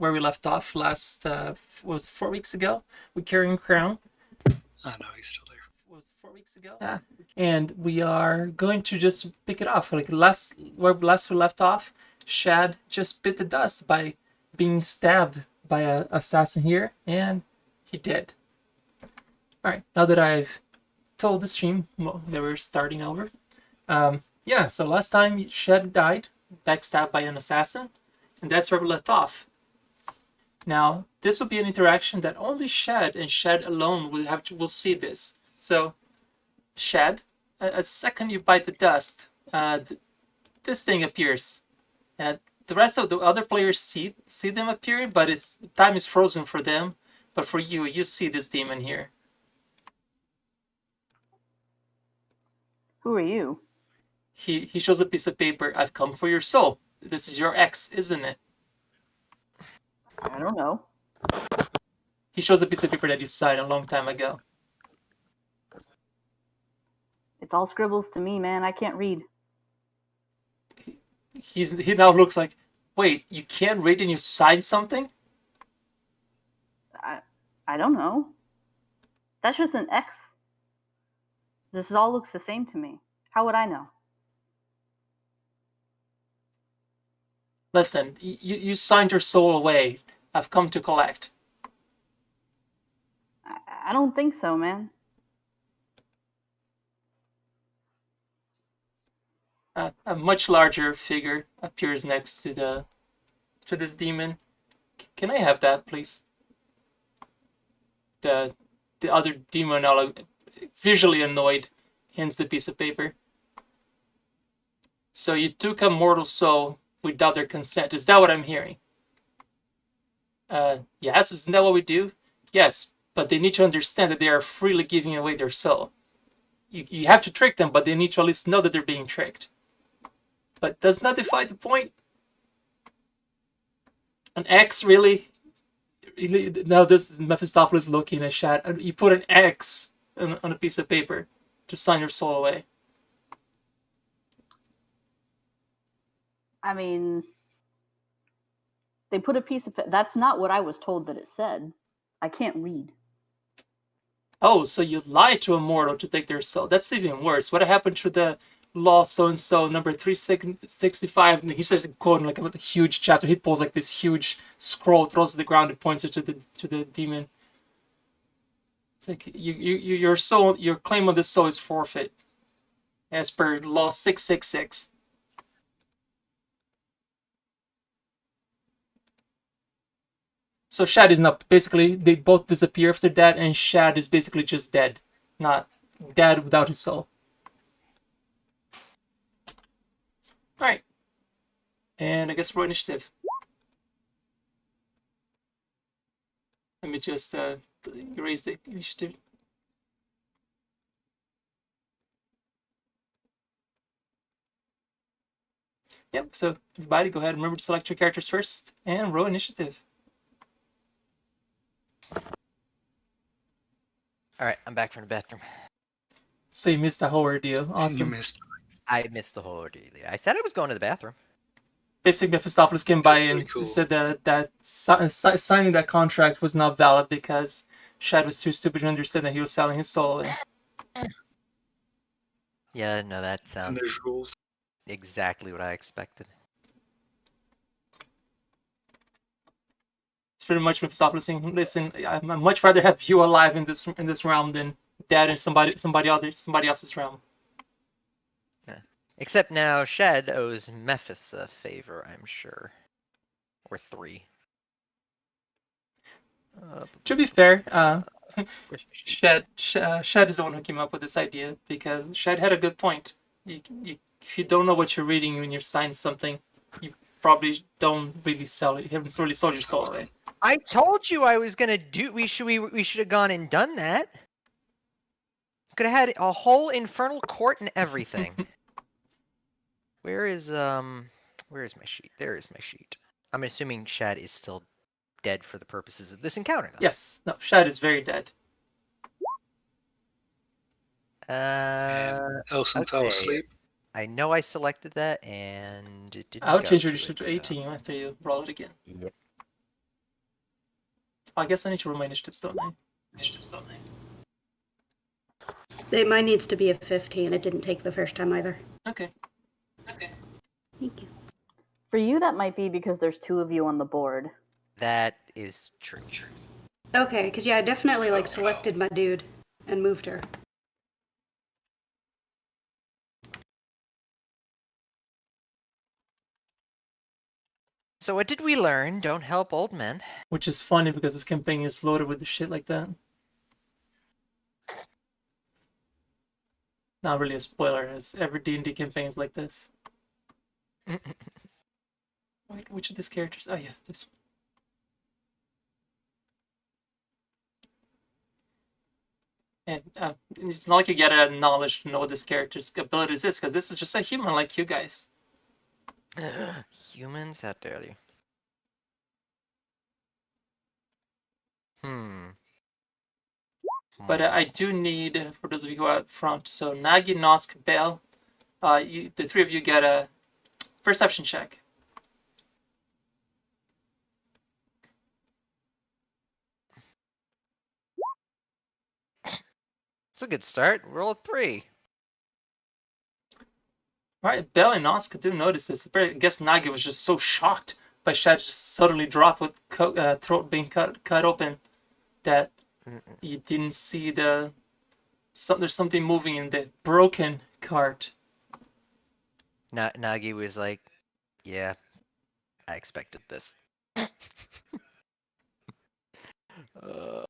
where we left off last, was 4 weeks ago with Carrion Crown. Oh no, he's still there. Was 4 weeks ago. Yeah. And we are going to just pick it off. Like where last we left off, Shad just bit the dust by being stabbed by an assassin here, and he did. Alright, now that I've told the stream that we're starting over. Yeah, so last time Shad died, backstabbed by an assassin, and that's where we left off. Now, this will be an interaction that only Shad and Shad alone will see this. So, Shad, a second you bite the dust, this thing appears. And the rest of the other players see them appearing, but time is frozen for them. But for you, you see this demon here. Who are you? He shows a piece of paper. I've come for your soul. This is your ex, isn't it? I don't know. He shows a piece of paper that you signed a long time ago. It's all scribbles to me, man. I can't read. He now looks like, wait, you can't read and you signed something? I don't know. That's just an X. This all looks the same to me. How would I know? Listen, you signed your soul away. I've come to collect. I don't think so, man. A much larger figure appears next to this demon. Can I have that, please? The other demon, now visually annoyed, hands the piece of paper. So you took a mortal soul without their consent. Is that what I'm hearing? Yes, isn't that what we do? Yes, but they need to understand that they are freely giving away their soul. You have to trick them, but they need to at least know that they're being tricked. But does not defy the point. An X, really? Now this is Mephistopheles looking at Shad. You put an X on a piece of paper to sign your soul away. I mean, they put a piece of... That's not what I was told that it said. I can't read. Oh, so you lied to a mortal to take their soul. That's even worse. What happened to the law so-and-so, number 365? And he starts quoting like a huge chapter. He pulls like this huge scroll, throws it to the ground, and points it to the demon. It's like, your soul, your claim on this soul is forfeit, as per law 666. So Shad is not, basically, they both disappear after that, and Shad is basically just dead. Not dead without his soul. Alright. And I guess roll initiative. Let me just erase the initiative. Yep, so everybody go ahead and remember to select your characters first, and roll initiative. Alright, I'm back from the bathroom. So you missed the whole ordeal. Awesome. You missed. I missed the whole ordeal. I said I was going to the bathroom. Basically, Mephistopheles came by and cool. said that signing that contract was not valid because Shad was too stupid to understand that he was selling his soul away. Yeah, no, that And sounds there's rules. exactly what I expected. It's pretty much Mephistopheles saying, "Listen, I'd much rather have you alive in this realm than dead in somebody else's realm." Yeah. Except now, Shad owes Mephis a favor, I'm sure, or 3. To be fair, Shad is the one who came up with this idea because Shad had a good point. If you don't know what you're reading when you're signing something, you probably don't really sell it. You haven't really sold your soul away. I told you I was gonna do. We should have gone and done that. Could have had a whole infernal court and everything. Where is my sheet? There is my sheet. I'm assuming Shad is still dead for the purposes of this encounter, though. Yes, no, Shad is very dead. Elson fell asleep. I know I selected that, and it didn't. I'll go change your to initiative it, to 18 after you roll it again. Yep. I guess I need to roll my initiatives, don't I? Mine needs to be a 15. It didn't take the first time either. Okay. Thank you. For you, that might be because there's 2 of you on the board. That is true. Okay, because yeah, I definitely selected my dude and moved her. So what did we learn? Don't help old men. Which is funny because this campaign is loaded with shit like that. Not really a spoiler, as every D&D campaign is like this. Wait, which of these characters? Oh yeah, this one. And it's not like you get knowledge to know what this character's abilities is, because this is just a human like you guys. Humans, how dare you? But I do need, for those of you who are out front, so Nagi, Nosk, Bell, the 3 of you get a perception check. It's a good start. Roll a 3. Alright, Bell and Nosk do notice this. I guess Nagi was just so shocked by Shad just suddenly drop with throat being cut open that you didn't see there's something moving in the broken cart. Nagi was like, yeah, I expected this. What am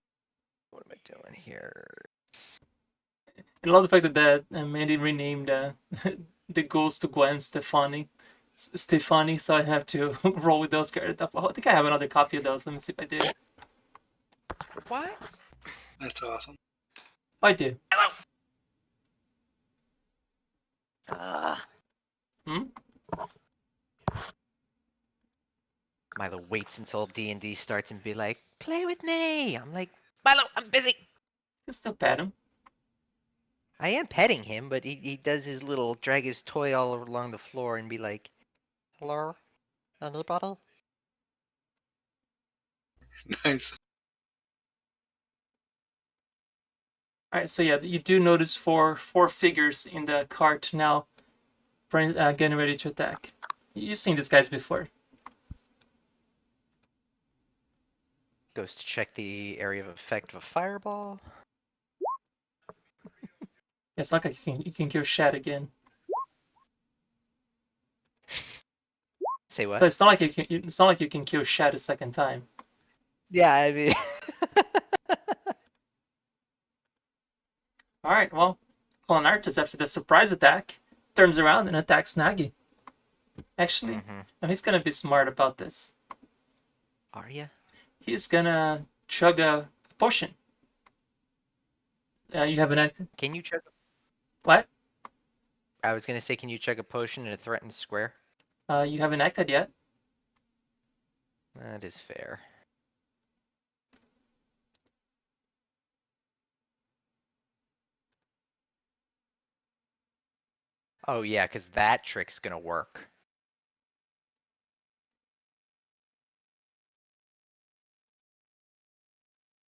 I doing here? And I love the fact that Mandy renamed the ghost to Gwen Stefani, so I have to roll with those characters. I think I have another copy of those. Let me see if I do. What? That's awesome. I do. Hmm? Milo waits until D&D starts and be like, play with me. I'm like, Milo, I'm busy. You still pat him. I am petting him, but he does his little drag his toy all along the floor and be like, hello, anybody? Nice. Alright, so yeah, you do notice four figures in the cart now, getting ready to attack. You've seen these guys before. Goes to check the area of effect of a fireball. It's not like you can kill Shad again. Say what? So it's not like you can kill Shad a second time. Yeah, I mean... Alright, well, Clonartus, after the surprise attack, turns around and attacks Nagi. Actually, now he's gonna be smart about this. Are ya? He's gonna chug a potion. You have an act. Can you chug... What? I was gonna say, can you chug a potion in a threatened square? You haven't acted yet. That is fair. Oh yeah, because that trick's gonna work.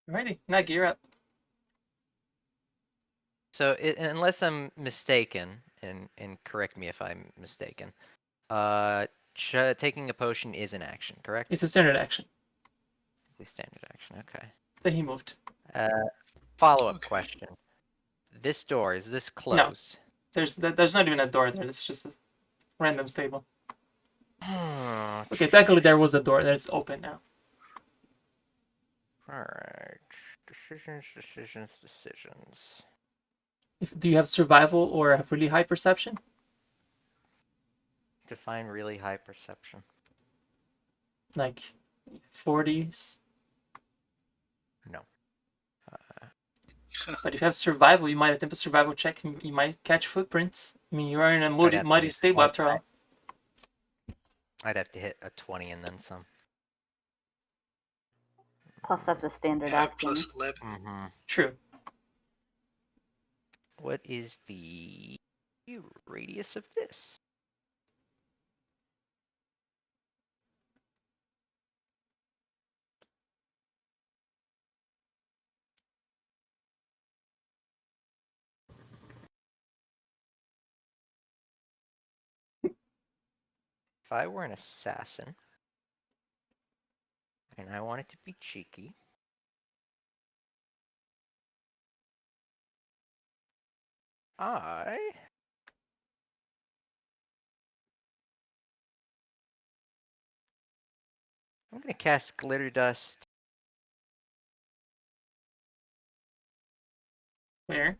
Alrighty, Nagi, you're up. So unless I'm mistaken, and correct me if I'm mistaken, taking a potion is an action, correct? It's a standard action. It's a standard action, okay. Then he moved. Follow-up question. This door, is this closed? There's not even a door there. It's just a random stable. Okay, technically there was a door that's open now. Alright. Decisions. Do you have survival or have really high perception? Define really high perception. Like 40s? No. But if you have survival, you might attempt a survival check. You might catch footprints. I mean, you are in a muddy stable after all. I'd have to hit a 20 and then some. Plus, that's a standard Yeah, action. plus 11. True. What is the radius of this? I were an assassin, and I wanted to be cheeky, I'm going to cast Glitter Dust Where?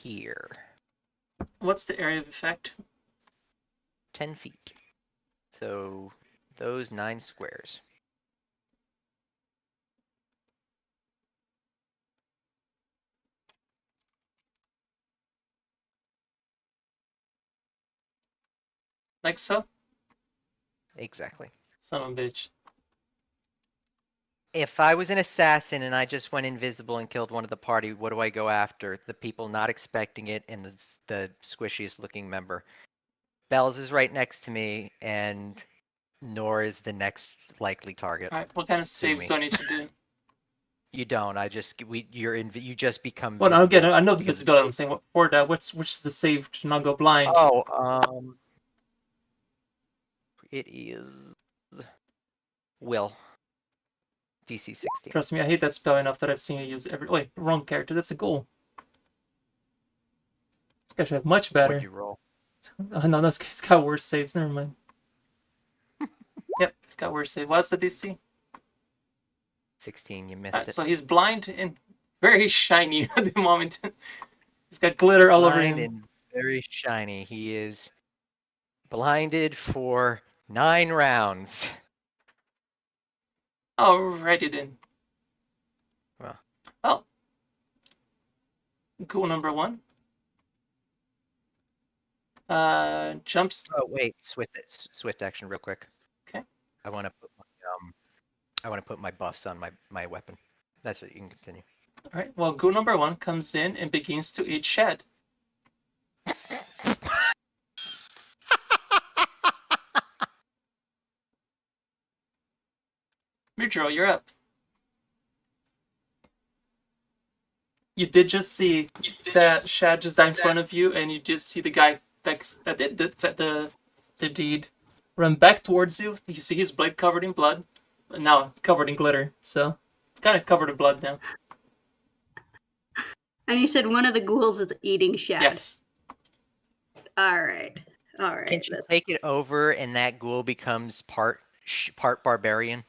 here. What's the area of effect? 10 feet. So those 9 squares. Like so? Exactly. Son of a bitch. If I was an assassin and I just went invisible and killed one of the party, what do I go after? The people not expecting it and the squishiest looking member. Bells is right next to me, and Nor is the next likely target. Alright, what kind of saves me. do I need to do? You don't. You just become. Well, I visible. I know the visibility. I'm saying what for that. Which is the save to not go blind? Oh, it is Will. DC 16. Trust me, I hate that spell enough that I've seen it used every. Wait, wrong character. That's a goal. This guy should have much better. What'd you roll? Oh no, this guy's got worse saves. Never mind. Yep, he's got worse save. What's the DC? 16. You missed it. So he's blind and very shiny at the moment. He's got glitter all over Blind him. and very shiny. He is blinded for 9 rounds. Alrighty then. Well. Goal number 1. Jumps. Oh wait, swift action, real quick. Okay. I want to put my buffs on my weapon. That's what you can continue. All right. Well, goal number 1 comes in and begins to eat Shed. Midro, you're up. You did just see that Shad just died in front of you, and you did see the guy that did the deed run back towards you. You see his blade covered in blood, now covered in glitter. So, kind of covered in blood now. And you said one of the ghouls is eating Shad. Yes. All right. Can't you take it over and that ghoul becomes part barbarian?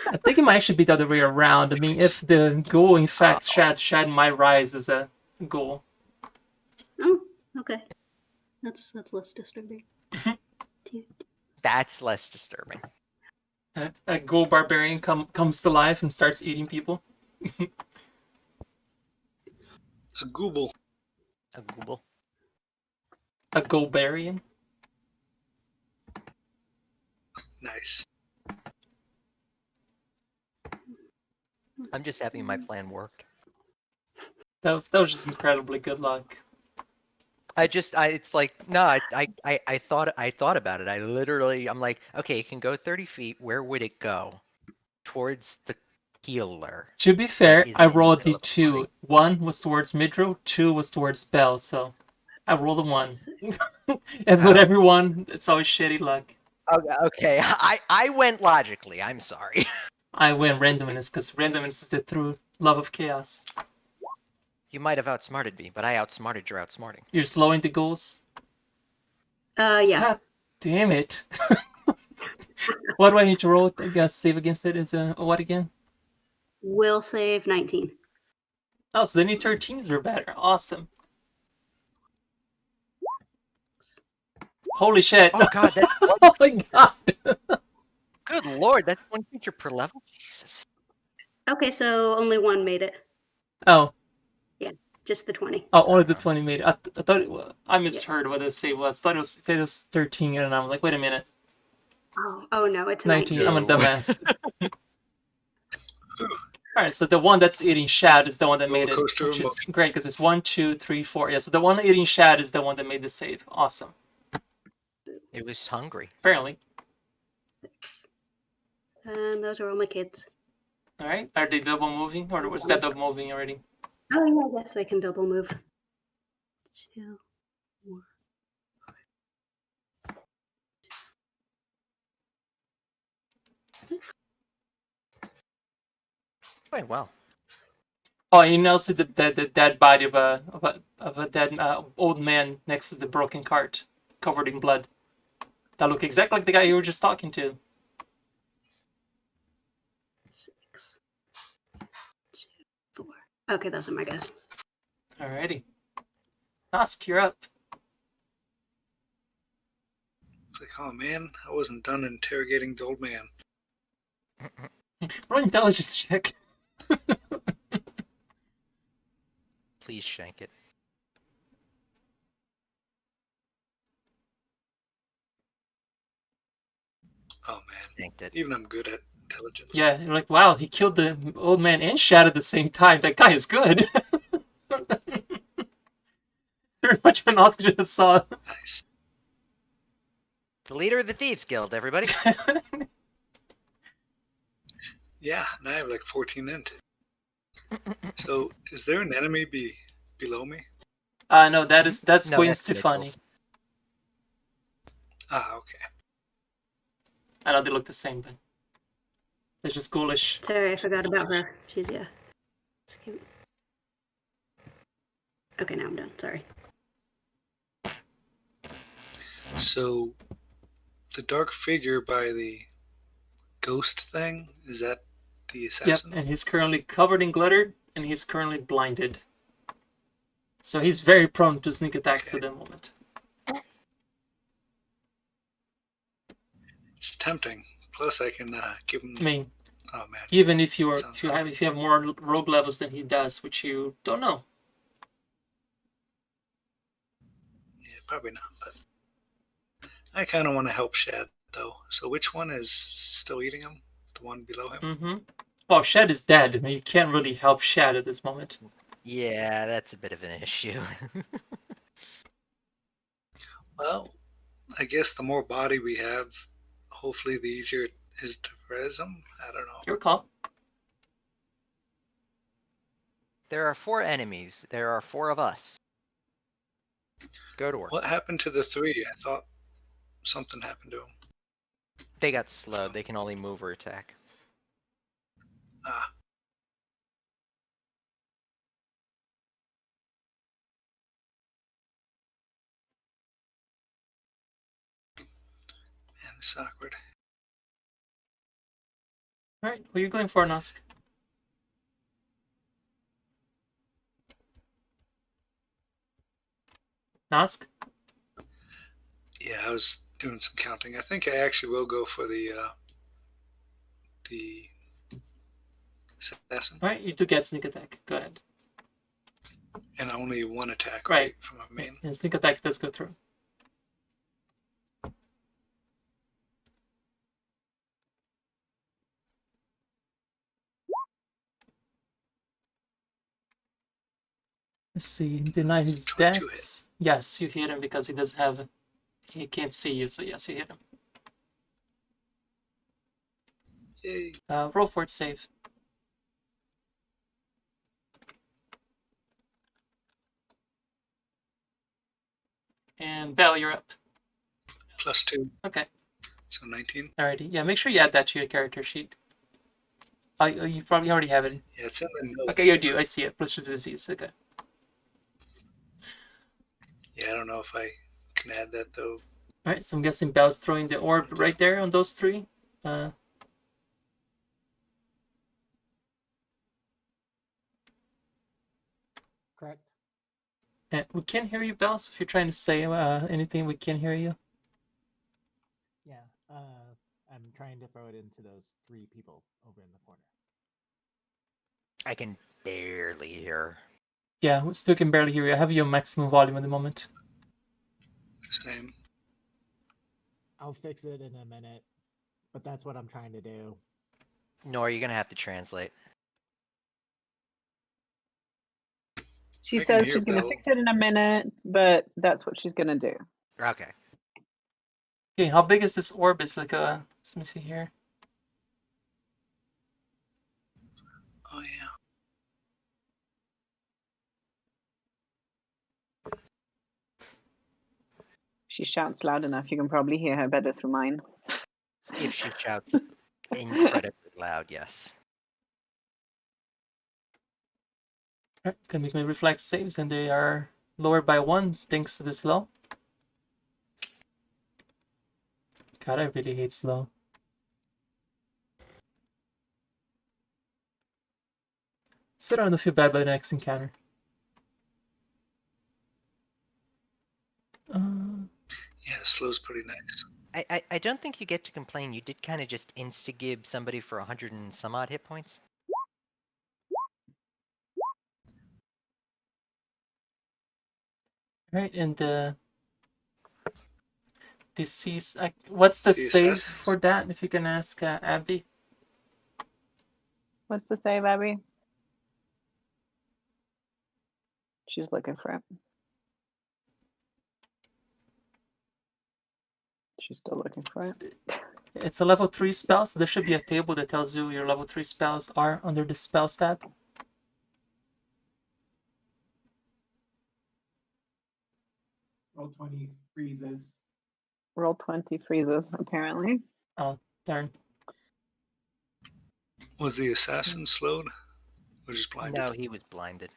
I think it might actually be the other way around. I mean, if the ghoul infects Shad might rise as a ghoul. Oh, okay. That's less disturbing. That's less disturbing. A ghoul barbarian comes to life and starts eating people. A gooble. A gooble. A ghoulbarian. Nice. I'm just happy my plan worked. That was just incredibly good luck. It's like, no, I thought about it. I'm like, okay, it can go 30 feet. Where would it go? Towards the healer. To be fair, I rolled the 2. 1 was towards Midro, 2 was towards Bell, so I rolled a 1. As with everyone, it's always shitty luck. Okay, I went logically. I'm sorry. I went randomness, because randomness is the true love of chaos. You might have outsmarted me, but I outsmarted your outsmarting. You're slowing the goals? Yeah. God damn it. What do I need to roll? I guess save against it is what again? Will save 19. Oh, so the new 13s are better. Awesome. Holy shit. Oh god, that's oh my god. Good lord, that's 1 creature per level? Jesus. Okay, so only 1 made it. Oh. Yeah, just the 20. Oh, only the 20 made it. I thought it was, I misheard what the save was. I thought it was 13, and I'm like, wait a minute. Oh no, it's 19. 19. I'm a dumbass. Alright, so the one that's eating Shad is the one that made it, which is great, because it's 1, 2, 3, 4. Yeah, so the one eating Shad is the one that made the save. Awesome. It was hungry. Apparently. And those are all my kids. Alright, are they double moving, or was that double moving already? Oh yeah, I guess I can double move. 2, 4, Quite well. Oh, you now see the dead body of a dead old man next to the broken cart, covered in blood. That look exactly like the guy you were just talking to. 6, 2, 4. Okay, those are my guys. Alrighty. Nosk, you're up. It's like, oh man, I wasn't done interrogating the old man. Roll intelligence check. Please shank it. Oh man, Shanked it. even I'm good at intelligence. Yeah, you're like, wow, he killed the old man and Shad at the same time. That guy is good. Pretty much what Nosk just saw. Nice. The leader of the Thieves Guild, everybody. Yeah, and I have like 14 int. So, is there an enemy below me? No, that's No, Gwen that's Stefani. Mitchell's. Ah, okay. I know they look the same, but they're just ghoulish. Sorry, I forgot about her. She's, yeah. Just keep- Okay, now I'm done. Sorry. So, the dark figure by the ghost thing, is that the Yep, assassin? and he's currently covered in glitter, and he's currently blinded. So he's very prone to sneak attacks at the moment. It's tempting. Plus, I can give him. I mean, Oh man. even if you Sounds if you have more rogue levels than he does, which you don't know. Yeah, probably not. But I kind of want to help Shad though. So, which one is still eating him? The one below him? Mm-hmm. Well, Shad is dead. I mean, you can't really help Shad at this moment. Yeah, that's a bit of an issue. Well, I guess the more body we have, hopefully the easier it is to res him. I don't know. Your call. There are 4 enemies. There are 4 of us. Go to work. What happened to the 3? I thought something happened to him. They got slowed. They can only move or attack. Ah. Man, this is awkward. All right, who are you going for, Nosk? Nosk? Yeah, I was doing some counting. I think I actually will go for the assassin. All right, you do get sneak attack. Go ahead. And only one attack, Right. from my main. And sneak attack does go through. Let's see. Deny his 22 hit. dex. Yes, you hit him because he does have. He can't see you, so yes, you hit him. Yay. Roll for it, save. And Belle, you're up. +2, Okay. so 19. Alrighty. Yeah, make sure you add that to your character sheet. Oh, you probably already have it. Yeah, it's in the notes. Okay, you do. I see it. Plus your disease. Okay. Yeah, I don't know if I can add that though. Alright, so I'm guessing Belle's throwing the orb right there on those 3. Correct. And we can't hear you, Belle, so if you're trying to say anything, we can't hear you. Yeah. I'm trying to throw it into those 3 people over in the corner. I can barely hear. Yeah, we still can barely hear you. I have you on maximum volume at the moment. Same. I'll fix it in a minute, but that's what I'm trying to do. Nor you're gonna have to translate. She I can says hear she's going to Belle. fix it in a minute, but that's what she's going to do. Okay. Okay, how big is this orb? It's like a. Let me see here. Oh yeah. She shouts loud enough. You can probably hear her better through mine. If she shouts Incredibly loud, yes. Alright, can make my reflex saves, and they are lowered by 1 thanks to the slow. God, I really hate slow. Still don't feel bad by the next encounter. Yeah, slow's pretty nice. I don't think you get to complain. You did kind of just insta-gib somebody for 100 and some odd hit points. Right, and disease. What's the save assassins. for that? If you can ask Abby. What's the save, Abby? She's looking for it. She's still looking for it. It's a level 3 spell, so there should be a table that tells you your level 3 spells are under the spells tab. Roll 20 freezes. Roll 20 freezes, apparently. Oh, darn. Was the assassin slowed? Or just blinded? No, he was blinded.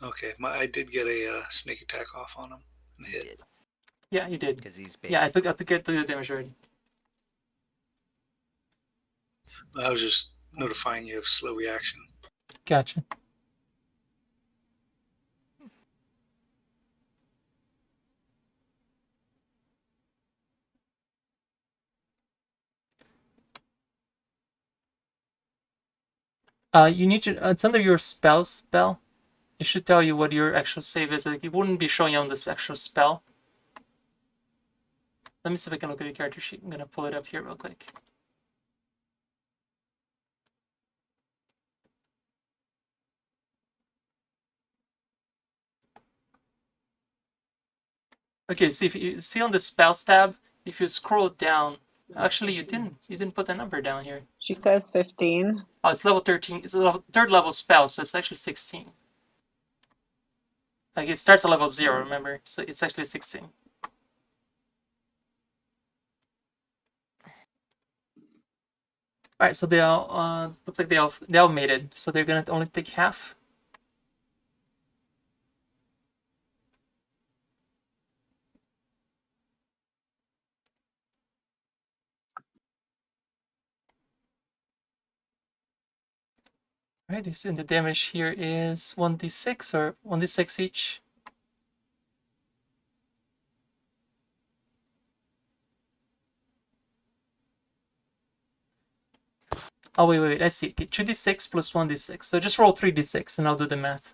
Okay, I did get a sneak attack off on him and He hit. did, Yeah, you did. because he's big. Yeah, I took the damage already. I was just notifying you of slow reaction. Gotcha. You need to. It's under your spells spell. It should tell you what your actual save is. Like, it wouldn't be showing you on this actual spell. Let me see if I can look at your character sheet. I'm gonna pull it up here real quick. Okay, see if you see on the spells tab, if you scroll down, actually you didn't put a number down here. She says 15. Oh, it's level 13. It's a level, 3rd level spell, so it's actually 16. Like, it starts at level 0, remember? So it's actually 16. Alright, so they all looks like they all made it. So they're gonna only take half. Right, and the damage here is 1d6 or 1d6 each. Oh, wait, I see. Okay, 2d6 plus 1d6. So just roll 3d6 and I'll do the math.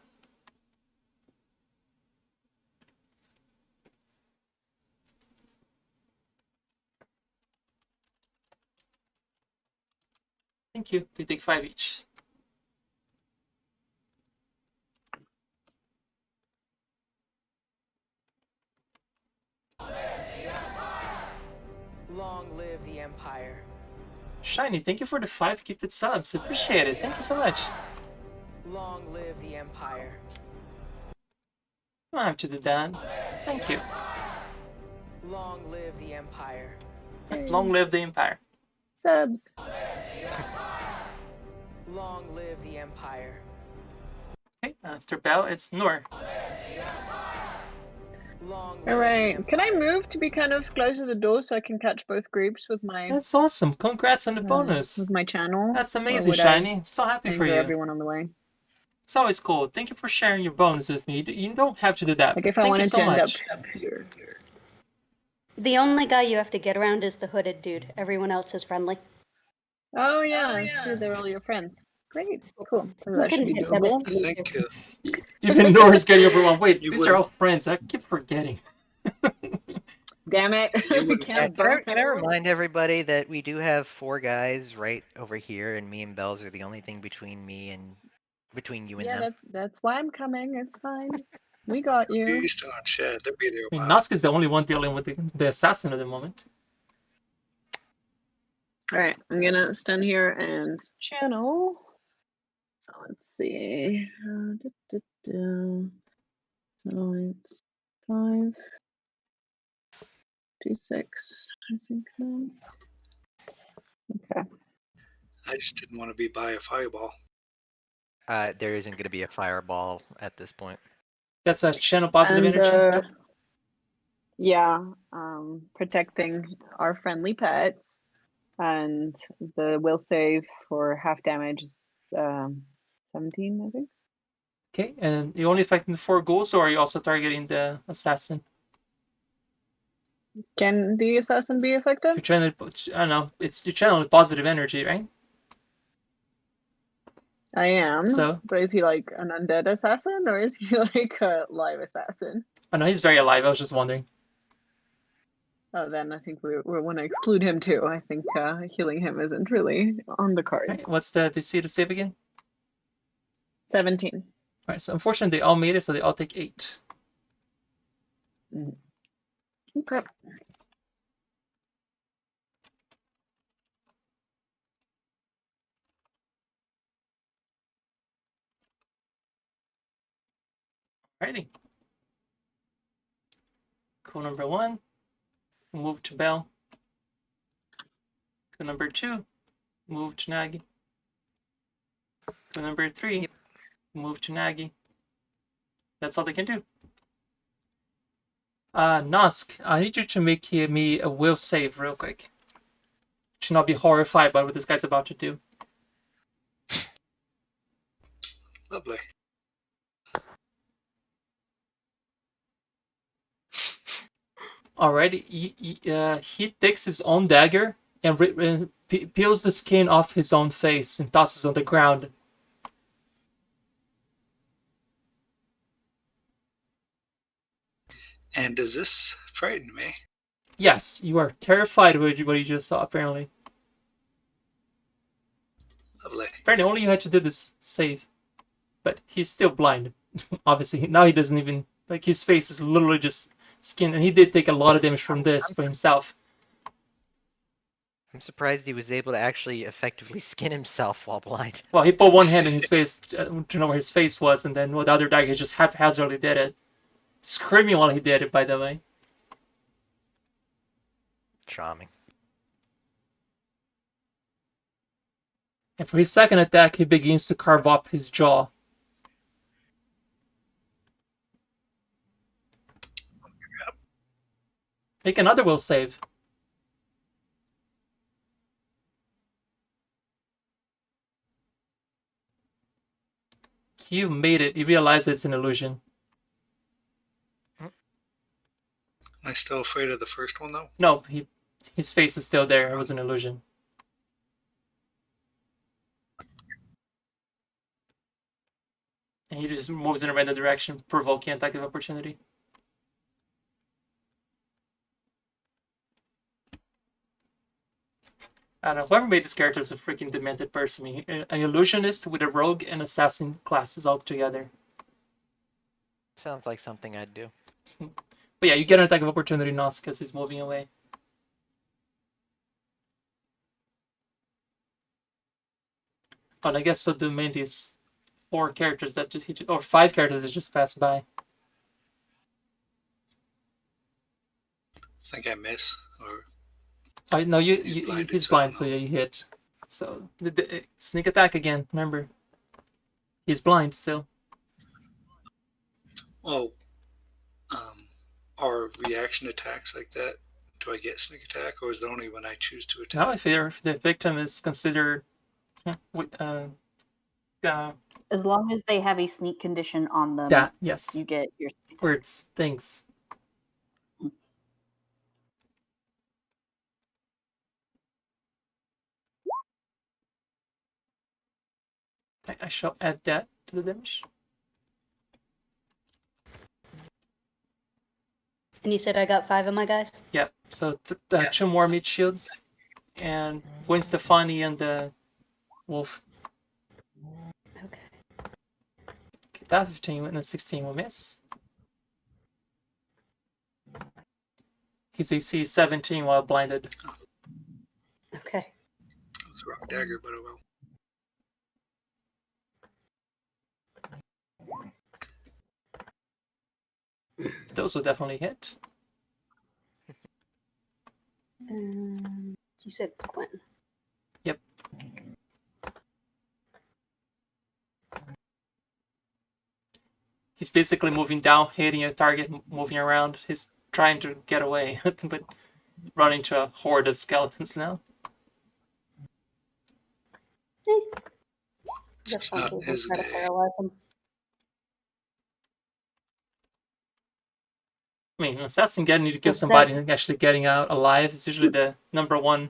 Thank you. They take 5 each. Long live the Empire. Shiny, thank you for the 5 gifted subs. Appreciate it. Thank you so much. Long live the Empire. You don't have to do that. Thank you. Long live the Empire. Long live the Empire. Subs. Long live the Empire. Okay, after Bell, it's Noor. Long live All right. the Can I Empire. move to be kind of close to the door so I can catch both groups with my That's awesome. Congrats on the bonus. with my channel? That's Or amazing, would Shiny. I I'm so happy for anger you. everyone on the way? It's always cool. Thank you for sharing your bonus with me. You don't have to do that. Like if I Thank you wanted so to end much. up here. The only guy you have to get around is the hooded dude. Everyone else is friendly. Oh yeah, it's true. They're all your friends. Great. Cool. You That can should be hit them if doable. you I need think to. Even Noor is getting overwhelmed. Wait, You these would- are all friends. I keep forgetting. Damn it. we would- can't Can I burn everyone. remind everybody that we do have 4 guys right over here, and me and Bells are the only thing between you and Yeah, them. that's why I'm coming. It's fine. We got you. Beast on Chad. They'll be there a I mean, while. Nosk is the only one dealing with the assassin at the moment. All right, I'm gonna stand here and channel. So let's see. So it's 5 d6 I think so. Okay. I just didn't want to be by a fireball. There isn't going to be a fireball at this point. That's a channel positive And energy. yeah, protecting our friendly pets, and the will save for half damage is 17, I think. Okay, and you only affecting the 4 ghouls, or are you also targeting the assassin? Can the assassin be If effective? you're trying to, I don't know, you're channeling positive energy, right? I am. So, But is he like an undead assassin, or is he like a live assassin? I know he's very alive. I was just wondering. Oh, then I think we want to exclude him too. I think healing him isn't really on the cards. Right, what's the DC to save again? 17. All right, so unfortunately they all made it, so they all take 8. Okay. Alrighty. Cool number 1. Move to Bell. Cool number 2. Move to Nagi. Cool number 3. Yep. Move to Nagi. That's all they can do. Nosk, I need you to make me a will save real quick. Should not be horrified by what this guy's about to do. Lovely. Alrighty, he takes his own dagger and peels the skin off his own face and tosses on the ground. And does this frighten me? Yes, you are terrified of what you just saw, apparently. Lovely. Apparently, only you had to do this save. But he's still blind. Obviously, now he doesn't even... Like, his face is literally just skin. And he did take a lot of damage from this by himself. I'm surprised he was able to actually effectively skin himself while blind. Well, he put one hand in his face to know where his face was, and then with the other dagger, he just haphazardly did it. Screaming while he did it, by the way. Charming. And for his second attack, he begins to carve up his jaw. Make another will save. You made it. You realize it's an illusion. Am I still afraid of the first one, though? No, his face is still there. It was an illusion. And he just moves in a random direction, provoking attack of opportunity. I don't know. Whoever made this character is a freaking demented person. I mean, an illusionist with a rogue and assassin classes all together. Sounds like something I'd do. But yeah, you get an attack of opportunity, Nos, because he's moving away. Oh, and I guess so. The main these 4 characters that just or 5 characters that just passed by. I think I miss, or No, blinded, he's so I don't blind, so yeah, you hit. So the sneak attack again. Remember, he's blind still. well, are reaction attacks like that? Do I get sneak attack, or is it only when I choose to attack? Now, if the victim is considered, As long as they have a sneak condition on them, that yes, you get your. words, things. I shall add that to the damage. And you said I got 5 of my guys? Yep. So 2 more meat shields, and Gwen Stefani and the wolf. Okay. Okay, that 15 and a 16 will miss. His AC is 17 while blinded. Okay. It was a rock dagger, but oh well. Those will definitely hit. You said Quinn. Yep. He's basically moving down, hitting a target, moving around. He's trying to get away, but running into a horde of skeletons now. It's not his Try to day. paralyze him. I mean, assassin getting you to kill What's somebody that? and actually getting out alive is usually the number one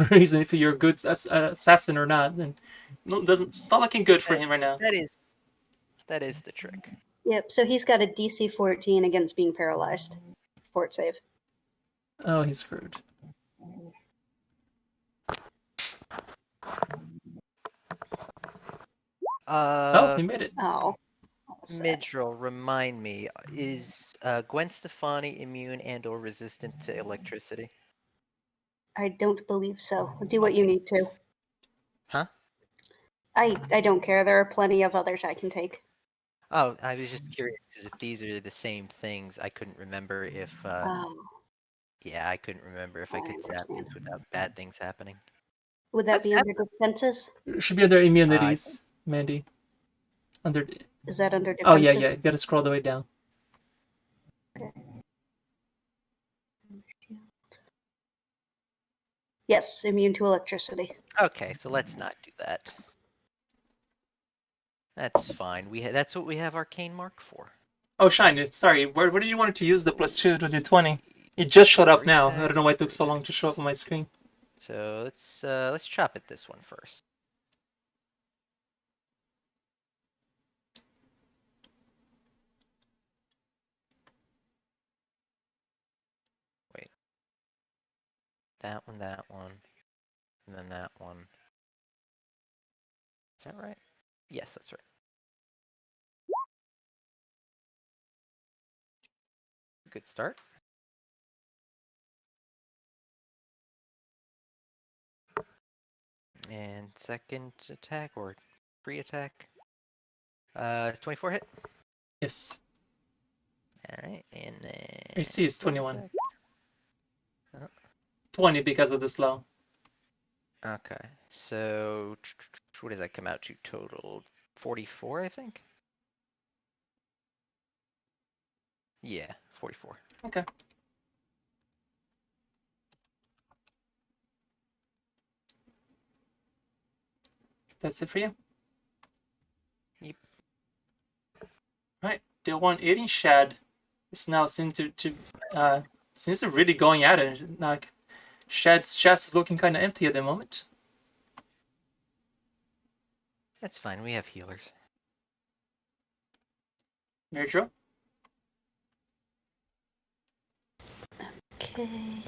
reason if you're a good assassin or not. And it's not looking good for him right now. That is the trick. Yep, so he's got a DC 14 against being paralyzed. Fort save. Oh, he's screwed. Oh, he made it. Oh. What's that? Midril, remind me, is Gwen Stefani immune and/or resistant to electricity? I don't believe so. Do what you need to. Huh? I don't care. There are plenty of others I can take. Oh, I was just curious because if these are the same things, I couldn't remember if. Oh, Yeah, I couldn't remember if I I could zap understand. things without bad things happening. would that Let's be zap under defenses? It should be under immunities, Mandy. Under. Is that under defenses? Oh yeah. You gotta scroll the way down. Yes, immune to electricity. Okay, so let's not do that. That's fine. That's what we have Arcane Mark for. Oh, Shine. Sorry. Where did you want to use the +2 to the 20? It just showed up now. I don't know why it took so long to show up on my screen. So let's chop at this one first. Wait. That one, and then that one. Is that right? Yes, that's right. Good start. And second attack or free attack. Is 24 hit? Yes. Alright, and then AC is 21. attack. 20 because of the slow. Okay, so what does that come out to total? 44, I think? Yeah, 44. Okay. That's it for you? Yep. Right. The one eating Shad is now seems to really going at it. Like Shad's chest is looking kind of empty at the moment. That's fine, we have healers. Mary-Jo? Okay.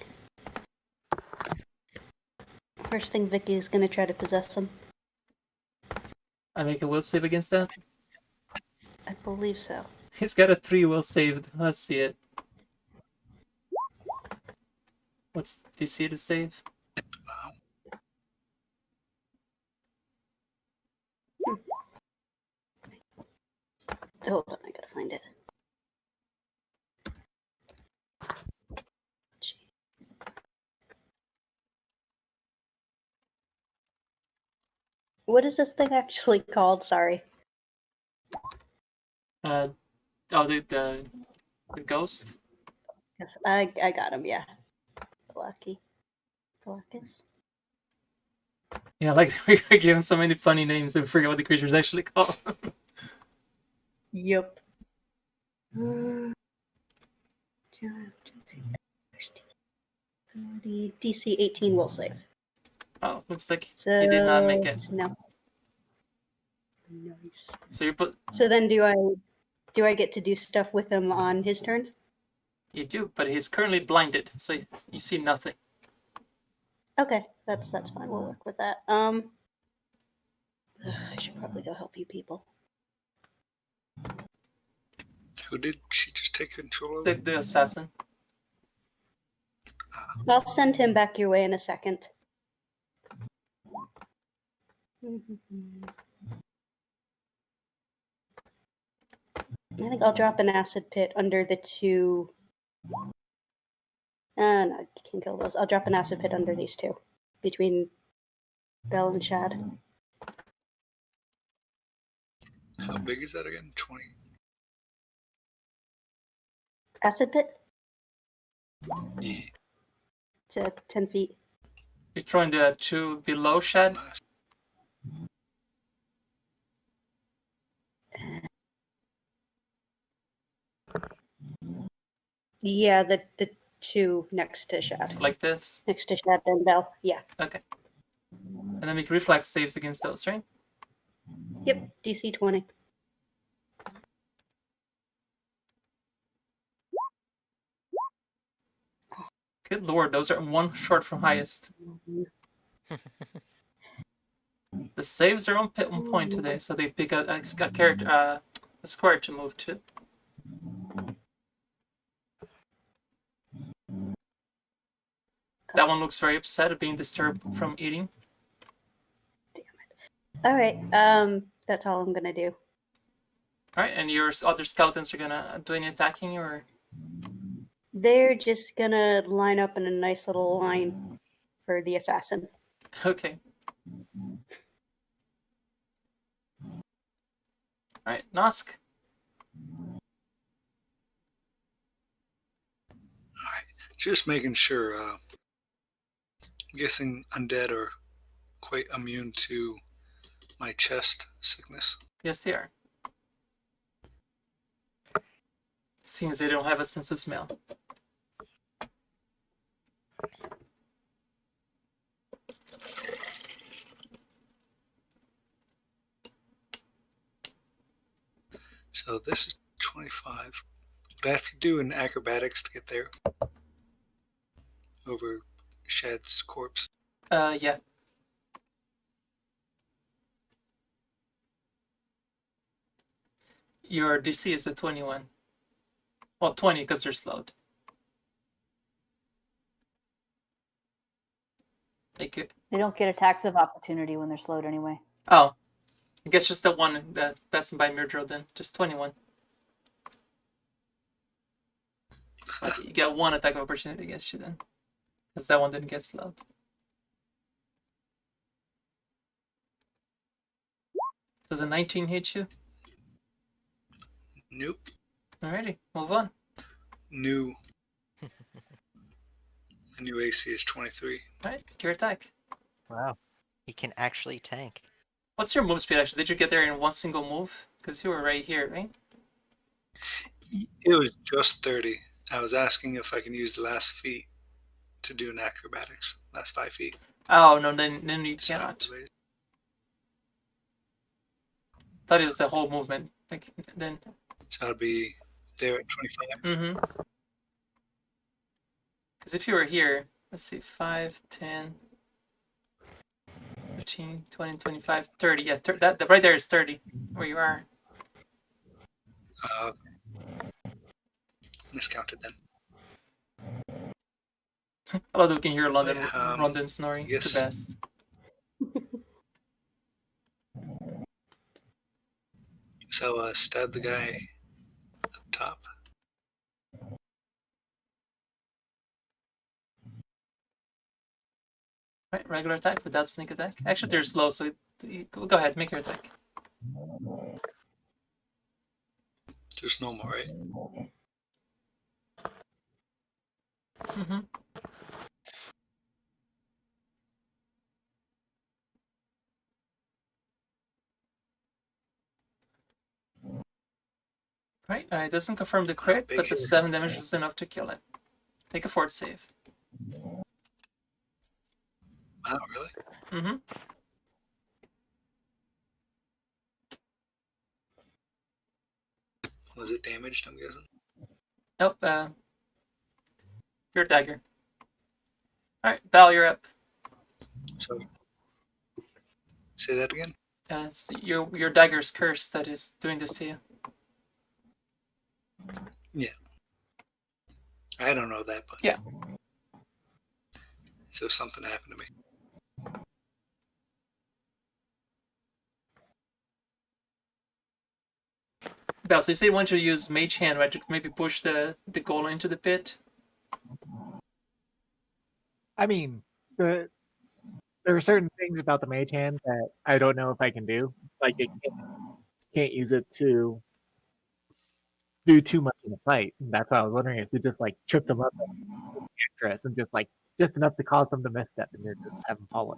First thing, Vicky's gonna try to possess him. I make a will save against that. I believe so. He's got a 3 will saved. Let's see it. What's DC to save? Hold on, I gotta find it. What is this thing actually called? Sorry. Oh, the ghost. Yes, I got him. Yeah. Lucky. Blackus. Yeah, like we gave him so many funny names that we forget what the creature's actually called. Yep. DC 18 will save. Oh, looks like So he did not make it. No. Nice. So you put. So then, do I get to do stuff with him on his turn? You do, but he's currently blinded, so you see nothing. Okay, that's fine. We'll work with that. I should probably go help you people. Who did she just take control of? The assassin. I'll send him back your way in a second. I think I'll drop an acid pit under the 2 No, you can kill those. I'll drop an acid pit under these two, between Bell and Shad. How big is that again? 20. Acid pit? Yeah. To 10 feet. You're throwing the two below Shad? Nice. Yeah, the two next to Shad. So like this? Next to Shad and Bell. Yeah. Okay. And then make reflex saves against those, right? Yep. DC 20. Good lord, those are one short from highest. The saves are on 1 point today, so they pick a character, a square to move to. That one looks very upset at being disturbed from eating. All right. That's all I'm gonna do. Alright, and your other skeletons are gonna do any attacking, or? They're just gonna line up in a nice little line for the assassin. Okay. Alright, Nosk. Just making sure. I'm guessing undead are quite immune to my chest sickness. Yes, they are. Seeing as they don't have a sense of smell. So this is 25. Would I have to do an acrobatics to get there? Over Shad's corpse? Yeah. Your DC is a 21. Well, 20 because they're slowed. Thank you. They don't get attacks of opportunity when they're slowed anyway. Oh. I guess just the one that passing by Myrdro then. Just 21. Okay, you get one attack of opportunity against you then. Because that one didn't get slowed. Does a 19 hit you? Nope. Alrighty, move on. New. The new AC is 23. Alright, make your attack. Wow. He can actually tank. What's your move speed actually? Did you get there in one single move? Because you were right here, right? It was just 30. I was asking if I can use the last feet to do an acrobatics. Last 5 feet. Oh, no, then you cannot. Sideways. Thought it was the whole movement. Like, then. So I'd be there at 25. Mm-hmm. Because if you were here, let's see, 5, 10, 15, 20, 25, 30. Yeah, that right there is 30, where you are. Miscounted then. I love that we can hear London, Yeah, London snoring. It's the best. So stab the guy up top. Right, regular attack without sneak attack. Actually, they're slow, so go ahead, make your attack. Just normal, right? Mm-hmm. Right, it doesn't confirm the crit, but the 7 damage is enough to kill it. Take a fort save. Wow, really? Mm-hmm. Was it damaged, I'm guessing? Nope, your dagger. Alright, Val, you're up. So, say that again? It's your dagger's curse that is doing this to you. Yeah. I don't know that, but... Yeah. So something happened to me. Val, so you say you want to use Mage Hand, right, to maybe push the golem into the pit? I mean, there are certain things about the mage hand that I don't know if I can do. Like, it can't use it to do too much in a fight. And that's why I was wondering if you just like trip them up with the actress and just enough to cause them to misstep and then just have them follow.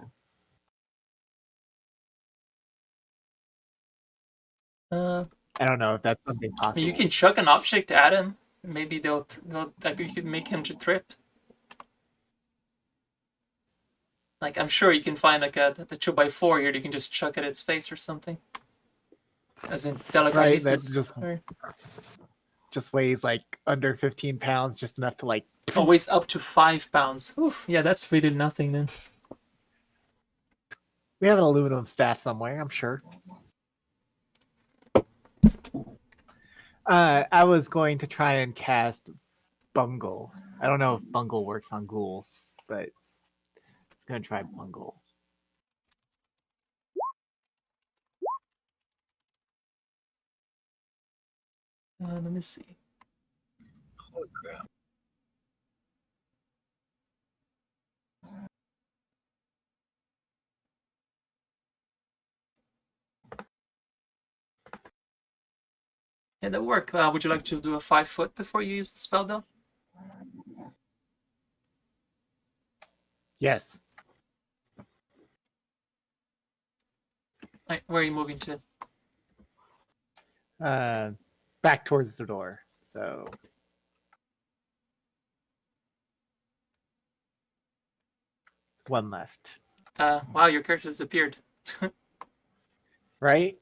Uh, I don't know if that's something possible. you can chuck an object at him. Maybe they'll like you could make him to trip. Like I'm sure you can find like the 2x4 here. You can just chuck at its face or something. As in Right, that telekinesis. just weighs like under 15 pounds, just enough to like. Oh, weighs up to 5 pounds. Oof, yeah, that's really nothing then. We have an aluminum staff somewhere, I'm sure. I was going to try and cast Bungle. I don't know if Bungle works on ghouls, but I was going to try Bungle. Let me see. Holy crap. Yeah, that work. Would you like to do a 5 foot before you use the spell though? Yes. Right, where are you moving to? Back towards the door. So. One left. Wow, your character disappeared. Right?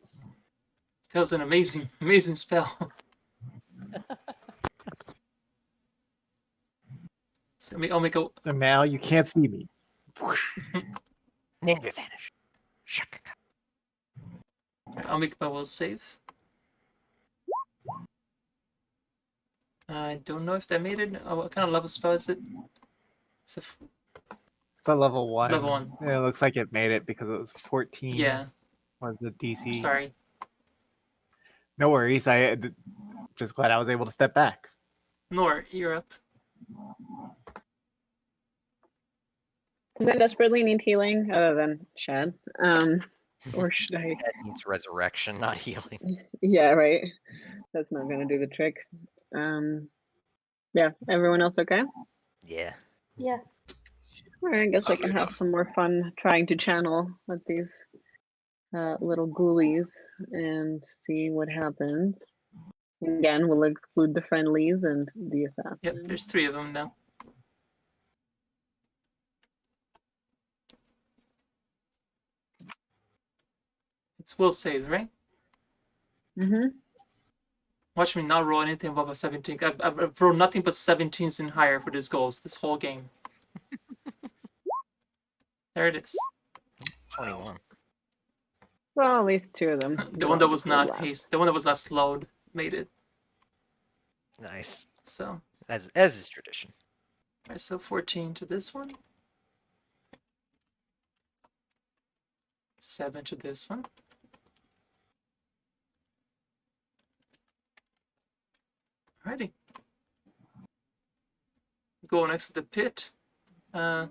That was an amazing, amazing spell. So I'll make a. And now you can't see me. Ninja vanish. Shaka. I'll make my will save. I don't know if that made it. What kind of level spell is it? It's It's a level 1. Level 1. It looks like it made it because it was 14. Yeah. Was the DC? Sorry. No worries. Just glad I was able to step back. Nor, you're up. Does that desperately need healing other than Shad? Or should I? That needs resurrection, not healing. Yeah, right. That's not gonna do the trick. Yeah. Everyone else okay? Yeah. Yeah. All right, I guess I Oddly can have enough. some more fun trying to channel with these little ghoulies and see what happens. Again, we'll exclude the friendlies and the assassins. Yep, there's 3 of them now. It's will save, right? Mm-hmm. Watch me not roll anything above a 17. I've rolled nothing but 17s and higher for these goals this whole game. There it is. 21. Well, at least 2 of them. The one that was Well, not last. haste, the one that was not slowed, made it. Nice. So, As is tradition. alright, so 14 to this one. 7 to this one. Alrighty. Go next to the pit. So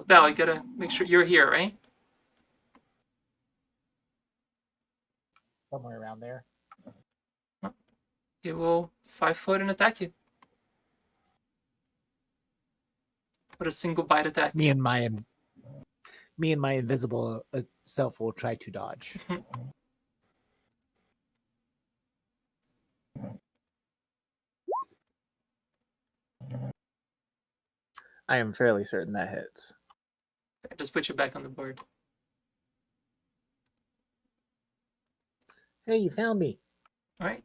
Val, you gotta make sure you're here, right? Somewhere around there. It will 5 foot and attack you. With a single bite attack. Me and my invisible self will try to dodge. I am fairly certain that hits. Just put you back on the board. Hey, you found me. Alright.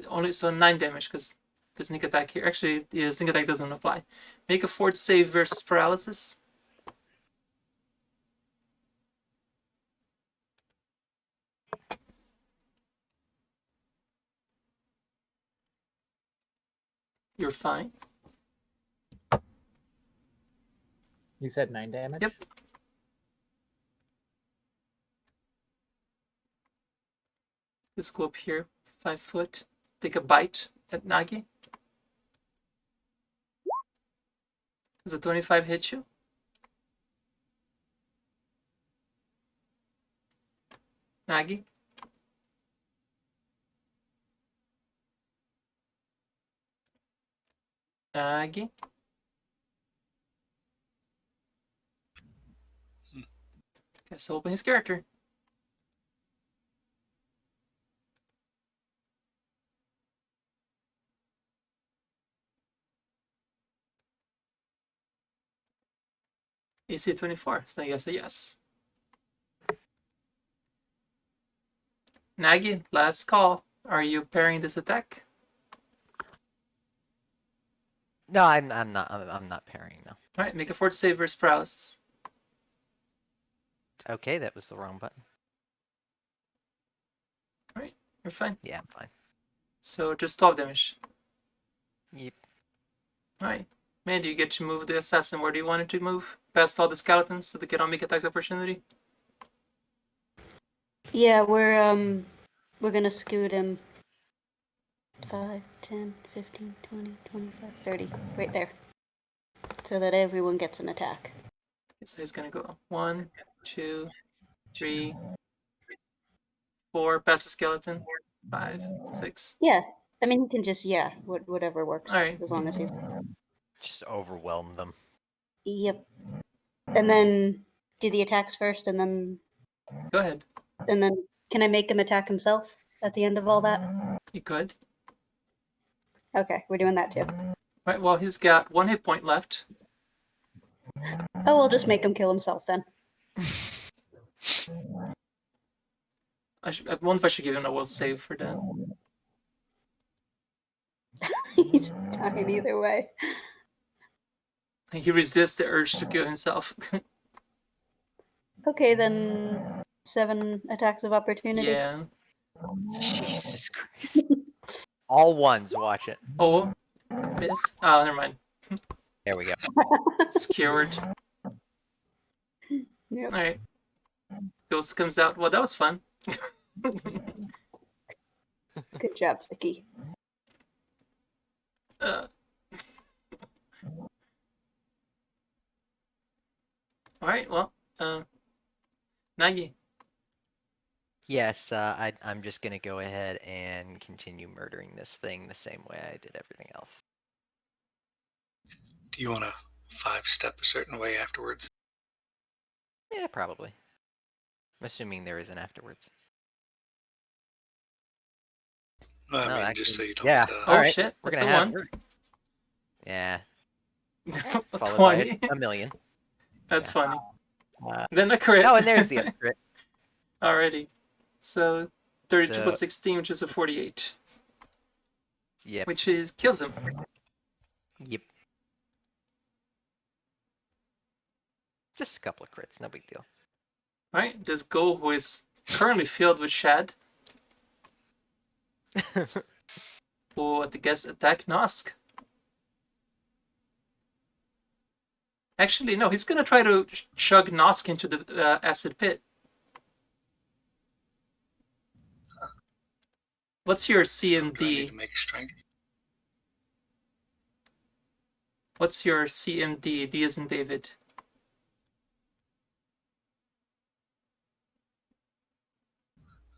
Only so 9 damage because the sneak attack here. Actually, the sneak attack doesn't apply. Make a fort save versus paralysis. You're fine. You said 9 damage? Yep. Let's go up here, 5 foot. Take a bite at Nagi. Does a 25 hit you? Nagi? Nagi? Guess I'll open his character. AC 24, so I guess a yes. Nagi, last call. Are you parrying this attack? No, I'm not parrying, no. Alright, make a fort save versus paralysis. Okay, that was the wrong button. Alright, you're fine. Yeah, I'm fine. So just 12 damage. Yep. Alright. Mandy, you get to move the assassin. Where do you want it to move? Past all the skeletons so they cannot make attacks of opportunity? Yeah, we're gonna scoot him 5, 10, 15, 20, 25, 30. Right there. So that everyone gets an attack. So he's gonna go 1, 2, 3, 4, past the skeleton. 5, 6. Yeah. I mean, he can just, yeah, whatever works. Alright. As long as he's. Just overwhelm them. Yep. And then do the attacks first, and then. Go ahead. And then can I make him attack himself at the end of all that? You could. Okay, we're doing that too. Right, well, he's got 1 hit point left. Oh, we'll just make him kill himself then. I wonder if I should give him a will save for that. He's dying either way. He resists the urge to kill himself. Okay, then 7 attacks of opportunity. Yeah. Jesus Christ. All ones, watch it. Oh, miss. Oh, never mind. There we go. Skewered. Yep. Alright. Ghost comes out. Well, that was fun. Good job, Vicky. Alright, well, Nagi. Yes, I'm just gonna go ahead and continue murdering this thing the same way I did everything else. Do you want to 5-step a certain way afterwards? Yeah, probably. I'm assuming there is an afterwards. No, I No, mean, just so actually- you don't. yeah. Oh Alright, shit, We're that's gonna a have. 1. Yeah. A Followed by 20. a million. That's Yeah. funny. Uh, Then a crit. Oh, and there's the other crit. Alrighty. So 32 So- plus 16, which is a 48. Yep. Which is kills him. Yep. Just a couple of crits, no big deal. Alright, this ghoul who is currently filled with shad will at the guess attack Nosk. Actually, no, he's gonna try to chug Nosk into the acid pit. What's your So do I need CMD? to make a strength. What's your CMD? D as in David.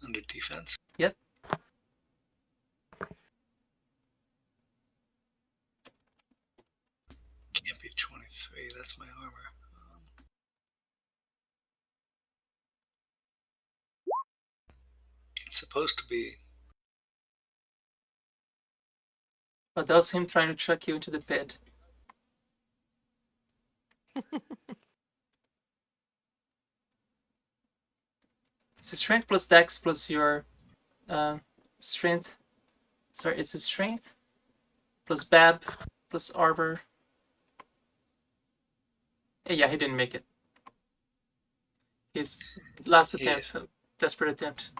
Under defense. Yep. Can't be 23. That's my armor. It's supposed to be. But that was him trying to chuck you into the pit. It's a strength plus dex plus your strength. Sorry, it's a strength plus Bab plus armor. Yeah, he didn't make it. His last attempt, desperate attempt.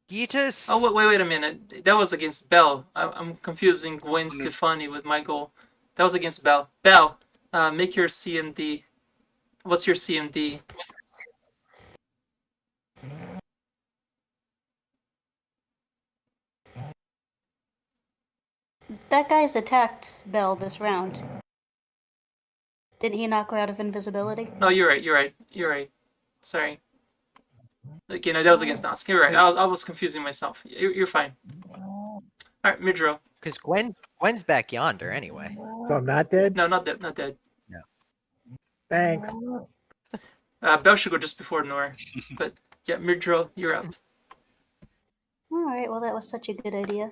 Yeetus! Oh, wait a minute. That was against Bell. I'm confusing Gwen Stefani with my goal. That was against Bell. Bell, make your CMD. What's your CMD? That guy's attacked Bell this round. Didn't he knock her out of invisibility? No, you're right. Sorry. Okay, no, that was against Nosk. You're right. I was confusing myself. You're fine. All right, Midro. Because Gwen's back yonder anyway. So I'm not dead? No, not dead. Not dead. Thanks. Bell should go just before Nor. But yeah, Midro, you're up. All right. Well, that was such a good idea.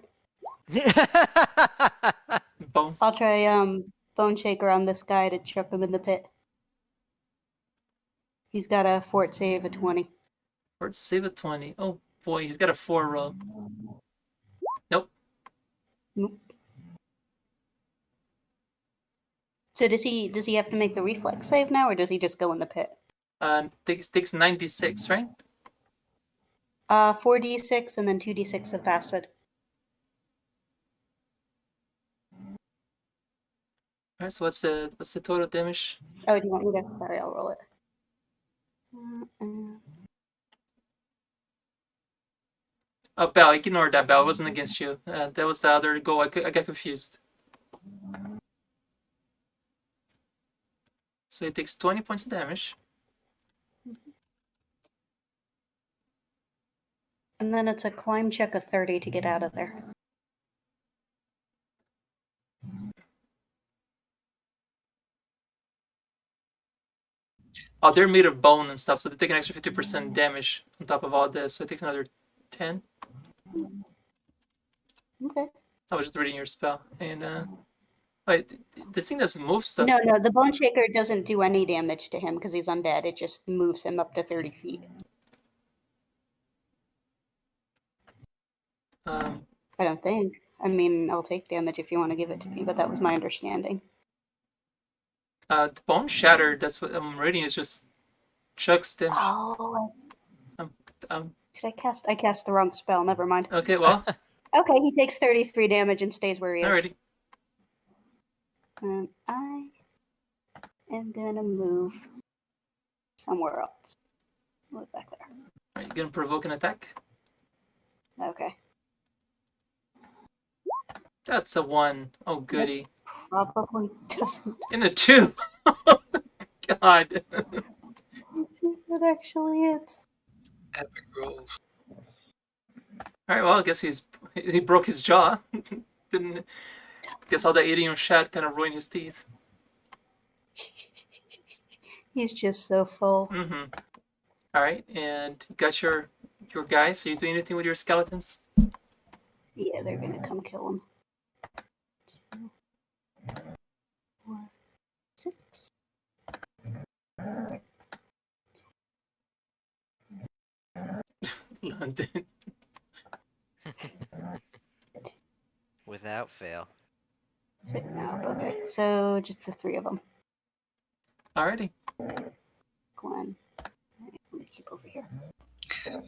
Bone. I'll try Bone Shaker on this guy to chuck him in the pit. He's got a fort save of 20. Or save a 20. Oh boy, he's got a 4 roll. Nope. Nope. So does he have to make the reflex save now, or does he just go in the pit? Takes 96, right? 4d6 and then 2d6 of acid. Alright, so what's the total damage? Oh, do you want me to? Sorry, I'll roll it. Oh, Bell, ignore that, Bell. It wasn't against you. That was the other goal. I got confused. So it takes 20 points of damage. And then it's a climb check of 30 to get out of there. Oh, they're made of bone and stuff, so they take an extra 50% damage on top of all this. So it takes another 10. Okay. I was just reading your spell. And, wait, this thing doesn't move stuff. No, the Bone Shaker doesn't do any damage to him because he's undead. It just moves him up to 30 feet. I don't think. I mean, I'll take damage if you want to give it to me, but that was my understanding. The bone shattered, that's what I'm reading, is just chucks damage. Oh. Did I cast the wrong spell. Never mind. Okay, well. Okay, he takes 33 damage and stays where he is. Alrighty. And I am gonna move somewhere else. Move back there. Alright, you gonna provoke an attack? Okay. That's a 1. Oh, goody. Probably doesn't. And a 2. God. That actually is. Epic rolls. Alright, well, I guess he broke his jaw. Didn't. Guess all the eating of shad kind of ruined his teeth. He's just so full. Mm-hmm. Alright, and you got your guys. Are you doing anything with your skeletons? Yeah, they're gonna come kill him. 2, 4, 6. London. Without fail. No, okay. So just the 3 of them. Alrighty. Glenn. Alright, let me keep over here.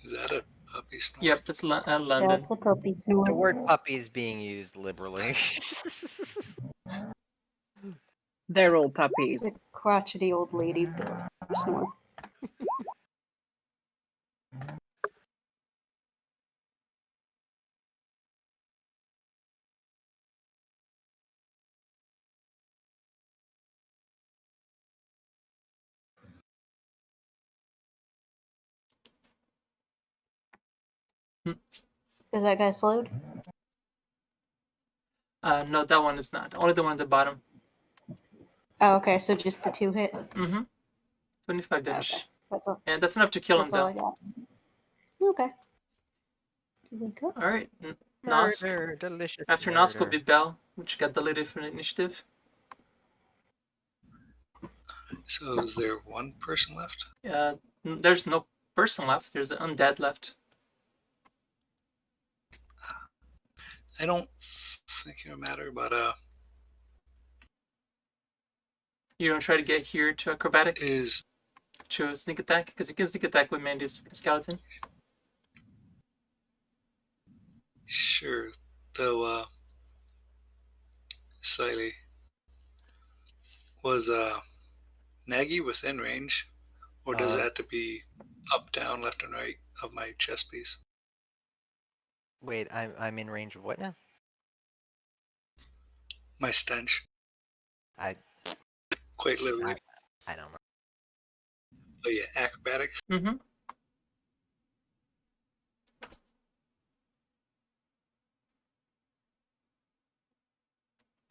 Is that a puppy snort? Yep, that's London. That's a puppy snore. The word puppy is being used liberally. They're all The puppies. crotchety old lady snore. Is that guy slowed? No, that one is not. Only the one at the bottom. Oh, okay. So just the 2 hit. Mm-hmm. 25 damage. Okay. That's all. And that's enough to kill him, That's all though. I got. Okay. Here we go. Alright. Nosk. Murder, delicious After murder. Nosk will be Bell, which got deleted from the initiative. So is there one person left? There's no person left. There's an undead left. I don't think it'll matter, but You don't try to get here to acrobatics is to sneak attack, because you can sneak attack with Mandy's skeleton. sure, though slightly. Was Nagy within range, or does it have to be up, down, left, and right of my chest piece? Wait, I'm in range of what now? My stench. I quite literally. I don't know. Oh yeah, acrobatics. Mm-hmm.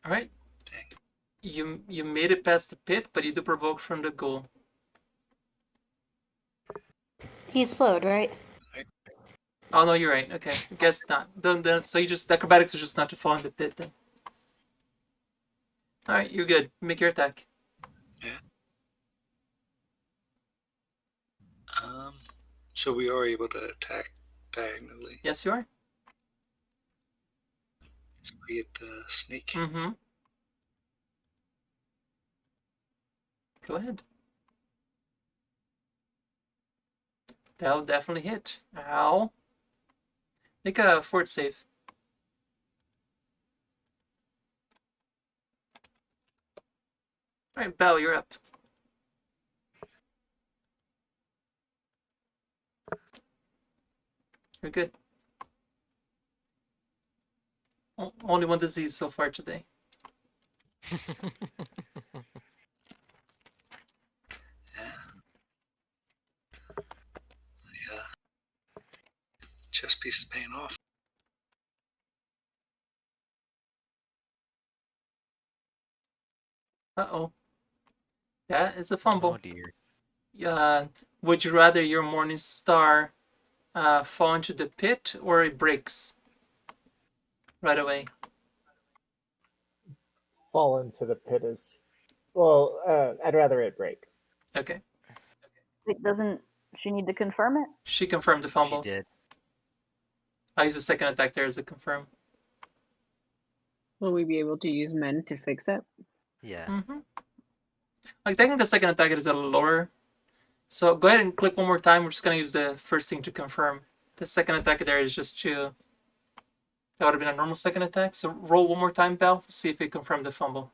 All right. Dang. You made it past the pit, but you do provoke from the ghoul. He's slowed, right? Oh no, you're right. Okay, I guess not. Then so you just acrobatics is just not to fall in the pit then. All right, you're good. Make your attack. So we are able to attack diagonally. Yes, you are. So we get the sneak. Mm-hmm. Go ahead. That'll definitely hit. Ow. Make a fort save. All right, Belle, you're up. You're good. Only one disease so far today. Yeah. Chest piece is paying off. Uh-oh. That is a fumble. Oh dear. Would you rather your morning star fall into the pit or it breaks right away? Fall into the pit is. Well, I'd rather it break. Okay. Wait, doesn't she need to confirm it? She confirmed the fumble. She did. I use the second attack there as a confirm. Will we be able to use men to fix it? Yeah. Mm-hmm. Like, technically the second attack is a little lower. So go ahead and click one more time. We're just going to use the first thing to confirm. The second attack there is just to... That would have been a normal second attack. So roll one more time, Belle. See if it confirmed the fumble.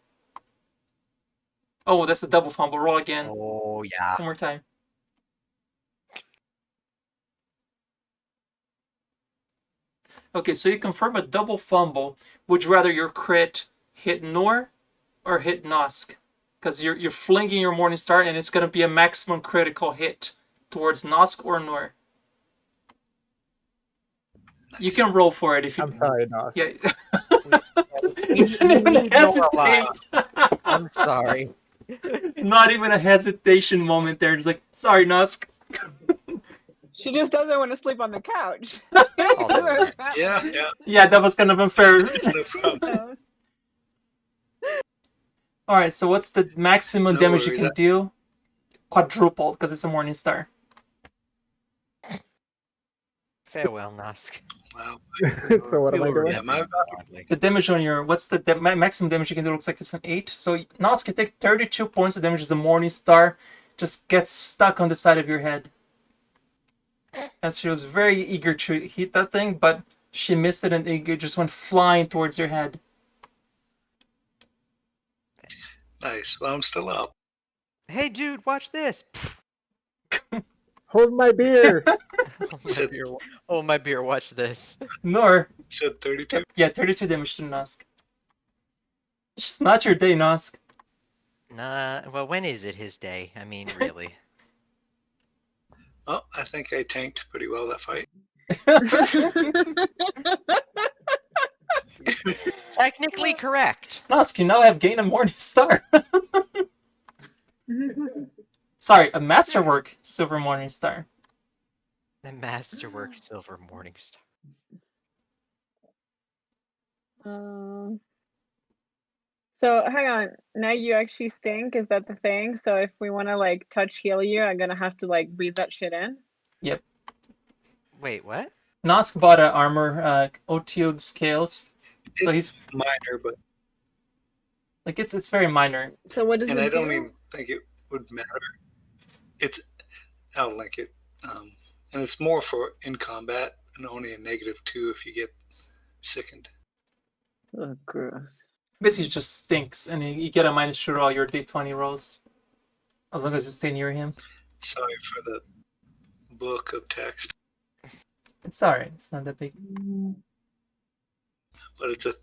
Oh, that's the double fumble. Roll again. Oh yeah. One more time. Okay, so you confirm a double fumble. Would you rather your crit hit Nor or hit Nosk? Because you're flinging your Morning Star and it's going to be a maximum critical hit towards Nosk or Nor. You can roll for it if you... I'm sorry, Nos. Yeah. We need Nor alive. Hesitate. I'm sorry. Not even a hesitation moment there. Just like, sorry, Nosk. She just doesn't want to sleep on the couch. Also, Yeah. Yeah, that was kind of unfair. That's no problem. All right, so what's the maximum No damage you worries. can do? Quadrupled, because it's a Morning Star. farewell, Nosk. Wow. So what am I doing? Yeah, my The damage on your... What's the maximum damage you can do? Looks like it's an 8. So Nosk can take 32 points of damage as a Morning Star just gets stuck on the side of your head. And she was very eager to hit that thing, but she missed it and it just went flying towards your head. nice. Well, I'm still up. Hey, dude, watch this. Hold my beer. Oh, my beer, watch this. Nor... Said 32. Yeah, 32 damage to Nosk. It's just not your day, Nosk. Nah, well, when is it his day? I mean, really. Well, I think I tanked pretty well that fight. Technically correct. Nosk, you now have gained a Morning Star. Sorry, a Masterwork Silver Morning Star. The Masterwork Silver Morningstar. So hang on. Now you actually stink. Is that the thing? So if we want to like touch heal you, I'm gonna have to like breathe that shit in. Yep. Wait, what? Nosk bought a armor, Otiug scales. So he's Minor, but like it's very minor. So what does and it I don't do? even think it would matter. It's I'll link it. And it's more for in combat and only a -2 if you get sickened. Oh, gross. Basically, it just stinks, and you get a -2 to all your D20 rolls, as long as you stay near him. Sorry for the book of text, It's alright. It's not that big. but it's a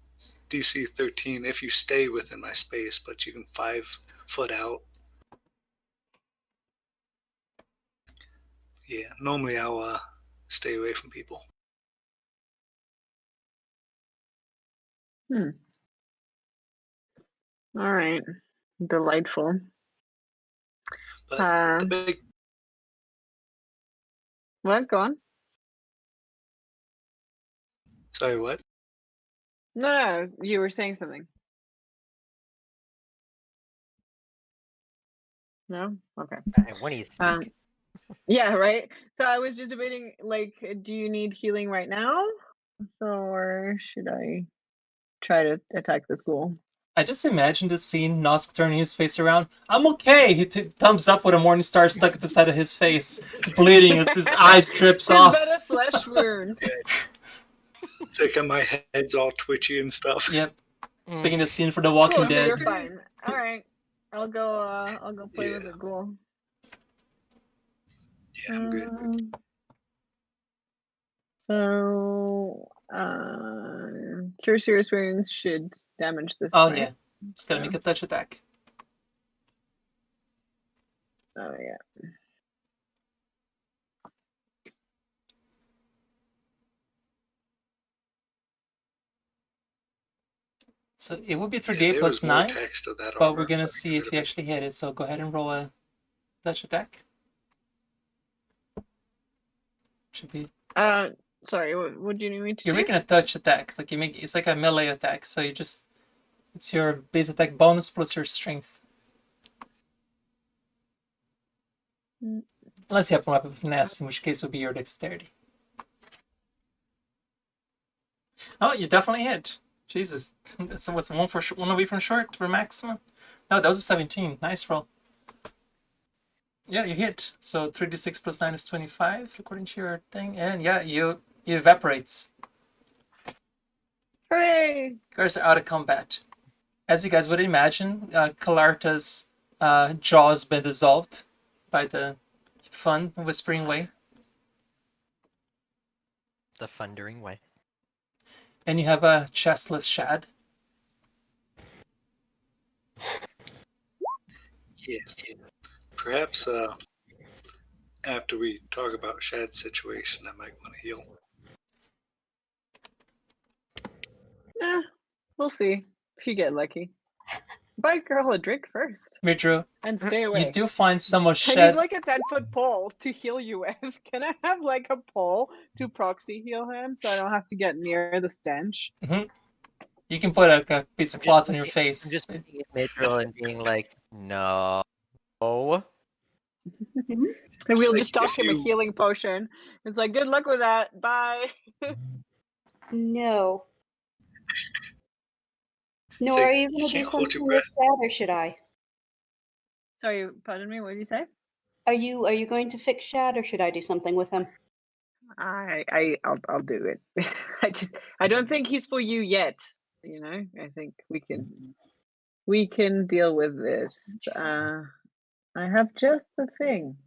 DC 13 if you stay within my space, but you can 5 foot out. Yeah, normally I'll stay away from people. All right. Delightful. But the big What? Go on. sorry, what? No, you were saying something. No? Okay. When you speak. Um, yeah, right. So I was just debating, like, do you need healing right now? So, or should I try to attack the school? I just imagine the scene, Nosk turning his face around. I'm okay. He thumbs up with a morning star stuck at the side of his face, bleeding as his eyes drips He's off. got a flesh wound. It's like my head's all twitchy and stuff. Yep. Picking the scene for The Walking Cool, so Dead. you're fine. All right. I'll go play with Yeah. the ghoul. Yeah, I'm good. So, cure serious wounds should damage this. Oh right? yeah. Just gotta make a touch attack. Oh yeah. So it would be 3d8 there plus was more 9, text of that but armor. we're gonna see if you actually hit it. So go ahead and roll a touch attack. Should be. Sorry. What do you need me to You're do? making a touch attack. Like it's like a melee attack. So it's your base attack bonus plus your strength. Unless you have a weapon of finesse, in which case it would be your dexterity. Oh, you definitely hit. Jesus, that's what's one away from short for maximum. No, that was a 17. Nice roll. Yeah, you hit. So 3d6 plus 9 is 25 according to your thing, and yeah, you evaporates. Hooray! You guys are out of combat. As you guys would imagine, Kalarta's jaws been dissolved by the fun whispering way, The thundering way. and you have a chestless Shad. Yeah. Perhaps after we talk about Shad's situation, I might want to heal. We'll see if you get lucky. Buy a girl a drink first Midro, and stay away. you do find some of I need Shad's. like a 10-foot pole to heal you with. Can I have like a pole to proxy heal him so I don't have to get near the stench? You can put a piece of cloth on your face. I'm just looking at Midrill and being like, no. And we'll like just toss if him a you- healing potion. It's like, good luck with that. Bye. No. No, Say, are you going you to do can't hold your something with that, or should I? Sorry, pardon me. What did you say? Are you going to fix Shad, or should I do something with him? I'll do it. I don't think he's for you yet. You know, I think we can deal with this. I have just the thing.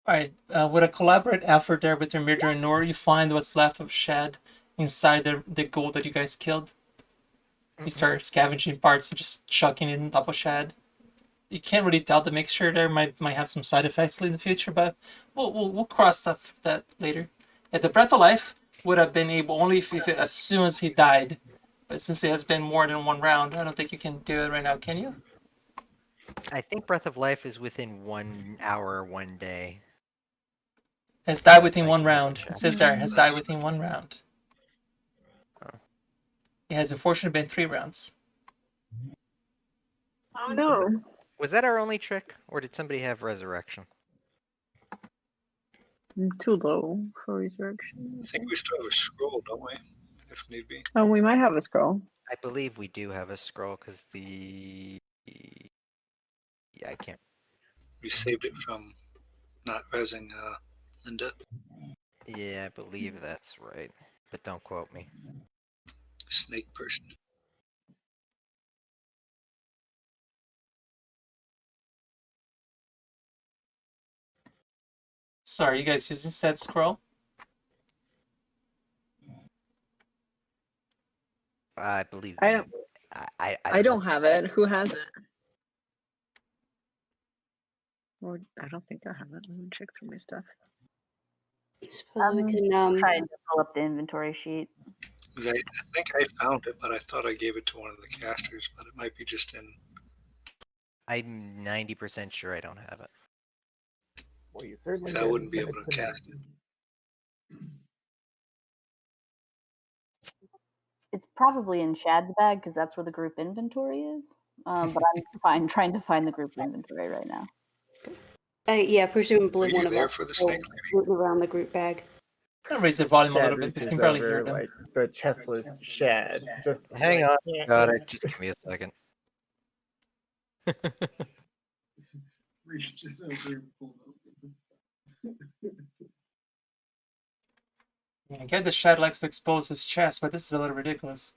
Alright, with a collaborative effort there with your Midra and Nor, you find what's left of Shad inside the gold that you guys killed. You start scavenging parts and just chucking it on top of Shad. You can't really tell the mixture there might have some side effects in the future, but we'll cross that later. Yeah, the Breath of Life would have been able only if as soon as he died, but since it has been more than one round, I don't think you can do it right now, can you? I think Breath of Life is within 1 hour, 1 day. Has died within I one can double round. It check. says there, has died within one round. Oh. It has unfortunately been 3 rounds. Oh no. Was that our only trick, or did somebody have resurrection? Too low for resurrection. I think we still have a scroll, don't we? If need be. Oh, we might have a scroll. I believe we do have a scroll, because the... Yeah, I can't... We saved it from not resing Linda. Yeah, I believe that's right. But don't quote me. Snake person. Sorry, you guys using said scroll? I believe... I don't. I I don't have it. Who has it? Or I don't think I have it. Let me check through my stuff. Suppose we can Trying to pull up the inventory sheet. 'Cause I think I found it, but I thought I gave it to one of the casters, but it might be just in. I'm 90% sure I don't have it. Well, you certainly 'Cause I wouldn't be able to cast it. It's probably in Shad's bag because that's where the group inventory is. But I'm fine trying to find the group inventory right now. yeah, presumably Were one you of there us for the will snake lady? root around the group bag. Kind of raise the volume a Shad little bit because you reaches can barely hear over them. like the chestless Shad. Just Hang like, on. yeah, Got yeah. it. Just give me a second. Reaches over and pulls open the stuff. Yeah, I get the Shad likes to expose his chest, but this is a little ridiculous.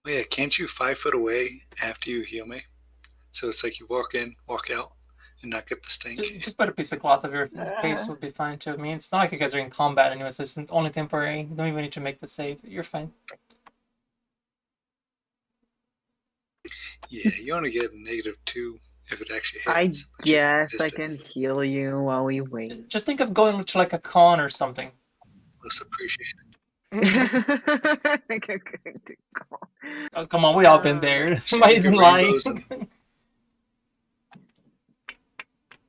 Oh yeah, can't you 5 foot away after you heal me? So it's like you walk in, walk out, and not get the stink. Just put a piece of cloth over your face would be fine too. I mean, it's not like you guys are in combat anyway, so it's only temporary. You don't even need to make the save. You're fine. Yeah, you only get -2 if it actually I hits. but you guess I resist it. can heal you while we wait. Just think of going to like a con or something. Let's appreciate it. Oh, come on, we all been there. Am I Save even your lying? rainbows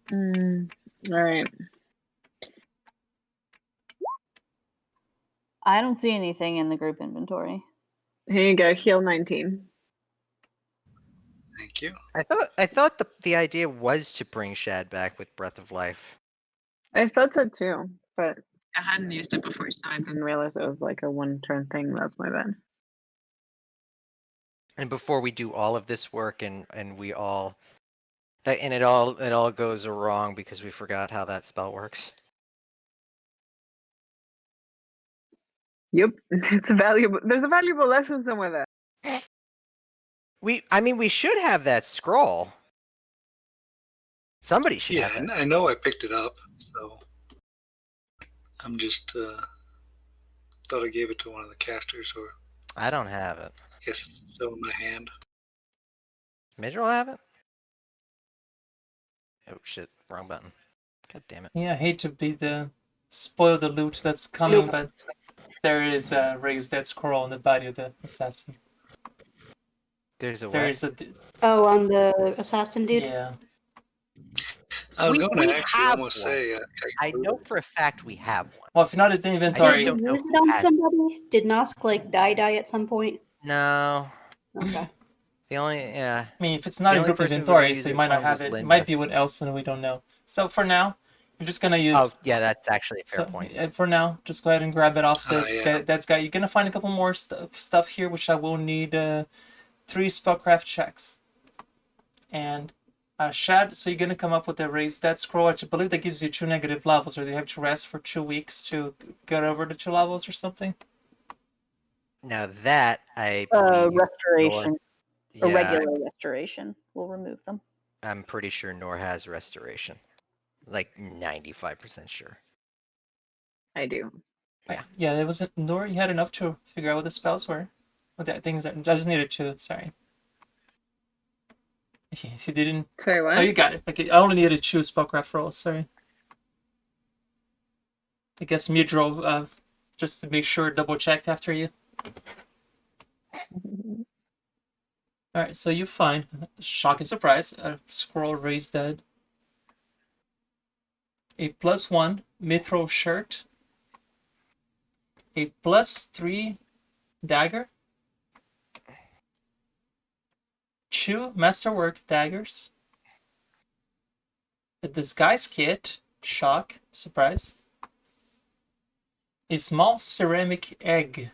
and All right. I don't see anything in the group inventory. Here you go. Heal 19. thank you. I thought the idea was to bring Shad back with Breath of Life. I thought so too, but I hadn't used it before, so I didn't realize it was like a one-turn thing. That's my bad. And before we do all of this work and we all and it all goes wrong because we forgot how that spell works. Yep, it's a valuable. There's a valuable lesson somewhere there. I mean, we should have that scroll. Somebody should Yeah, have it. I know I picked it up, so I'm just thought I gave it to one of the casters, or I don't have it. I guess it's still in my hand. Major will have it? Oh shit, wrong button. God damn it. Yeah, I hate to be the spoil the loot that's coming, but there is a raised dead scroll on the body of the assassin. There's a There what? is a Oh, on the assassin dude? yeah. I was We going to actually have almost one. say I know for a fact we have one. Well, if you're not in the Did inventory, you don't know use who it on has it. somebody? Did Nosk like die at some point? No. Okay. The only yeah. I mean, if it's not The in only group person we're inventory, gonna so use you it might not on have was it. It Linda. might be with else, and we don't know. So for now, you're just gonna use. Oh yeah, that's actually a fair point. For now, just go ahead and grab it off the yeah. that's guy. You're gonna find a couple more stuff here, which I will need 3 spellcraft checks. And Shad, so you're gonna come up with a raised dead scroll. I believe that gives you 2 negative levels, or you have to rest for 2 weeks to get over the 2 levels or something. Now that I believe Restoration. A yeah, regular restoration will remove them. I'm pretty sure Nor has restoration. Like 95% sure. I do. Yeah, it wasn't. Nor you had enough to figure out what the spells were. What the things are. I just needed 2. Sorry. Okay, so you didn't. Sorry, what? Oh, you got it. Okay, I only needed 2 spellcraft rolls. Sorry. I guess Midro, just to make sure, double checked after you. Alright, so you find, shocking surprise, a scroll raised dead. A +1 mithril shirt. A +3 dagger. 2 masterwork daggers. A disguise kit, shock, surprise. A small ceramic egg.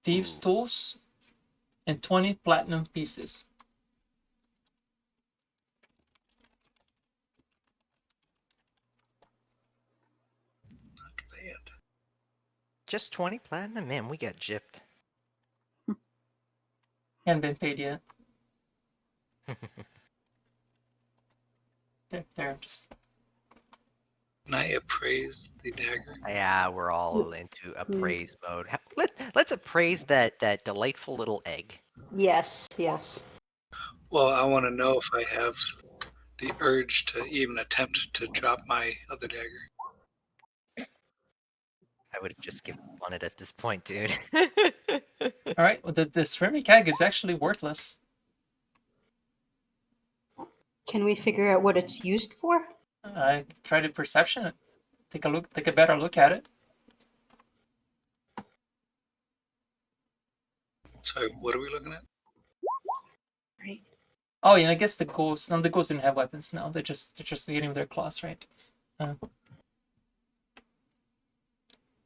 Thieves' tools. And 20 platinum pieces. Not bad. Just 20 platinum? Man, we got gypped. Hadn't been paid yet. There, just. Can I appraise the dagger? Yeah, we're all into appraise mode. Let's appraise that delightful little egg. Yes, yes. Well, I want to know if I have the urge to even attempt to drop my other dagger. I would have just given on it at this point, dude. All right, well, the ceramic egg is actually worthless. Can we figure out what it's used for? I try to perception it. Take a better look at it. Sorry, what are we looking at? Right. Oh, yeah, I guess the ghouls didn't have weapons now. They're just hitting with their claws, right?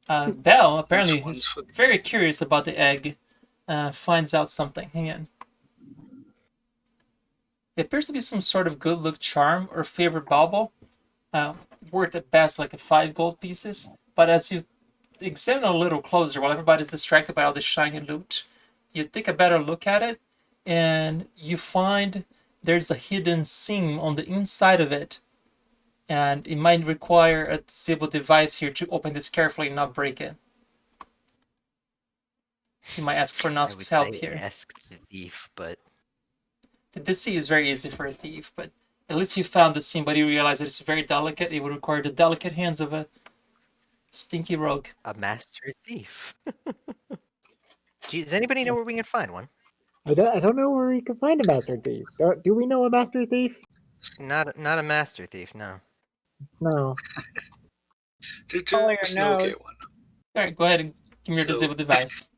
Belle apparently is very curious about the egg. Finds out something. Hang on. It appears to be some sort of good luck charm or favorite bauble, worth at best like 5 gold pieces. But as you examine a little closer, while everybody's distracted by all the shiny loot, you take a better look at it, and you find there's a hidden seam on the inside of it, and it might require a disabled device here to open this carefully and not break it. You might ask for I would Nosk's help say here. ask the thief, but The deceit is very easy for a thief, but at least you found the seam, but you realize that it's very delicate. It would require the delicate hands of a stinky rogue. a master thief. Does anybody know where we can find one? I don't know where we can find a master thief. Do we know a master thief? Not a master thief, no. No. Just Follow your locate nose. one. All right, go ahead and give me your So- disabled device.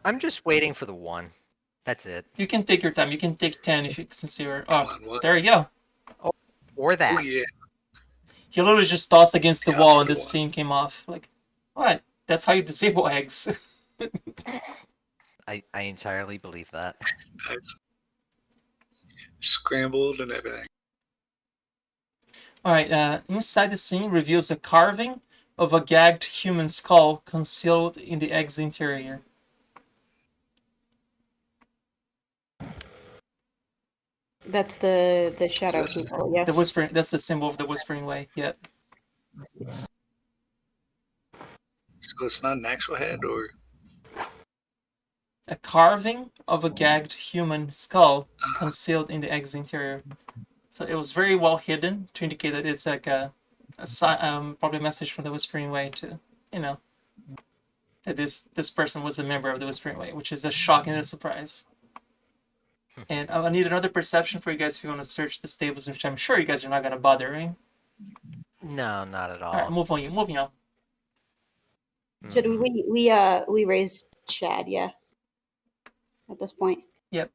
I'm just waiting for the one. That's it. You can take your time. You can take 10 if you, since you're. Come Oh, on, what? there you go. Or Oh that. yeah. He literally just tossed against the Yeah, wall for and the the one. seam came off. Like, what? That's how you disable eggs. I entirely believe that. Nice. Scrambled and everything. All right. Inside the seam reveals a carving of a gagged human skull concealed in the egg's interior. That's the shadow Yes. people, yes. The whispering. That's the symbol of the Whispering Way. Yep. So it's not an actual head, or A carving of a gagged human skull concealed in the egg's interior. So it was very well hidden to indicate that it's like probably a message from the Whispering Way to, that this person was a member of the Whispering Way, which is a shock and a surprise. And I need another perception for you guys if you want to search the stables, which I'm sure you guys are not going to bother, right? No, not at all. All right, moving on. So do we raised Shad, yeah. At this point. Yep.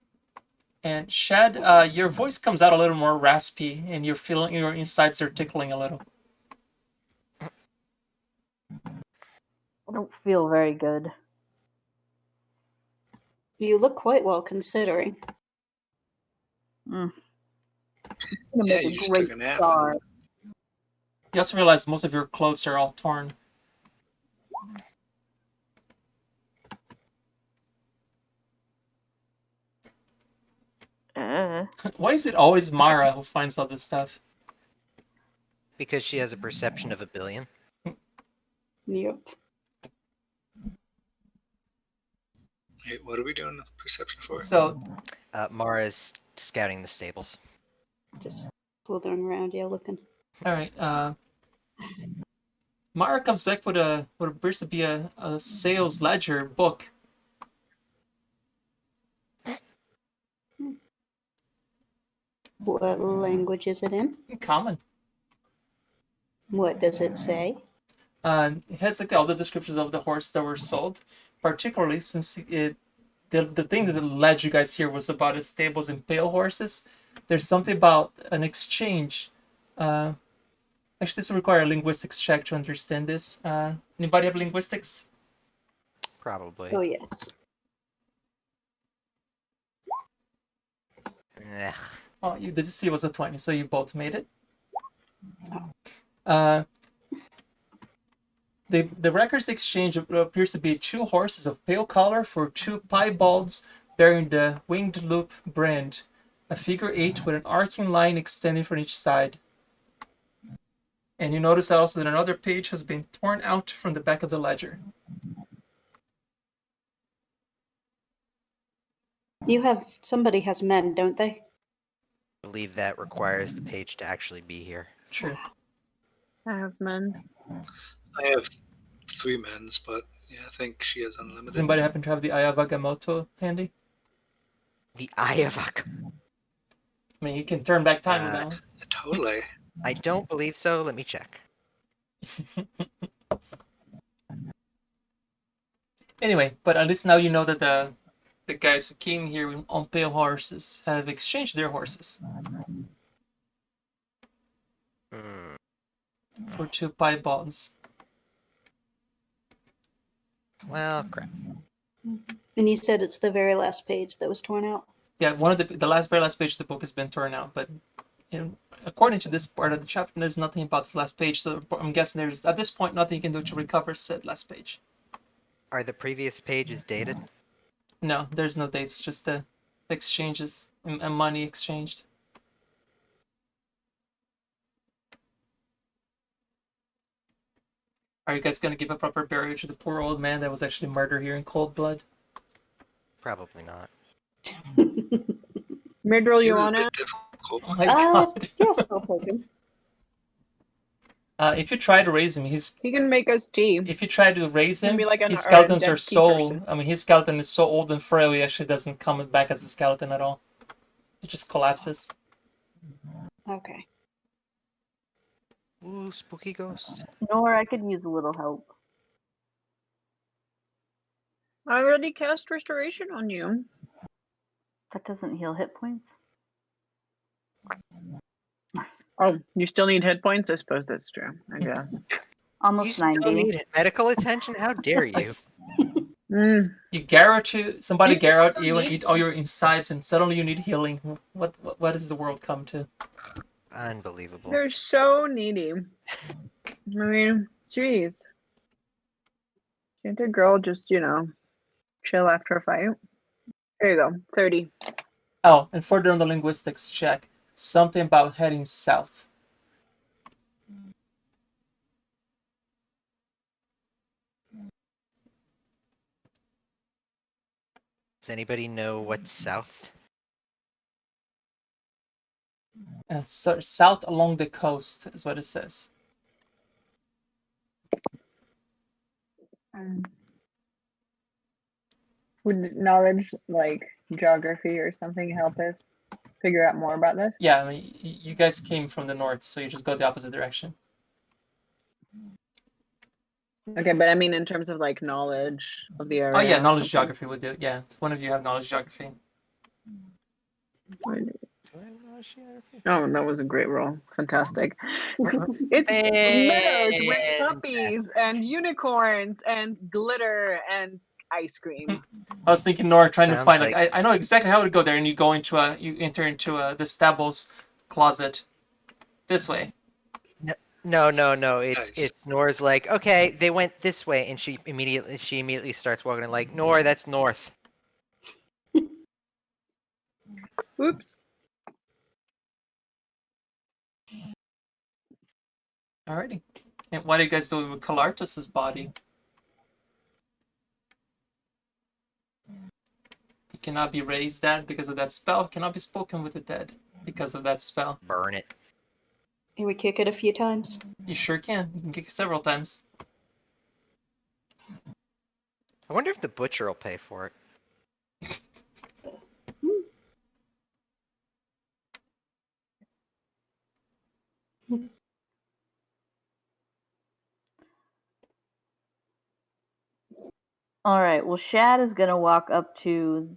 And Shad, your voice comes out a little more raspy, and you're feeling your insides are tickling a little. I don't feel very good. You look quite well considering. It's gonna yeah, make you a just great took a nap. start. You also realize most of your clothes are all torn. Why is it always Mara who finds all this stuff? Because she has a perception of 1,000,000,000. Yep. Wait, what are we doing perception for? So, Mara's scouting the stables. Just slithering around, yeah, looking. all right. Mara comes back with what appears to be a sales ledger book. What language is it in? Common. What does it say? It has like all the descriptions of the horse that were sold, particularly since the thing that led you guys here was about his stables and pale horses. There's something about an exchange. Actually, this will require a linguistics check to understand this. Anybody have linguistics? Probably. Oh yes. Ugh. Oh, the DC was a 20, so you both made it. The records exchange appears to be 2 horses of pale color for 2 piebalds bearing the Winged Loop brand, a figure 8 with an arcing line extending from each side. And you notice also that another page has been torn out from the back of the ledger. Somebody has men, don't they? I believe that requires the page to actually be here. True. I have men. I have 3 men's, but yeah, I think she has Does unlimited. anybody happen to have the Eye of Agamotto handy? The Ayavak. I mean, you can turn back time, you know. Totally. I don't believe so. Let me check. Anyway, but at least now you know that the guys who came here on pale horses have exchanged their horses Hmm. for 2 piebalds. Well, crap. And you said it's the very last page that was torn out. Yeah, one of the very last page of the book has been torn out, but you know, according to this part of the chapter, there's nothing about this last page. So I'm guessing there's at this point nothing you can do to recover said last page. Are the previous pages dated? No, there's no dates, just the exchanges and money exchanged. Are you guys gonna give a proper burial to the poor old man that was actually murdered here in cold blood? Probably not. Midroll, It you was a on bit it? difficult. Oh my god! Yes, I'll take him. If you try to raise him, He can make us tea. if you try to raise him, Maybe like an his skeletons dead are tea so. person. I mean, his skeleton is so old and frail. He actually doesn't come back as a skeleton at all. It just collapses. Okay. Ooh, spooky ghost. Nor I could use a little help. I already cast restoration on you. That doesn't heal hit points. Oh, you still need hit points? I suppose that's true. I guess. Almost You still 90. need medical attention? How dare you? You garrot somebody You garrot also you and need- eat all your insides, and suddenly you need healing. What does the world come to? Unbelievable. They're so needy. I mean, jeez. Can't a girl just, chill after a fight? There you go. 30. Oh, and further on the linguistics check, something about heading south. Does anybody know what's south? So south along the coast is what it says. Would knowledge, like geography or something, help us figure out more about this? Yeah, I mean, you guys came from the north, so you just go the opposite direction. Okay, but I mean in terms of like knowledge of the area. Oh yeah, or knowledge something. geography would do it. Yeah, one of you have knowledge geography. Oh, that was a great roll. Fantastic. It's meadows with Fantastic. puppies and unicorns and glitter and ice cream. I was thinking, Nora, trying to Sounds find like- I know exactly how to go there, and you enter into the stable's closet this way. No. It's Nice. Nora's like, okay, they went this way, and she immediately starts walking and like, Nora, that's north. Oops. Alrighty. And what are you guys doing with Calartus's body? He cannot be raised dead because of that spell. He cannot be spoken with the dead because of that spell. Burn it. Can we kick it a few times? You sure can. You can kick it several times. I wonder if the butcher will pay for it. All right. Well, Shad is going to walk up to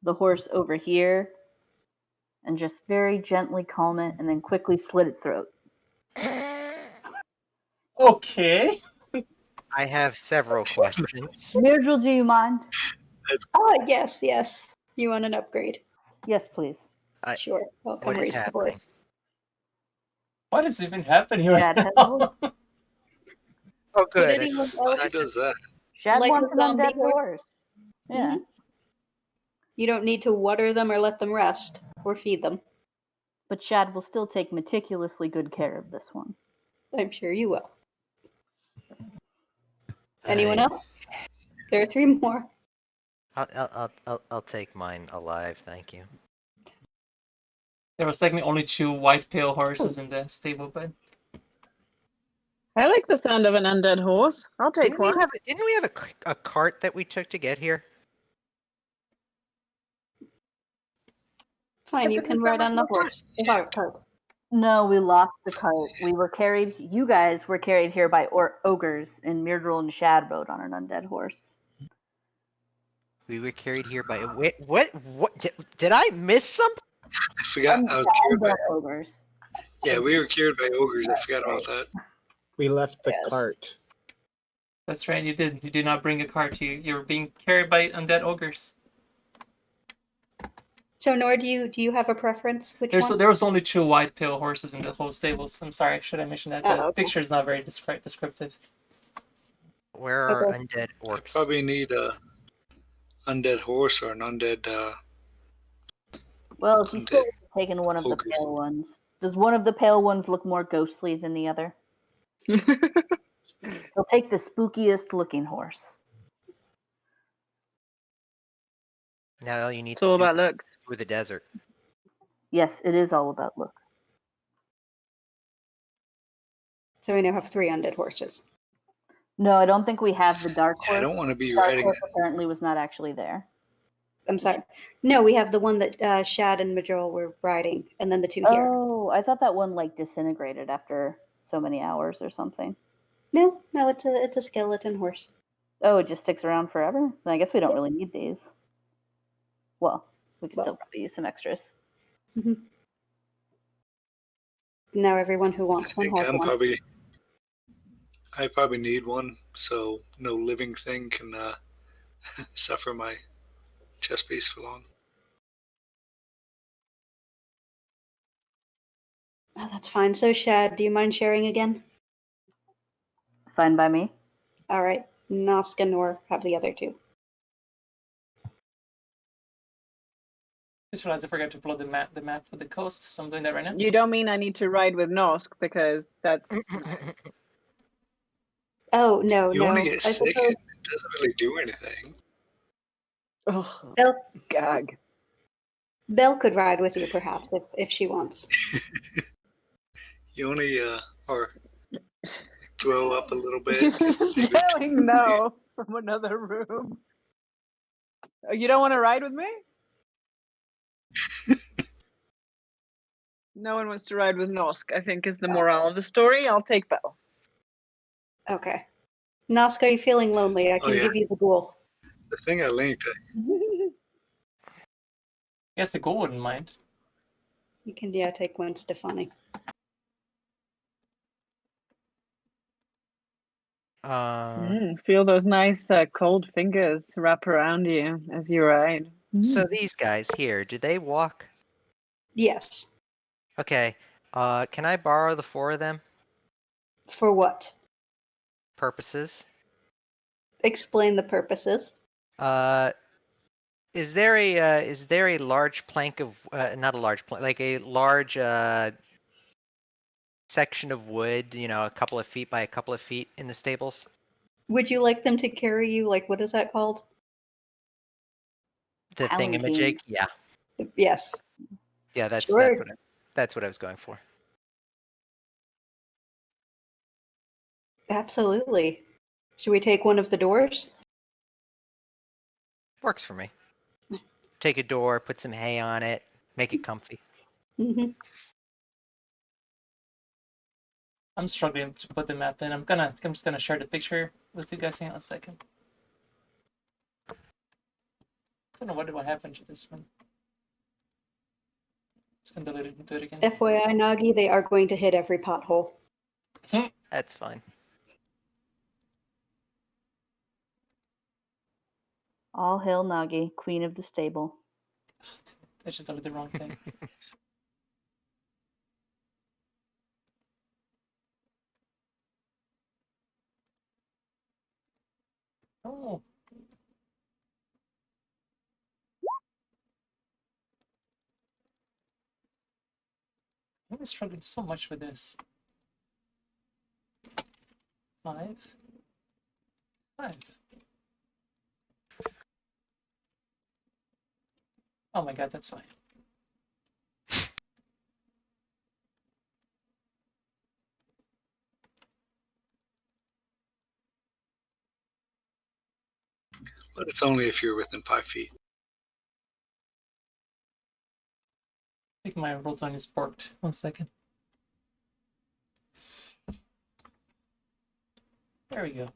the horse over here and just very gently calm it and then quickly slit its throat. Okay. I have several questions. Virgil, do you mind? Oh, yes. You want an upgrade? Yes, please. Sure. I'll come What is raise the happening? voice. What is even happening right Shad has now? a Oh, good. anyone How else does that? Shad like wants a an zombie undead horse? horse. Yeah. You don't need to water them or let them rest or feed them. But Shad will still take meticulously good care of this one. I'm sure you will. Anyone else? There are 3 more. I'll take mine alive, thank you. There was technically only 2 white pale horses in the stable, but I like the sound of an undead horse. I'll take one. Didn't we have a cart that we took to get here? Fine, you this can is so ride much on the more fun. horse. Cart. No, we lost the cart. We were carried. You guys were carried here by ogres, and Myrdril and Shad rode on an undead horse. We were carried here by what? Did I miss something? I forgot I was carried by. Undead ogres. Yeah, we were carried by ogres. I forgot about that. We left the Yes. cart. that's right, you did. You did not bring a cart. You were being carried by undead ogres. So, Nor, do you have a preference? Which one? There was only 2 white pale horses in the whole stables. I'm sorry, should I mention that? The Oh, okay. picture is not very descriptive. Where are Okay. undead orcs? Probably need a undead horse or an undead. Well, if you still Undead taken one of the ogre. pale ones, does one of the pale ones look more ghostly than the other? They'll take the spookiest looking horse. Now all you need It's all about looks. through the desert. Yes, it is all about looks. So we now have 3 undead horses. No, I don't think we have the dark Yeah, horse. I don't want to be Dark riding. horse apparently was not actually there. I'm sorry. No, we have the one that Shad and Majol were riding, and then the 2 here. Oh, I thought that one like disintegrated after so many hours or something. No, it's a skeleton horse. Oh, it just sticks around forever? Then I guess we don't really need these. Well, we could still probably use some extras. Now everyone who I wants one think has one. I probably need one, so no living thing can suffer my chest piece for long. Oh, that's fine. So, Shad, do you mind sharing again? Fine by me. All right. Nosk and Nor have the other 2. Just realized I forgot to upload the map for the coast, so I'm doing that right now. You don't mean I need to ride with Nosk because that's. Oh, no, You no. only get I sick. suppose It doesn't really do anything. Oh, Belle, gag. Belle could ride with you, perhaps, if she wants. You only or throw up a little bit. She's just yelling no from another room. Oh, you don't want to ride with me? No one wants to ride with Nosk, I think is the moral of the story. I'll take Belle. Okay. Nosk, are you feeling lonely? I can yeah. give you the ghoul. The thing I linked. Yes, the ghoul wouldn't mind. You can, take Gwen Stefani. Feel those nice cold fingers wrap around you as you ride. So these guys here, do they walk? Yes. Okay. Can I borrow the 4 of them? For what? Purposes. Explain the purposes. Is there a large plank of not a large plank, like a large section of wood, a couple of feet by a couple of feet in the stables? Would you like them to carry you, like, what is that called? The Palanquin. thingamajig? Yeah. Yes. Yeah, that's Sure. that's what I was going for. Absolutely. Should we take one of the doors? Works for me. Take a door, put some hay on it, make it comfy. Mm-hmm. I'm struggling to put the map in. I'm just gonna share the picture with you guys. Hang on a second. I don't know what happened to this one. Just gonna delete it and do it again. FYI, Nagi, they are going to hit every pothole. That's fine. All hail Nagi, queen of the stable. I just did the wrong thing. Oh. I'm struggling so much with this. 5. Oh my god, that's fine. But it's only if you're within 5 feet. I think my roll 20 is borked. 1 second. There we go.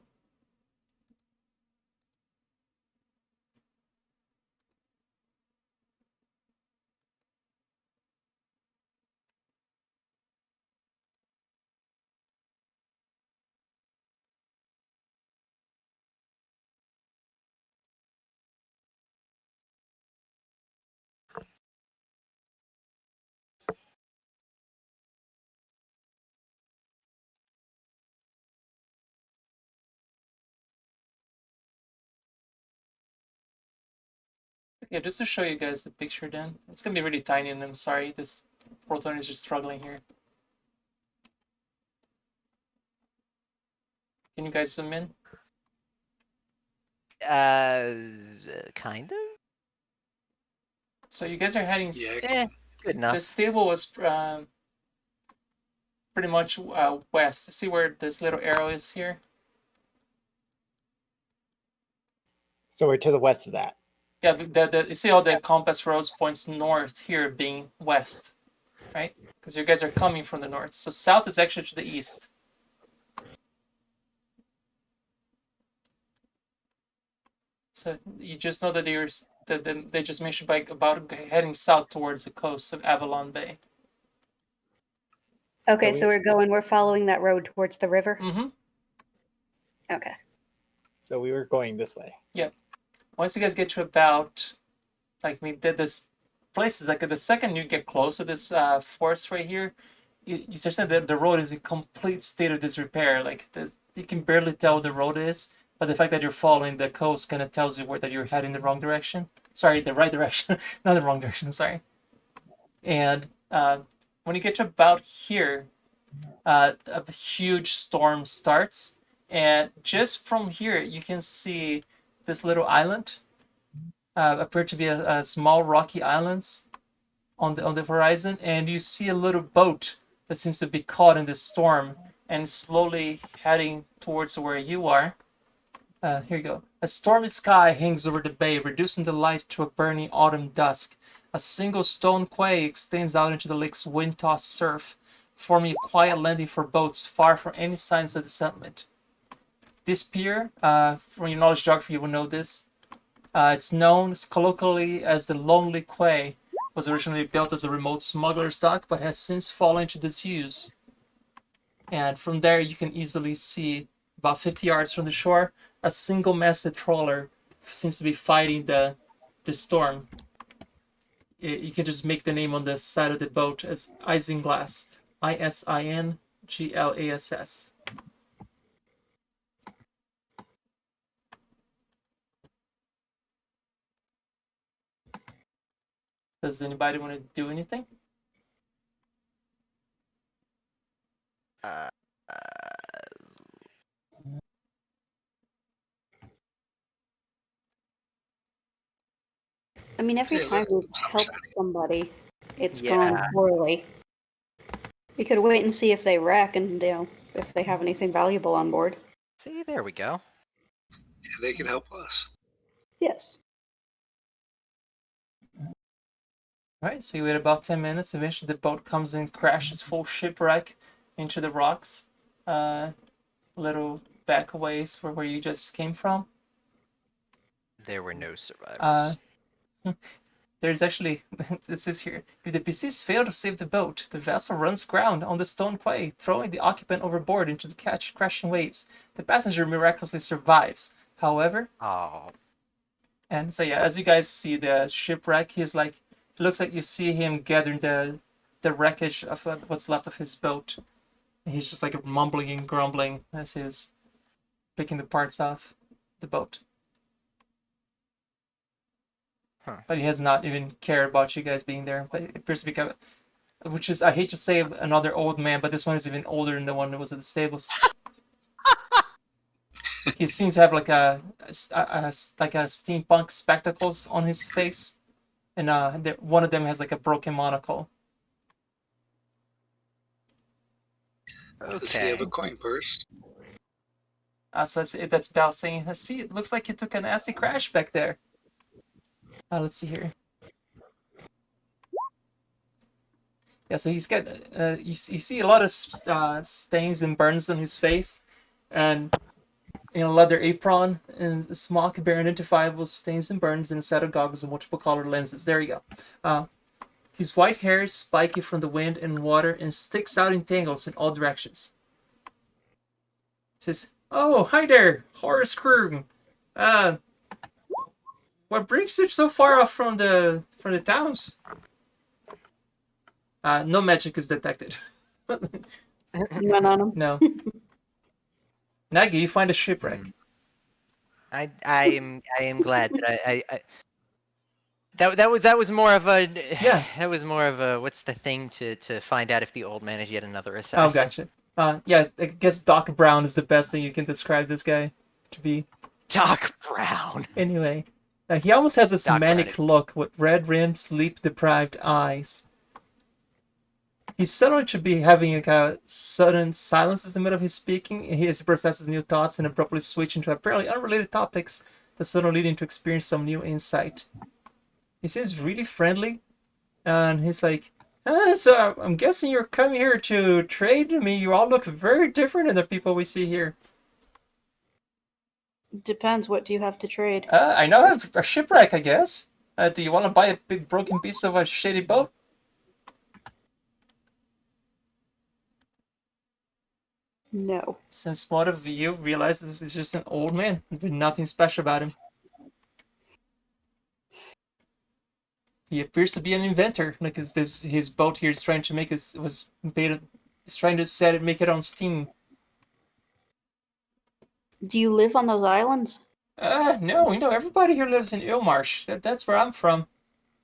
Okay, just to show you guys the picture then. It's gonna be really tiny and I'm sorry, this roll 20 is just struggling here. Can you guys zoom in? Kind of. So you guys are heading. Yeah. Good enough. The stable was pretty much west. See where this little arrow is here? So we're to the west of that. Yeah, you see all the compass rose points north here being west, right? Because you guys are coming from the north. So south is actually to the east. So you just know that they just mentioned about heading south towards the coast of Avalon Bay. Okay, so we're following that road towards the river? Mm-hmm. Okay. So we were going this way. Yep. Once you guys get to about, like, I mean, this place is like the second you get close to this forest right here, you just know that the road is in complete state of disrepair. Like, you can barely tell what the road is, but the fact that you're following the coast kind of tells you that you're heading the wrong direction. Sorry, the right direction, not the wrong direction. Sorry. And when you get to about here, a huge storm starts, and just from here you can see this little island appear to be a small rocky islands on the horizon, and you see a little boat that seems to be caught in the storm and slowly heading towards where you are. Here you go. A stormy sky hangs over the bay, reducing the light to a burning autumn dusk. A single stone quay extends out into the lake's wind-tossed surf, forming a quiet landing for boats far from any signs of the settlement. This pier, from your knowledge of geography, you will know this. It's known colloquially as the Lonely Quay. Was originally built as a remote smuggler's dock, but has since fallen into disuse. And from there, you can easily see, about 50 yards from the shore, a single-masted trawler seems to be fighting the storm. You can just make the name on the side of the boat as Isinglass, Isinglass. Does anybody want to do anything? I mean, every Yeah, time we've some helped shiny. somebody, it's Yeah. gone poorly. We could wait and see if they wreck and, if they have anything valuable on board. See, there we go. Yeah, they can help us. Yes. Alright, so you wait about 10 minutes. Eventually the boat comes in, crashes full shipwreck into the rocks. Little back ways where you just came from. There were no survivors. There's actually, it says here, if the PCs fail to save the boat, the vessel runs aground on the stone quay, throwing the occupant overboard into the crashing waves. The passenger miraculously survives. However, Oh, and so yeah, as you guys see the shipwreck, he's like, it looks like you see him gathering the wreckage of what's left of his boat. And he's just like mumbling and grumbling as he's picking the parts off the boat. Huh. But he has not even cared about you guys being there. But it appears to be which is, I hate to say another old man, but this one is even older than the one that was at the stables. He seems to have like a steampunk spectacles on his face. and one of them has like a broken monocle. Does he have Okay. a coin purse? So that's Bell saying, "See, it looks like you took a nasty crash back there." Let's see here. Yeah, so he's got you see a lot of stains and burns on his face, and in a leather apron and a smock bear identifiable stains and burns and a set of goggles and multiple colored lenses. There you go. His white hair is spiky from the wind and water and sticks out in tangles in all directions. He says, "Oh, hi there, Horace Crew. Uh, what brings you so far off from the towns?" No magic is detected. None on him. No. Nagi, you find a shipwreck. I am glad that I that was more of a Yeah. that was more of a what's the thing to find out if the old man is yet another Oh, assassin. gotcha. Yeah, I guess Doc Brown is the best thing you can describe this guy to be. Doc Brown. Anyway, he almost has this Doc manic Brown. look with red rimmed, sleep-deprived eyes. He's suddenly to be having like a sudden silence in the middle of his speaking. He processes new thoughts and abruptly switch into apparently unrelated topics that suddenly lead him to experience some new insight. He seems really friendly, and he's like, so I'm guessing you're coming here to trade me. You all look very different than the people we see here. Depends. What do you have to trade? I now have a shipwreck, I guess. Do you want to buy a big broken piece of a shady boat? No. Since one of you realize this is just an old man with nothing special about him. He appears to be an inventor. Like his boat here is trying to make he's trying to make it on steam. Do you live on those islands? No, everybody here lives in Ilmarsh. That's where I'm from.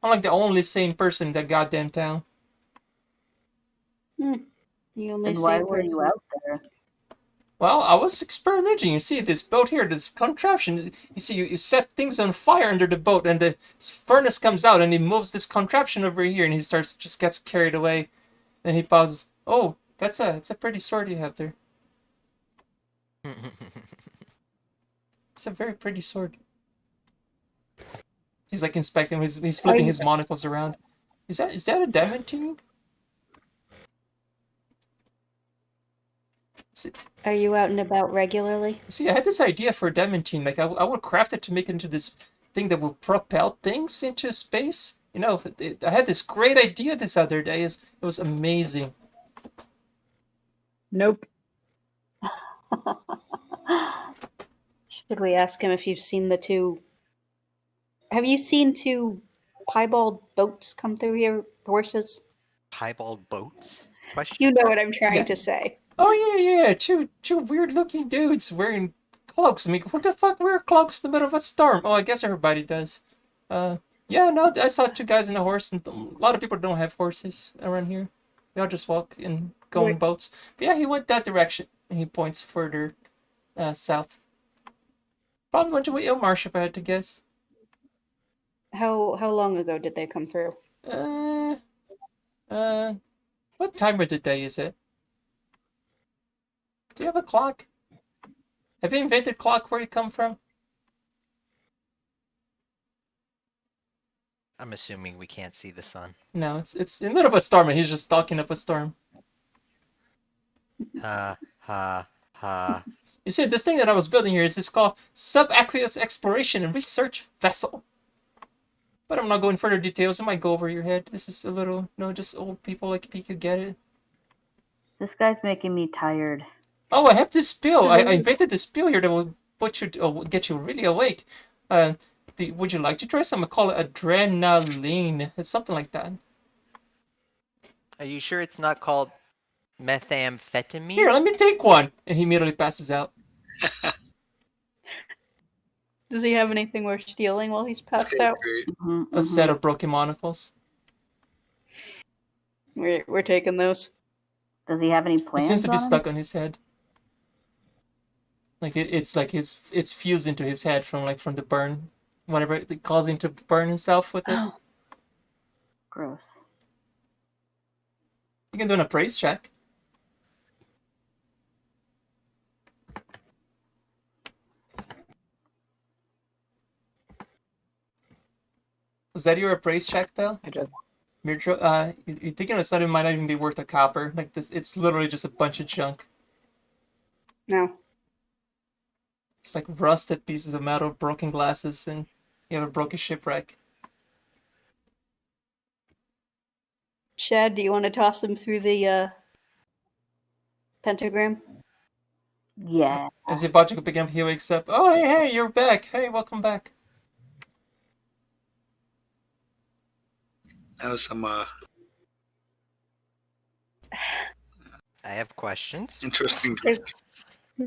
I'm like the only sane person in that goddamn town. The only And why sane were you person. out there? Well, I was experimenting. You see, this boat here, this contraption. You see, you set things on fire under the boat, and the furnace comes out, and he moves this contraption over here, and he just gets carried away. Then he pauses. Oh, that's a pretty sword you have there. It's a very pretty sword. He's like inspecting. He's flipping his monocles around. Is that a diamantine? Are you out and about regularly? See, I had this idea for a diamantine. Like, I would craft it to make it into this thing that will propel things into space. I had this great idea this other day. It was amazing. Nope. Should we ask him if you've seen the two? Have you seen two piebald boats come through here? Horses? Piebald boats? Question. You know what I'm trying Yeah. to say. Oh yeah. Two weird looking dudes wearing cloaks. I mean, what the fuck wear cloaks in the middle of a storm? Oh, I guess everybody does. Yeah, no, I saw two guys on a horse, and a lot of people don't have horses around here. They all just walk and go on boats. But yeah, he went that direction, and he points further south. Probably went to Ilmarsh, if I had to guess. How long ago did they come through? What time of the day is it? Do you have a clock? Have you invented clock where you come from? I'm assuming we can't see the sun. No, it's in the middle of a storm, and he's just stalking up a storm. Ha. You see, this thing that I was building here is called Subaqueous Exploration and Research Vessel. But I'm not going further details. It might go over your head. This is a little, just old people like me could get it. This guy's making me tired. Oh, I have this pill. I invented this pill here that will get you really awake. Would you like to try some? I call it adrenaline. It's something like that. Are you sure it's not called methamphetamine? Here, let me take one. And he immediately passes out. Does he have anything worth stealing while he's passed out? A set of broken monocles. We're taking those. Does he have any It plans? seems to be on him? stuck on his head. Like it's like it's fused into his head from the burn, whatever it caused him to burn himself with it. Gross. You can do an appraise check. Was that your appraise check, Bill? I just You're thinking a study might not even be worth a copper. Like this, it's literally just a bunch of junk. No. It's like rusted pieces of metal, broken glasses, and you have a broken shipwreck. Shad, do you want to toss him through the pentagram? Yeah. As you're about to pick him up, he wakes up. Oh, hey, you're back. Hey, welcome back. That was some I have questions. interesting.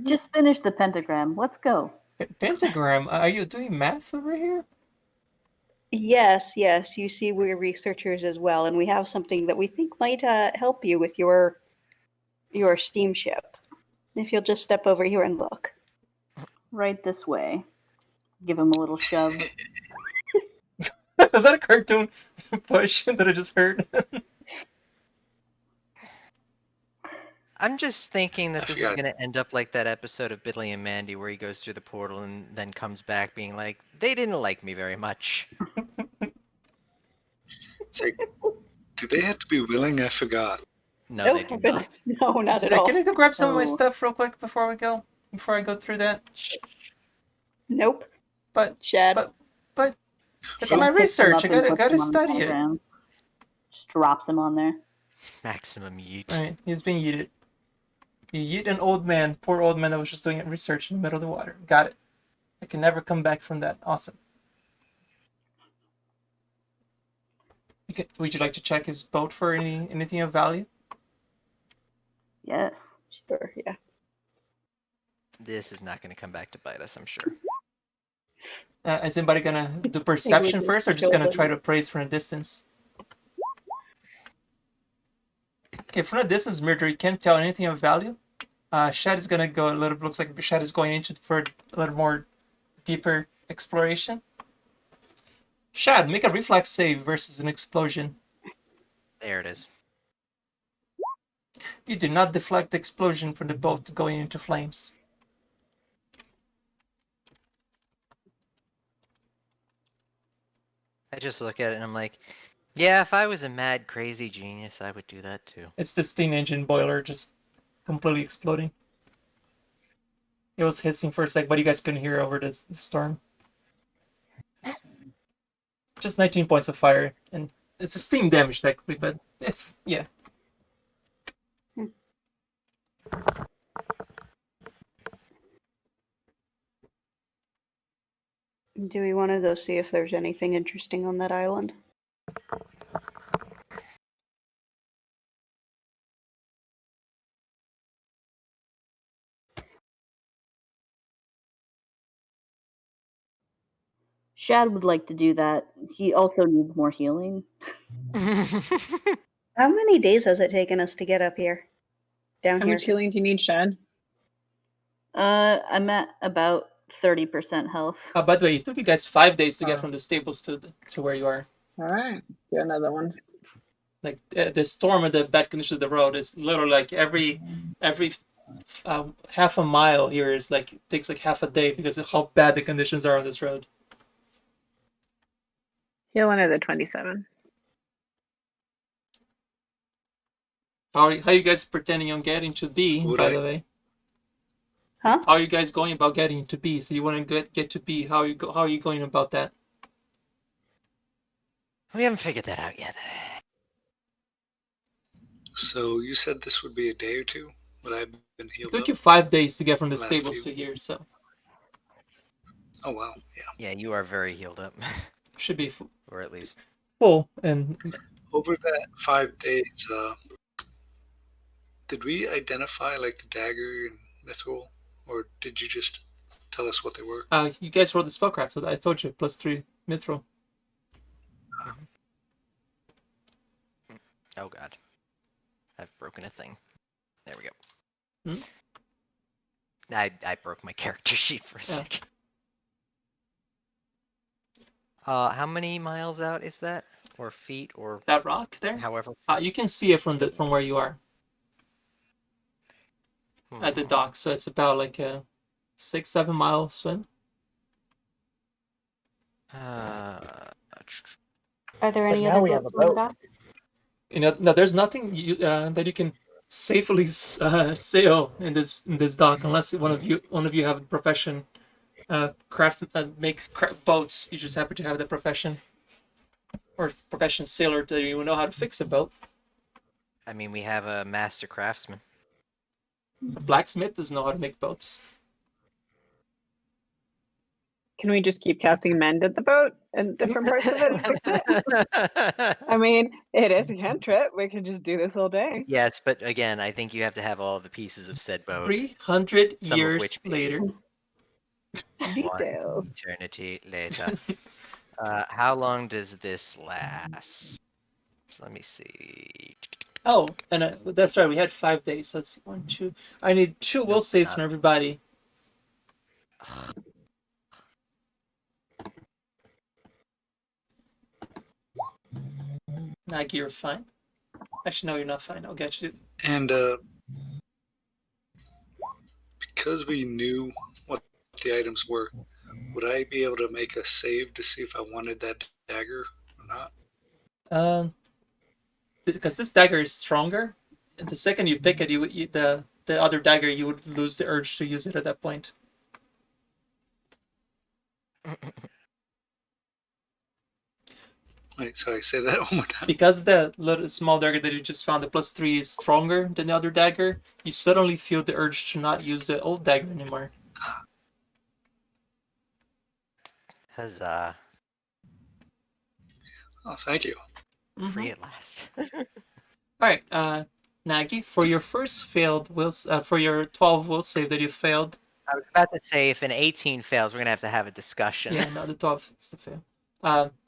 Just finish the pentagram. Let's go. Pentagram, are you doing math over here? Yes, yes. You see, we're researchers as well, and we have something that we think might help you with your steamship. If you'll just step over here and look. Right this way. Give him a little shove. Was that a cartoon push that I just heard? I'm just thinking that I this is forgot. going to end up like that episode of Billy and Mandy where he goes through the portal and then comes back being like, they didn't like me very much. It's like, do they have to be willing? I forgot. No, they do not. No, not at Say, all. can I go grab some of my Oh. stuff real quick before we go? Before I go through that? Nope. But Shad. but it's Shad my picks him research. up I and gotta puts gotta him on the study it. pentagram. Just drops him on there. Maximum yeet. Alright, he's being yeeted. You yeet an old man, poor old man that was just doing research in the middle of the water. Got it. I can never come back from that. Awesome. Would you like to check his boat for anything of value? Yes. Sure, yeah. This is not going to come back to bite us, I'm sure. Is anybody gonna do perception just first, or just kill gonna them. try to appraise from a distance? Okay, from a distance, Murder, you can't tell anything of value. Shad is gonna go a little. Looks like Shad is going into for a little more deeper exploration. Shad, make a reflex save versus an explosion. There it is. You do not deflect the explosion from the boat going into flames. I just look at it and I'm like, yeah, if I was a mad, crazy genius, I would do that too. It's the steam engine boiler just completely exploding. It was hissing for a sec, but you guys couldn't hear over the storm. Just 19 points of fire, and it's a steam damage technically, but it's, yeah. Do we want to go see if there's anything interesting on that island? Shad would like to do that. He also needs more healing. How many days has it taken us to get up here? Down How here? much healing do you need, Shad? I'm at about 30% health. By the way, it took you guys 5 days to get from the stables to where you are. All right, let's do another one. Like the storm and the bad conditions of the road is literally like every half a mile here is like takes like half a day because of how bad the conditions are on this road. Heal another 27. How are you guys pretending on getting to B? Would By I- the way, Huh? how are you guys going about getting to B? So you want to get to B? How are you going about that? We haven't figured that out yet. So you said this would be a day or two? Would I have been It healed took up? you 5 days to get from the Last stables few. to here, so Oh wow, yeah. Yeah, you are very healed up. should be Or at least. full. And Over that 5 days, did we identify like the dagger and mithril, or did you just tell us what they were? you guys rolled the spellcraft, so I told you +3 mithril. Oh god. I've broken a thing. There we go. Hmm? I broke my character sheet for a Yeah. second. How many miles out is that? or feet or That rock there? however. You can see it from where you are at the dock. So it's about like a 6-7 mile swim. Are there But any now other we have boats a on the boat. dock? No, there's nothing that you can safely sail in this dock unless one of you have a profession boats. You just happen to have the profession or profession sailor that you know how to fix a boat. I mean, we have a master craftsman. A blacksmith doesn't know how to make boats. Can we just keep casting mend at the boat and different parts of it and fix it? I mean, it is a cantrip. We can just do this all day. Yes, but again, I think you have to have all the pieces of said boat. 300 Some of years which later. Details. Eternity later. How long does this last? Let me see. Oh, and that's right. We had 5 days. Let's see. 1, 2. I need 2 will saves from everybody. Nagi, you're fine. Actually, no, you're not fine. I'll get you. And because we knew what the items were, would I be able to make a save to see if I wanted that dagger or not? Because this dagger is stronger. And the second you pick it, the other dagger, you would lose the urge to use it at that point. Wait, so I say that one more time. Because the little small dagger that you just found, the +3 is stronger than the other dagger, you suddenly feel the urge to not use the old dagger anymore. Huzzah. Oh, thank you. Free at last. Alright, Nagi, for your first failed for your 12 will save that you failed. I was about to say, if an 18 fails, we're going to have a discussion. Yeah, no, the 12 is the fail.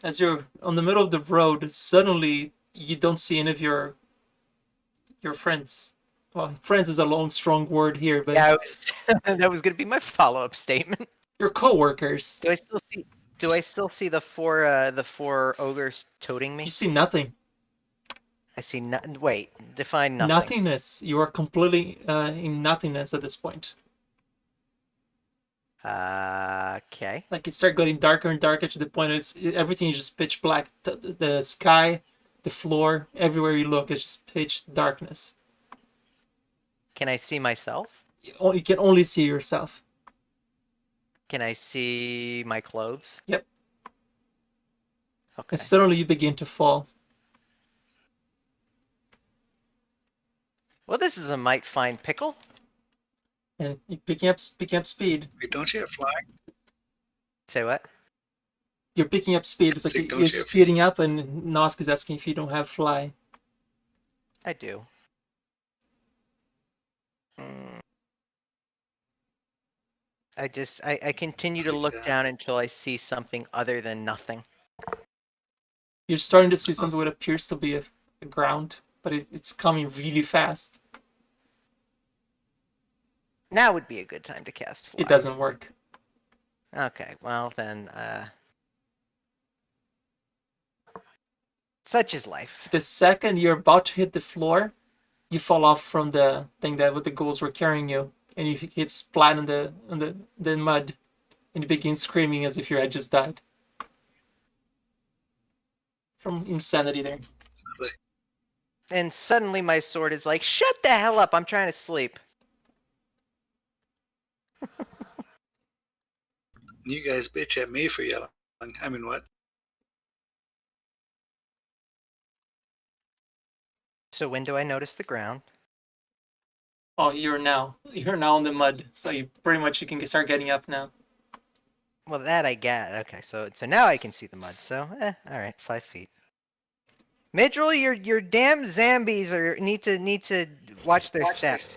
As you're on the middle of the road, suddenly you don't see any of your friends. Well, friends is a long, strong word here, but Yeah, that was going to be my follow-up statement. your co-workers. Do I still see the four ogres toting me? You see nothing. I see nothing. Wait, define nothing. Nothingness. You are completely in nothingness at this point. Okay. Like it starts getting darker and darker to the point everything is just pitch black. The sky, the floor, everywhere you look, it's just pitch darkness. Can I see myself? You can only see yourself. Can I see my clothes? Yep. Okay. And suddenly you begin to fall. Well, this is a might fine pickle. And you're picking up speed. Wait, don't you have flying? Say what? You're picking up speed. It's like Don't you're you have- speeding up, and Nosk is asking if you don't have fly. I do. I continue to look down until I see something other than nothing. You're starting to see something what appears to be a ground, but it's coming really fast. Now would be a good time to cast fly. It doesn't work. Okay, well then, such is life. The second you're about to hit the floor, you fall off from the thing that the ghouls were carrying you, and you hit splat on the mud, and you begin screaming as if your head just died. From insanity there. And suddenly my sword is like, shut the hell up, I'm trying to sleep. You guys bitch at me for yelling. I mean, what? So when do I notice the ground? Oh, you're now on the mud, so you can start getting up now. Well, that I get. Okay, so now I can see the mud. So, all right, 5 feet. Midril, your damn zombies need to watch their steps.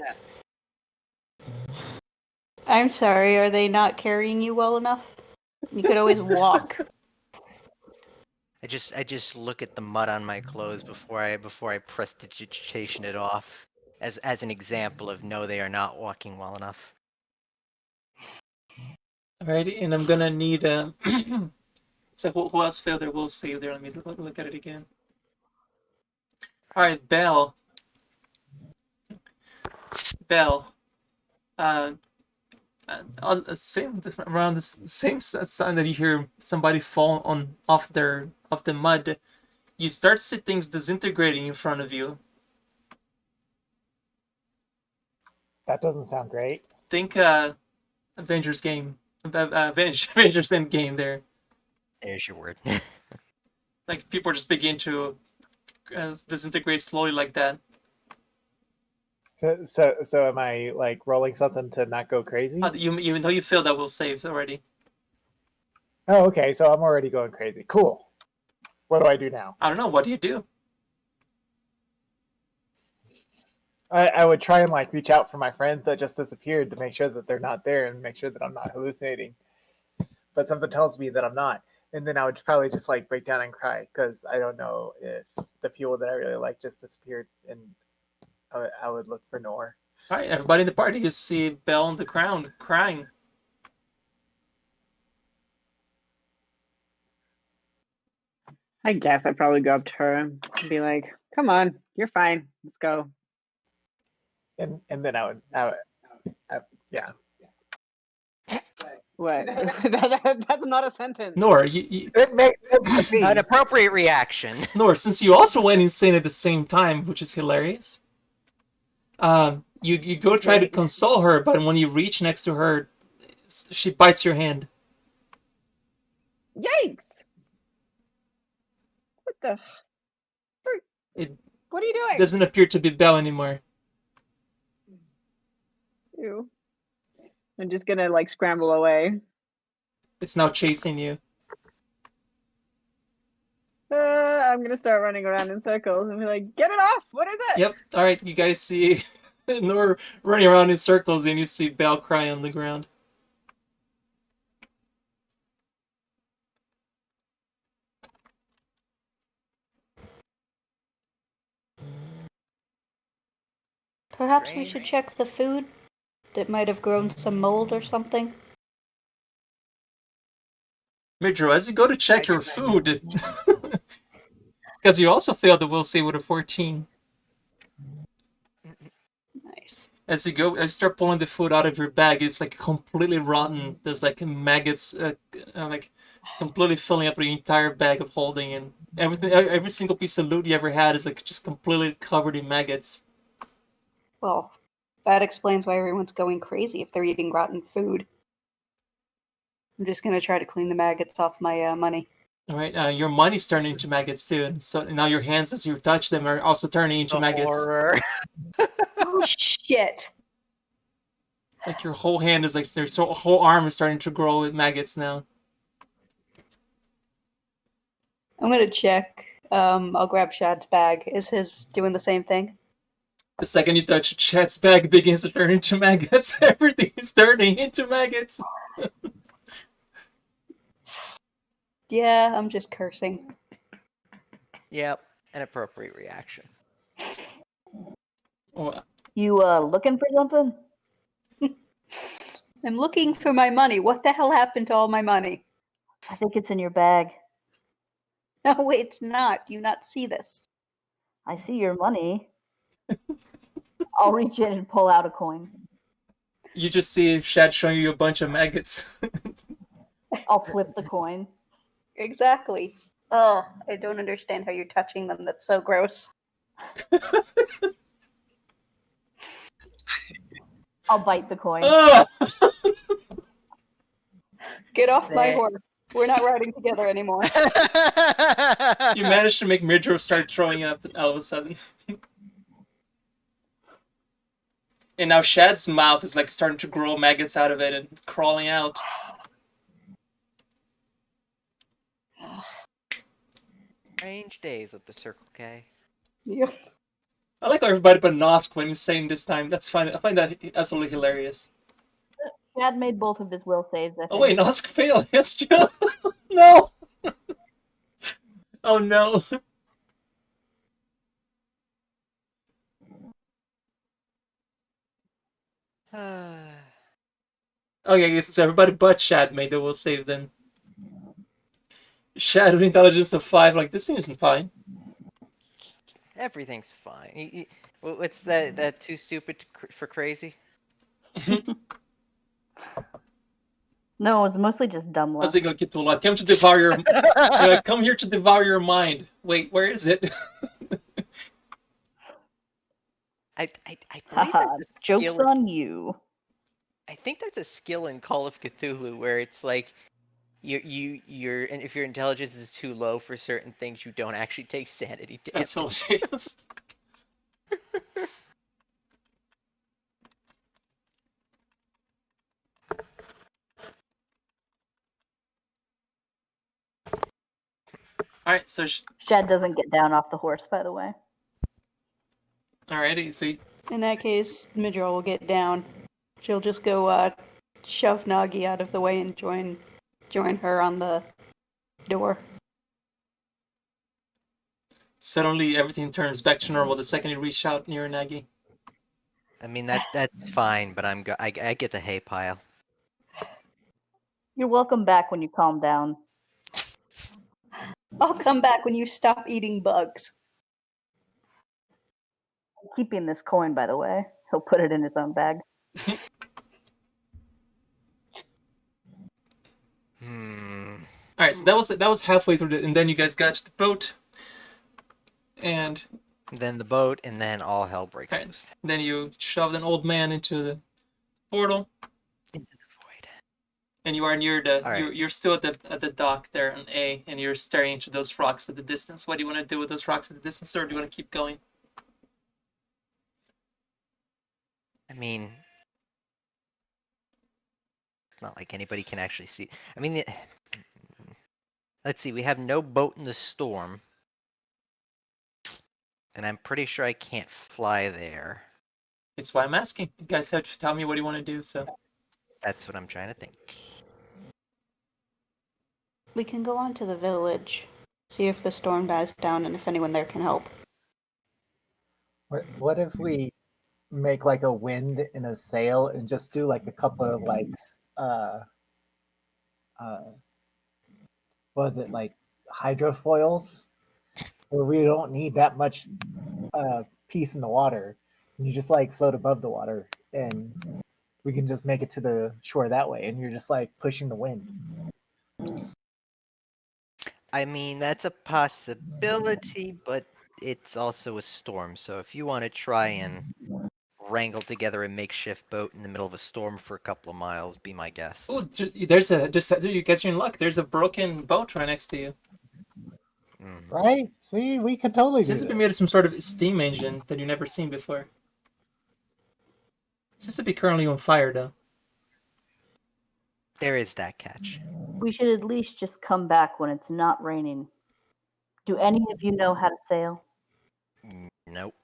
I'm sorry, are they not carrying you well enough? You could always walk. I just look at the mud on my clothes before I prestidigitation it off as an example of no, they are not walking well enough. Alrighty, and I'm gonna need So who else failed their will save there? Let me look at it again. All right, Belle. Belle. On the same around the same time that you hear somebody fall on off the mud, you start to see things disintegrating in front of you. That doesn't sound great. Think Avengers game, Avengers End game there. There's your word. Like people just begin to disintegrate slowly like that. So am I like rolling something to not go crazy? Even though you failed, that will save already. Oh, okay. So I'm already going crazy. Cool. What do I do now? I don't know. What do you do? I would try and like reach out for my friends that just disappeared to make sure that they're not there and make sure that I'm not hallucinating. But something tells me that I'm not. And then I would probably just like break down and cry because I don't know if the people that I really like just disappeared, and I would look for Nor. All right, everybody in the party, you see Belle on the ground crying. I guess I'd probably go up to her and be like, "Come on, you're fine. Let's go." And then I would yeah. What? That's not a sentence. Nor, It makes sense to me. An appropriate reaction. Nor, since you also went insane at the same time, which is hilarious. You go try to console her, but when you reach next to her, she bites your hand. Yikes! What the? It What are you doing? doesn't appear to be Belle anymore. Ew. I'm just gonna like scramble away. It's now chasing you. I'm gonna start running around in circles and be like, "Get it off! What is it?" Yep. All right, you guys see Nor running around in circles, and you see Belle cry on the ground. Perhaps we should check the food. That might have grown some mold or something. Midro, as you go to check your food, because you also failed the will save with a 14. Nice. As you start pulling the food out of your bag, it's like completely rotten. There's like maggots, like completely filling up the entire bag of holding, and every single piece of loot you ever had is like just completely covered in maggots. Well, that explains why everyone's going crazy if they're eating rotten food. I'm just gonna try to clean the maggots off my money. All right, your money's turning into maggots too, and so now your hands, as you touch them, are also turning into maggots. Horror. Oh shit! Like your whole hand is like their whole arm is starting to grow with maggots now. I'm gonna check. I'll grab Shad's bag. Is his doing the same thing? The second you touch Chet's bag, it begins to turn into maggots. Everything is turning into maggots. Yeah, I'm just cursing. Yep, an appropriate reaction. Oh, You looking for something? I'm looking for my money. What the hell happened to all my money? I think it's in your bag. No, it's not. Do you not see this? I see your money. I'll reach in and pull out a coin. you just see Shad showing you a bunch of maggots. I'll flip the coin. Exactly. Oh, I don't understand how you're touching them. That's so gross. I'll bite the coin. Oh! Get off my Bleh. horse. We're not riding together anymore. You managed to make Midro start throwing up all of a sudden. And now Shad's mouth is like starting to grow maggots out of it and crawling out. Strange days at the Circle K. Yeah. I like how everybody but Nosk when he's saying this time. That's fine. I find that absolutely hilarious. Chad made both of his will saves. I think. Oh wait, Nosk failed. Yes, Joe. No. Oh no. Okay, so everybody but Shad made the will save then. Shad with intelligence of 5, like, this seems fine. Everything's fine. What's that too stupid for crazy? No, it's mostly just dumb I luck. was thinking, like, Kitula, come to devour your... You're like, come here to devour your mind. Wait, where is it? I believe Haha, that's a joke's skill. on you. I think that's a skill in Call of Cthulhu where it's like and if your intelligence is too low for certain things, you don't actually take sanity damage. That's hilarious. Alright, so... Shad doesn't get down off the horse, by the way. Alrighty, so... In that case, Midra will get down. She'll just go shove Nagi out of the way and join her on the door. Suddenly, everything turns back to normal the second you reach out near Nagi. I mean that's fine, but I get the hay pile. You're welcome back when you calm down. I'll come back when you stop eating bugs. I'm keeping this coin, by the way. He'll put it in his own bag. Alright, so that was halfway through, and then you guys got to the boat, and then the boat, and then all hell breaks loose. Then you shoved an old man into the portal. Into the void. And you are near the... Right. You're still at the dock there on A, and you're staring into those rocks at the distance. What do you want to do with those rocks at the distance, or do you want to keep going? I mean, it's not like anybody can actually see. I mean, let's see. We have no boat in the storm, and I'm pretty sure I can't fly there. It's why I'm asking. You guys have to tell me what you want to do, so... That's what I'm trying to think. We can go on to the village, see if the storm dies down and if anyone there can help. What if we make like a wind in a sail and just do like a couple of like what is it, like hydrofoils, where we don't need that much piece in the water, and you just like float above the water, and we can just make it to the shore that way, and you're just like pushing the wind. I mean, that's a possibility, but it's also a storm. So if you want to try and wrangle together a makeshift boat in the middle of a storm for a couple of miles, be my guest. Oh, there's a... You guys are in luck. There's a broken boat right next to you. Right? See, we could totally do This has been made of some sort of steam engine that you've never seen before. This to be currently on fire, though. There is that catch. We should at least just come back when it's not raining. Do any of you know how to sail? Nope.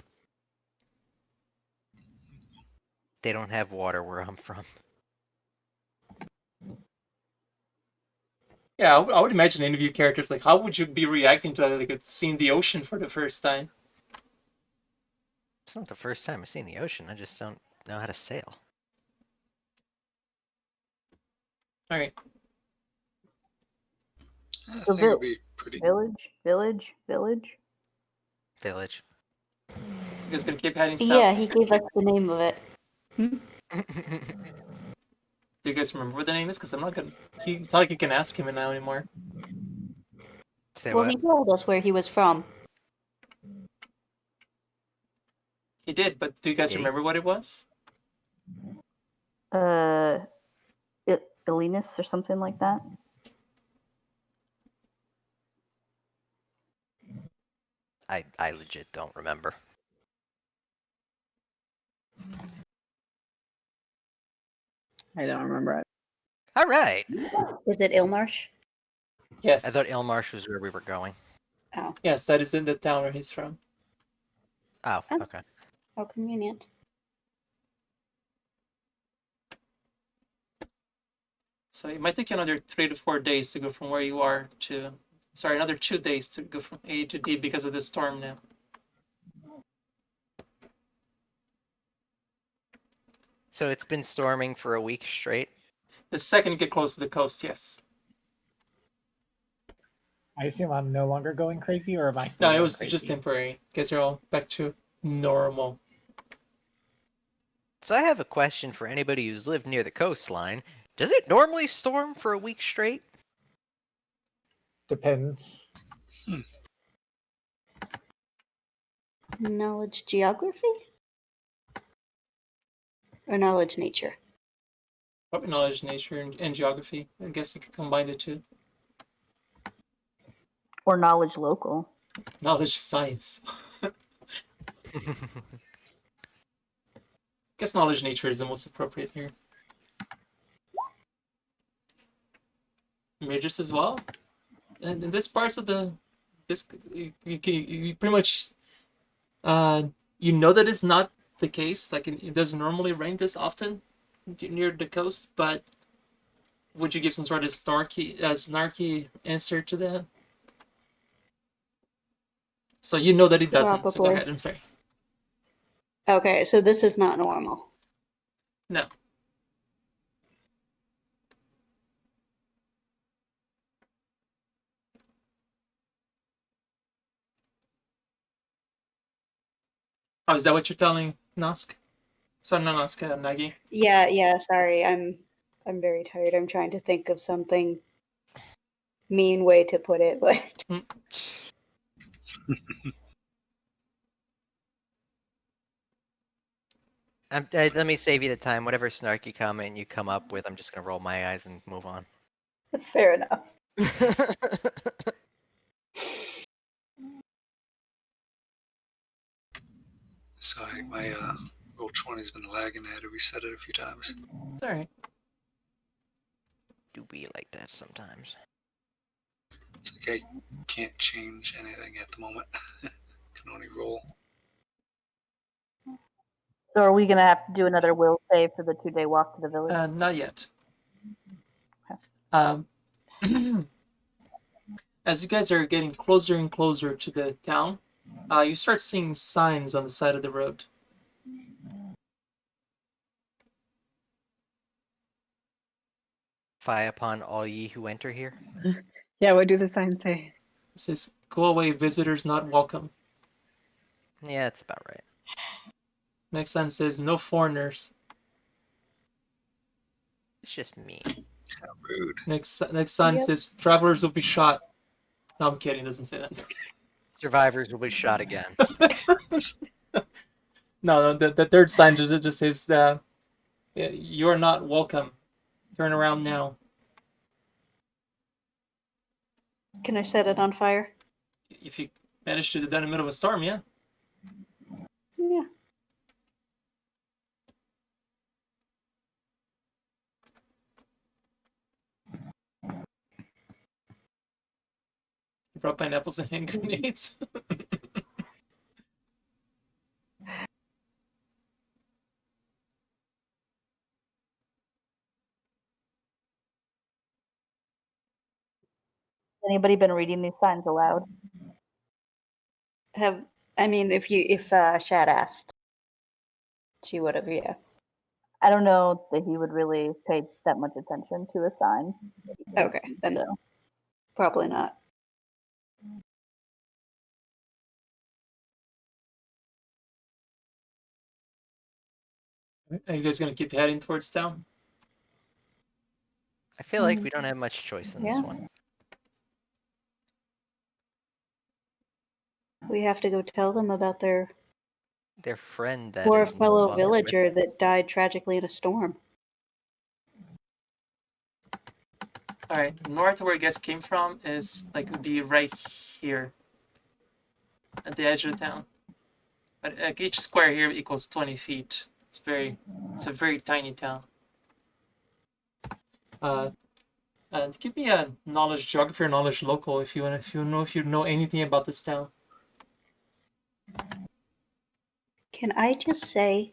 They don't have water where I'm from. Yeah, I would imagine any of you characters, like, how would you be reacting to, like, seeing the ocean for the first time? It's not the first time I've seen the ocean. I just don't know how to sail. Alright. I think it'll be pretty... Village. Village. So you guys gonna keep heading south? Yeah, he gave us the name of it. Do you guys remember what the name is? Because I'm not gonna... It's not like you can ask him now anymore. Say Well, what? he told us where he was from. He did, but do you guys remember what it was? Elinus or something like that? I legit don't remember. I don't remember it. All right. Is it Ilmarsh? Yes. I thought Ilmarsh was where we were going. Oh. Yes, that is in the town where he's from. Oh, okay. How convenient. So it might take you another 3 to 4 days to go from where you are to... Sorry, another 2 days to go from A to D because of the storm now. So it's been storming for a week straight? The second you get close to the coast, yes. I assume I'm no longer going crazy, or am I still No, it going was crazy? just temporary. Guys are all back to normal. So I have a question for anybody who's lived near the coastline. Does it normally storm for a week straight? Depends. Knowledge geography? Or knowledge nature? Probably knowledge, nature, and geography. I guess you could combine the two. Or knowledge local. Knowledge, science. Guess knowledge, nature is the most appropriate here. Mages as well. And in this parts of this, you pretty much you know that it's not the case. Like it doesn't normally rain this often near the coast, but would you give some sort of snarky answer to that? So you know that it doesn't. So go Probably. ahead. I'm sorry. Okay, so this is not normal. No. Oh, is that what you're telling Nosk? Sorry, not Nosk, Nagi. Yeah, sorry. I'm very tired. I'm trying to think of something mean way to put it, but Let me save you the time. Whatever snarky comment you come up with, I'm just gonna roll my eyes and move on. fair enough. Sorry, my roll 20's been lagging. I had to reset it a few times. It's all right. Do be like that sometimes. It's like I can't change anything at the moment. Can only roll. So are we going to have to do another will save for the 2-day walk to the village? Not yet. As you guys are getting closer and closer to the town, you start seeing signs on the side of the road. Fie upon all ye who enter here. Yeah, what do the signs say? It says, "Go away, visitors not welcome." Yeah, that's about right. Next sign says, "No foreigners." It's just me. How rude. Next sign Yep. says, "Travelers will be shot." No, I'm kidding. It doesn't say that. Survivors will be shot again. No, the third sign just says, "You're not welcome. Turn around now." Can I set it on fire? If you manage to do that in the middle of a storm, yeah. Yeah. You brought pineapples and hand grenades. Anybody been reading these signs aloud? If Shad asked, she would have, yeah. I don't know that he would really pay that much attention to a sign. Okay, then So probably not. Are you guys gonna keep heading towards town? I feel like we don't have much choice in this Yeah. one. We have to go tell them about their Their friend that poor is no fellow longer with villager us. that died tragically in a storm. All right, north where you guys came from is like would be right here, at the edge of the town. But each square here equals 20 feet. It's a very tiny town. And give me a knowledge geography or knowledge local if you know anything about this town. Can I just say,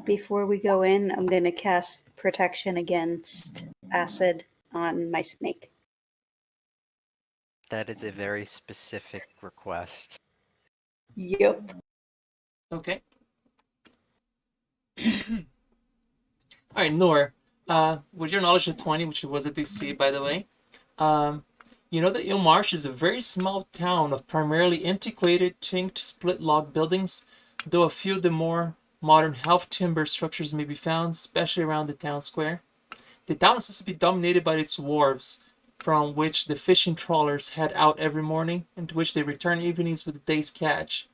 before we go in, I'm going to cast protection against acid on my snake. That is a very specific request. Yep. Okay. All right, Nor. With your knowledge of 20, which was a DC, by the way, You know that Ilmarsh is a very small town of primarily antiquated, chinked, split-log buildings, though a few of the more modern half-timber structures may be found, especially around the town square. The town seems to be dominated by its wharves, from which the fishing trawlers head out every morning, and to which they return evenings with the day's catch,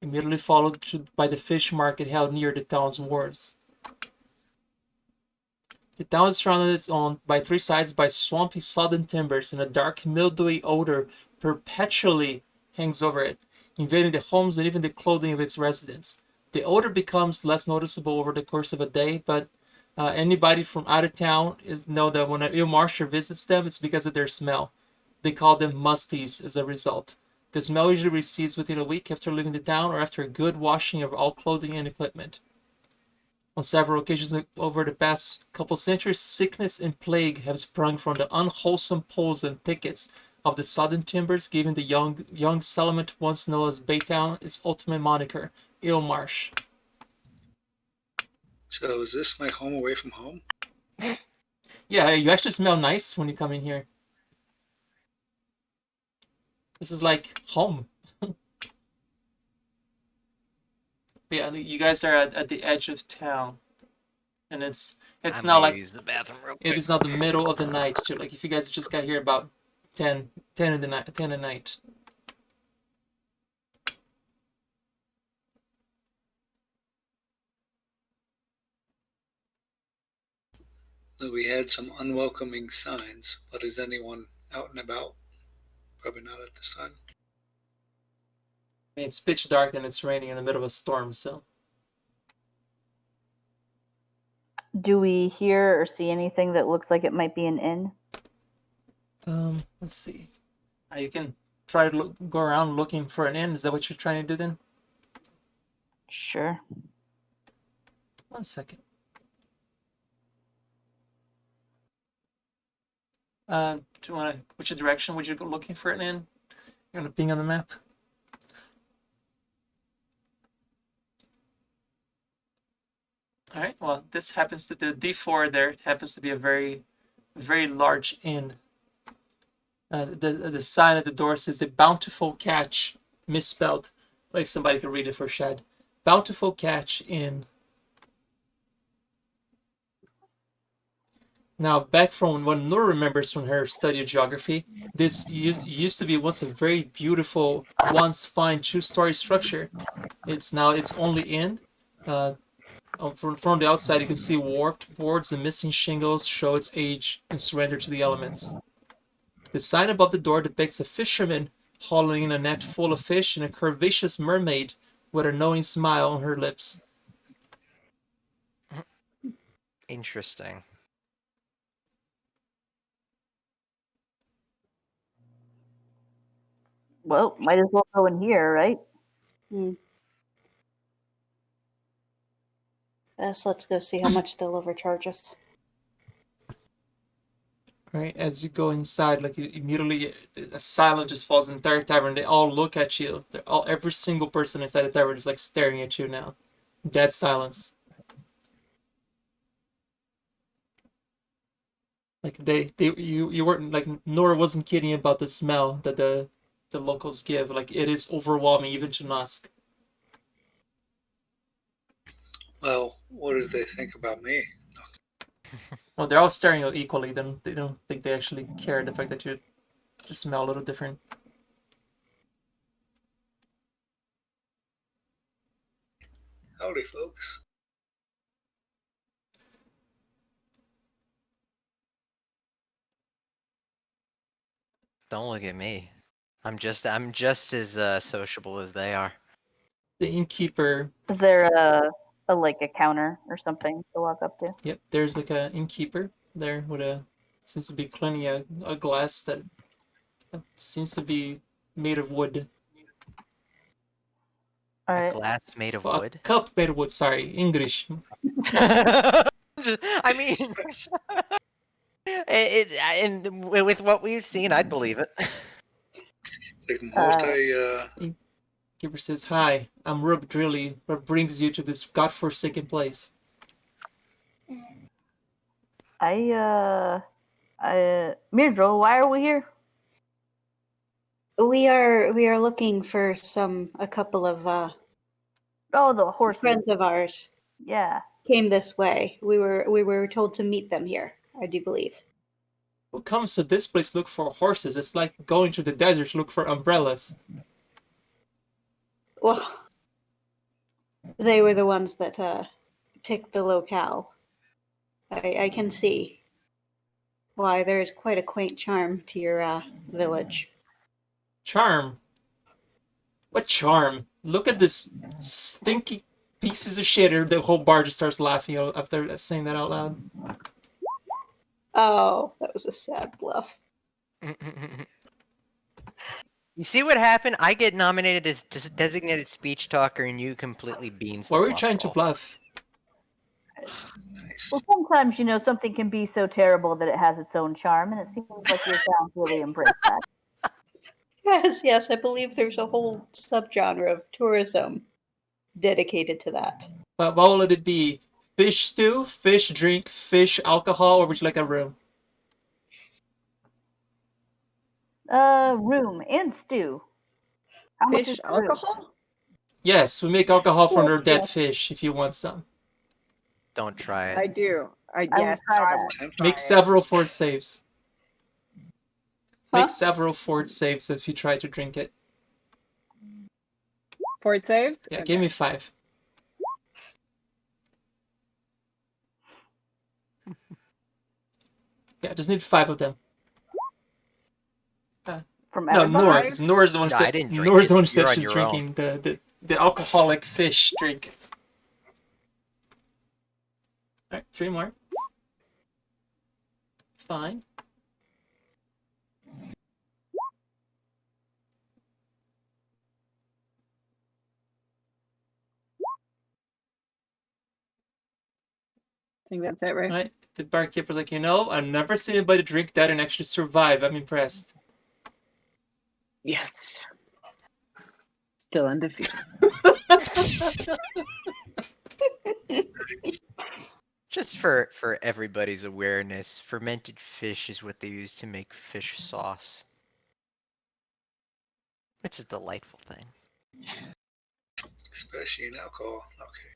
immediately followed by the fish market held near the town's wharves. The town is surrounded by three sides by swampy sodden timbers, and a dark mildewy odor perpetually hangs over it, invading the homes and even the clothing of its residents. The odor becomes less noticeable over the course of a day, but anybody from out of town know that when an Ilmarsher visits them, it's because of their smell. They call them musties as a result. The smell usually recedes within a week after leaving the town or after a good washing of all clothing and equipment. On several occasions over the past couple centuries, sickness and plague have sprung from the unwholesome poles and thickets of the southern timbers, giving the young settlement once known as Baytown its ultimate moniker, Ilmarsh. So is this my home away from home? Yeah, you actually smell nice when you come in here. This is like home. But yeah, you guys are at the edge of town, and it's I'm not gonna like use the bathroom real it quick. is not the middle of the night too. Like if you guys just got here about 10 in the night, 10 at night. We had some unwelcoming signs, but is anyone out and about? Probably not at this time. I mean, it's pitch dark and it's raining in the middle of a storm, so. Do we hear or see anything that looks like it might be an inn? Let's see. You can try to go around looking for an inn. Is that what you're trying to do then? Sure. 1 second. Do you want to? Which direction would you go looking for an inn? You want to ping on the map? All right. Well, this happens to the D4 there. It happens to be a very, very large inn. The sign at the door says the Bountiful Catch, misspelled. If somebody could read it for Shad. Bountiful Catch Inn. Now, back from what Nur remembers from her study of geography, this used to be once a very beautiful, once fine two-story structure. It's now its only inn. From the outside, you can see warped boards and missing shingles show its age and surrender to the elements. The sign above the door depicts a fisherman hauling in a net full of fish and a curvaceous mermaid with a knowing smile on her lips. Interesting. Well, might as well go in here, right? Let's go see how much they'll overcharge us. Right, as you go inside, like you immediately, a silence just falls in the entire tavern. They all look at you. Every single person inside the tavern is like staring at you now. Dead silence. Like you weren't like Nora wasn't kidding about the smell that the locals give. Like it is overwhelming even to Nusk. Well, what do they think about me? Well, they're all staring at you equally. Then they don't think they actually care the fact that you just smell a little different. Howdy, folks. Don't look at me. I'm just as sociable as they are. The innkeeper. Is there a like a counter or something to walk up to? Yep, there's like a innkeeper there with seems to be cleaning a glass that seems to be made of wood. All A right. glass made of Well, wood. a cup made of wood. Sorry, English. I mean, and with what we've seen, I'd believe it. Like multi. Innkeeper says, "Hi, I'm Rub Drilly. What brings you to this godforsaken place?" Mirdril, why are we here? We are looking for a couple of Oh, the horses. friends of ours Yeah. came this way. We were told to meet them here, I do believe. Who comes to this place look for horses? It's like going to the desert to look for umbrellas. Well, they were the ones that picked the locale. I can see why there is quite a quaint charm to your village. Charm? What charm? Look at this stinky pieces of shit. The whole bar just starts laughing after saying that out loud. Oh, that was a sad bluff. You see what happened? I get nominated as designated speech talker, and you completely beans. Why the were you bluff trying to roll. bluff? Nice. Well, sometimes, something can be so terrible that it has its own charm, and it seems like your town really embraced that. Yes, I believe there's a whole subgenre of tourism dedicated to that. But what will it be? Fish stew, fish drink, fish alcohol, or would you like a room? Room and stew. How much Fish is the room? alcohol? Yes, we make alcohol from their Yes, dead yes. fish if you want some. Don't try I it. do. will Yes, try I that. will Tempting. Make try it. several fort saves. Huh? Make several fort saves if you try to drink it. Fort saves? Yeah, Okay. give me 5. Yeah, just need 5 of them. From No, everybody? Nor. 'Cause Nor's the one No, said, I didn't drink Nor's it. the one You're said on she's your own. drinking the alcoholic fish drink. Alright, 3 more. Fine. I think that's it, right? Alright, the barkeeper's like, I've never seen anybody drink that and actually survive. I'm impressed. Yes. Still undefeated. Just for everybody's awareness, fermented fish is what they use to make fish sauce. It's a delightful thing. Especially in alcohol. Okay.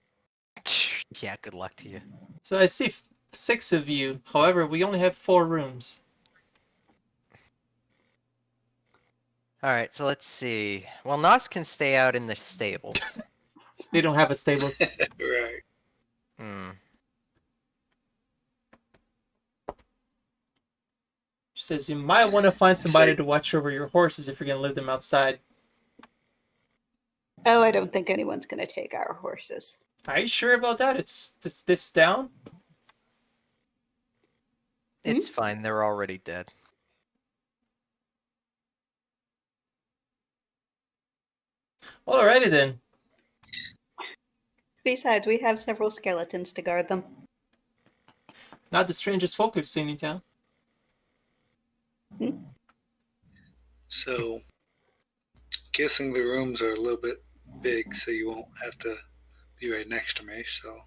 Yeah, good luck to you. So I see 6 of you. However, we only have 4 rooms. Alright, so let's see. Well, Nos can stay out in the stable. They don't have a stables. Right. Hmm. She says you might want to find somebody Say- to watch over your horses if you're going to leave them outside. Oh, I don't think anyone's going to take our horses. Are you sure about that? It's this down? It's fine, they're already dead. Alrighty then. Besides, we have several skeletons to guard them. Not the strangest folk we've seen in town. So, guessing the rooms are a little bit big, so you won't have to be right next to me. So,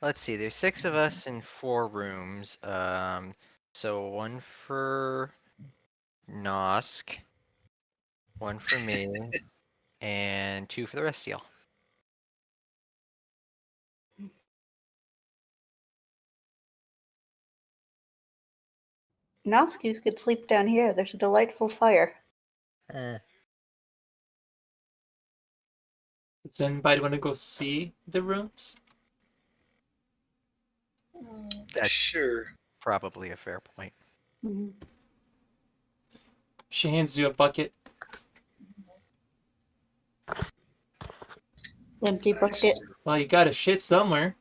Let's see, there's 6 of us in 4 rooms. So 1 for Nosk, 1 for me, and 2 for the rest of y'all. Nosk, you could sleep down here. There's a delightful fire. Does anybody want to go see the rooms? That's sure. probably a fair point. Mhm. She hands you a bucket. Empty Nice. bucket. Well, you got to shit somewhere.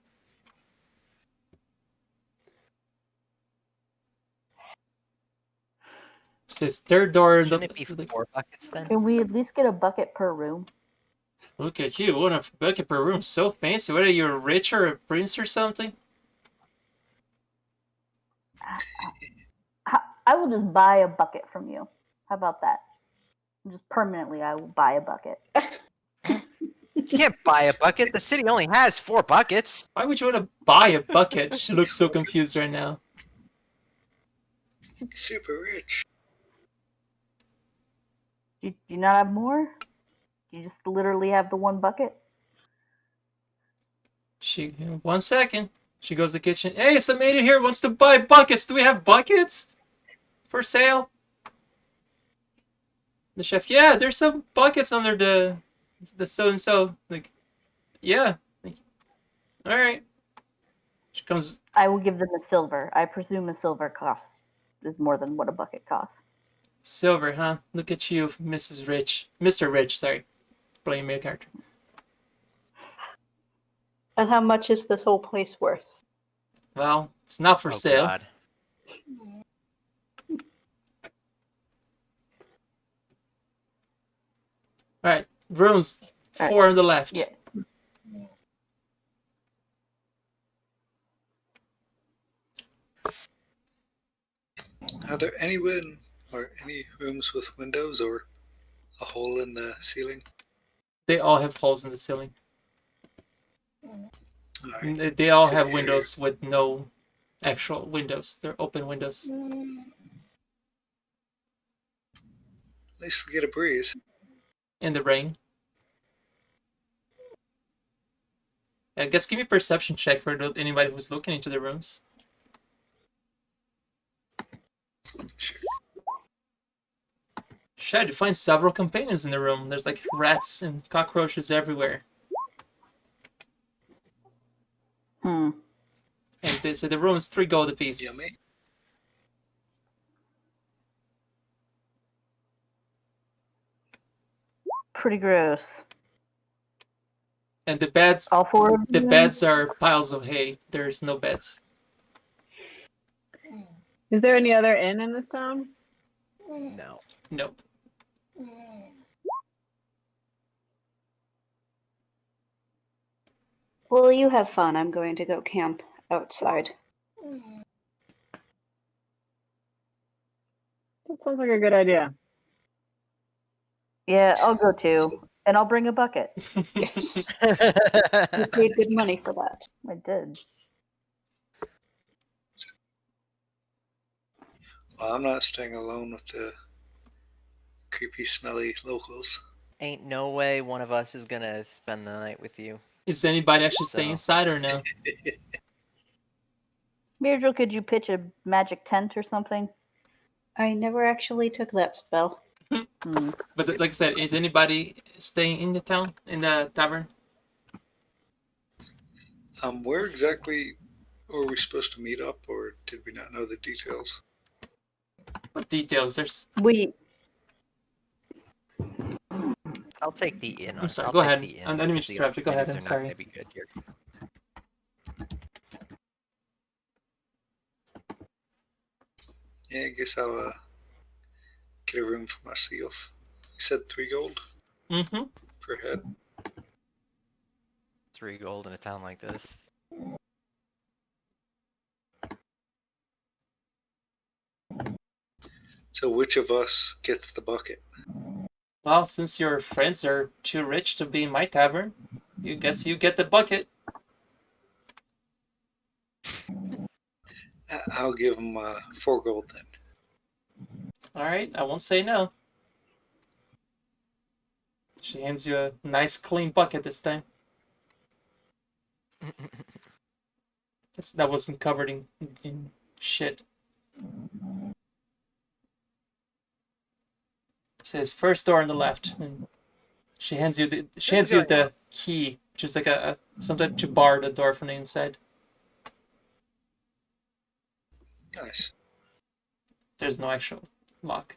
She says third door. Shouldn't it be 4 buckets then? Can we at least get a bucket per room? Look at you, one of bucket per room, so fancy. What are you, rich or a prince or something? I will just buy a bucket from you. How about that? Just permanently, I will buy a bucket. You can't buy a bucket. The city only has 4 buckets. Why would you want to buy a bucket? She looks so confused right now. Super rich. Do you not have more? You just literally have the one bucket? She 1 second. She goes to the kitchen. Hey, some lady here wants to buy buckets. Do we have buckets for sale? The chef, yeah, there's some buckets under the so and so. Like, yeah. Like, all right. She comes. I will give them a silver. I presume a silver cost is more than what a bucket costs. Silver, huh? Look at you, Mrs. Rich. Mr. Rich, sorry. Playing male character. And how much is this whole place worth? Well, it's not for Oh, sale. God. All right, rooms All 4 on the left. Yeah. Are there any rooms with windows or a hole in the ceiling? They all have holes in the ceiling. All right. They all Good have area. windows with no actual windows. They're open windows. At least we get a breeze. In the rain. I guess give me a perception check for anybody who's looking into the rooms. Sure. Shad, you find several companions in the room. There's like rats and cockroaches everywhere. Hmm. And they say the room is 3 gold apiece. Yummy. Pretty gross. And the beds, All 4 of the them? beds are piles of hay. There's no beds. Is there any other inn in this town? No. Nope. Well, you have fun. I'm going to go camp outside. That sounds like a good idea. Yeah, I'll go too. And I'll bring a bucket. Yes. You paid good money for that. I did. Well, I'm not staying alone with the creepy, smelly locals. Ain't no way one of us is gonna spend the night with you. Is anybody actually staying So- inside or no? Miracle, could you pitch a magic tent or something? I never actually took that spell. Hmm. But like I said, is anybody staying in the town, in the tavern? Where exactly were we supposed to meet up, or did we not know the details? What details? There's. We I'll take the inn. I'm sorry, I'll go take ahead. the inn I didn't mean because to the interrupt you. Go ahead, menus I'm are not sorry. gonna be good here. Yeah, I guess I'll get a room for myself. You said 3 gold Mm-hmm. per head. 3 gold in a town like this. So which of us gets the bucket? Well, since your friends are too rich to be in my tavern, you guess you get the bucket. I'll give them 4 gold then. All right, I won't say no. She hands you a nice clean bucket this time. That wasn't covered in shit. Says first door on the left, and she hands you the key, which is like a something to bar the door from the inside. Nice. There's no actual lock.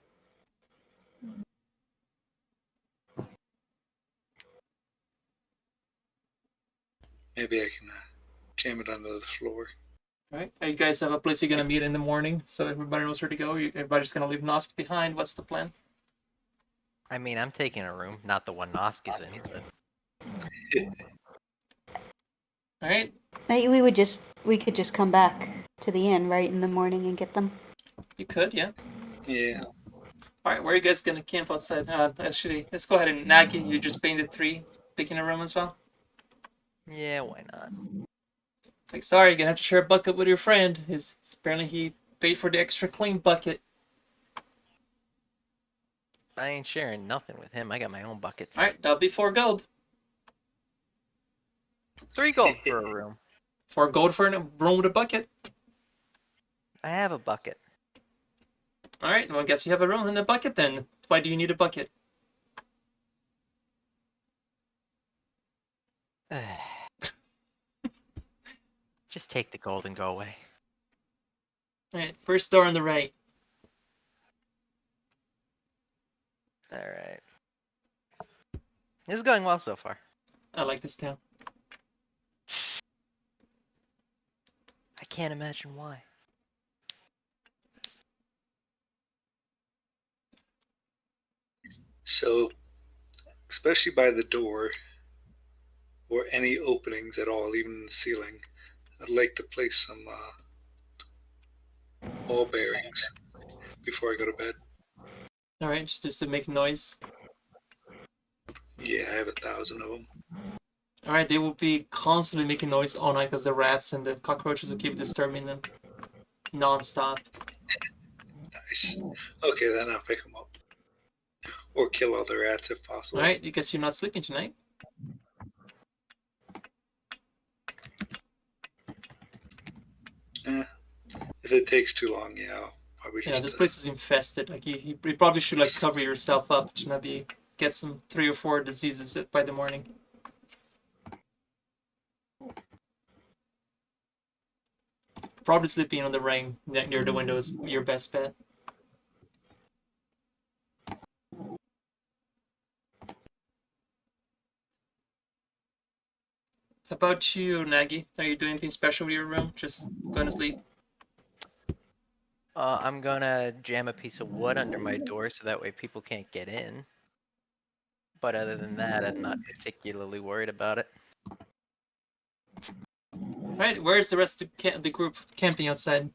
Maybe I can jam it under the floor. All right. You guys have a place you're gonna meet in the morning, so everybody knows where to go. Everybody's gonna leave Nosk behind. What's the plan? I mean, I'm taking a room, not the one Nosk is in. But... All right. we could just come back to the inn right in the morning and get them. You could, yeah. Yeah. All right. Where are you guys gonna camp outside? Actually, let's go ahead and Nagi. You just painted 3, picking a room as well. Yeah, why not? Like, sorry, you're gonna have to share a bucket with your friend. Apparently he paid for the extra clean bucket. I ain't sharing nothing with him. I got my own buckets. All right, that'll be 4 gold. 3 gold for a room. 4 gold for a room with a bucket. I have a bucket. All right, well, I guess you have a room and a bucket then. Why do you need a bucket? Just take the gold and go away. All right, first door on the right. All right. This is going well so far. I like this town. I can't imagine why. So, especially by the door or any openings at all, even in the ceiling, I'd like to place some ball bearings before I go to bed. All right, just to make noise. Yeah, I have 1,000 of them. All right, they will be constantly making noise all night because the rats and the cockroaches will keep disturbing them non-stop. Nice. Okay, then I'll pick them up. Or kill all the rats if possible. All right, I guess you're not sleeping tonight. If it takes too long, yeah, I'll probably Yeah, just... this place is infested. Like you probably should like cover yourself up to not get some 3 or 4 diseases by the morning. Probably sleeping on the ring near the window is your best bet. How about you, Nagy? Are you doing anything special with your room? Just going to sleep? I'm gonna jam a piece of wood under my door so that way people can't get in. But other than that, I'm not particularly worried about it. Right, where's the rest of the group camping outside?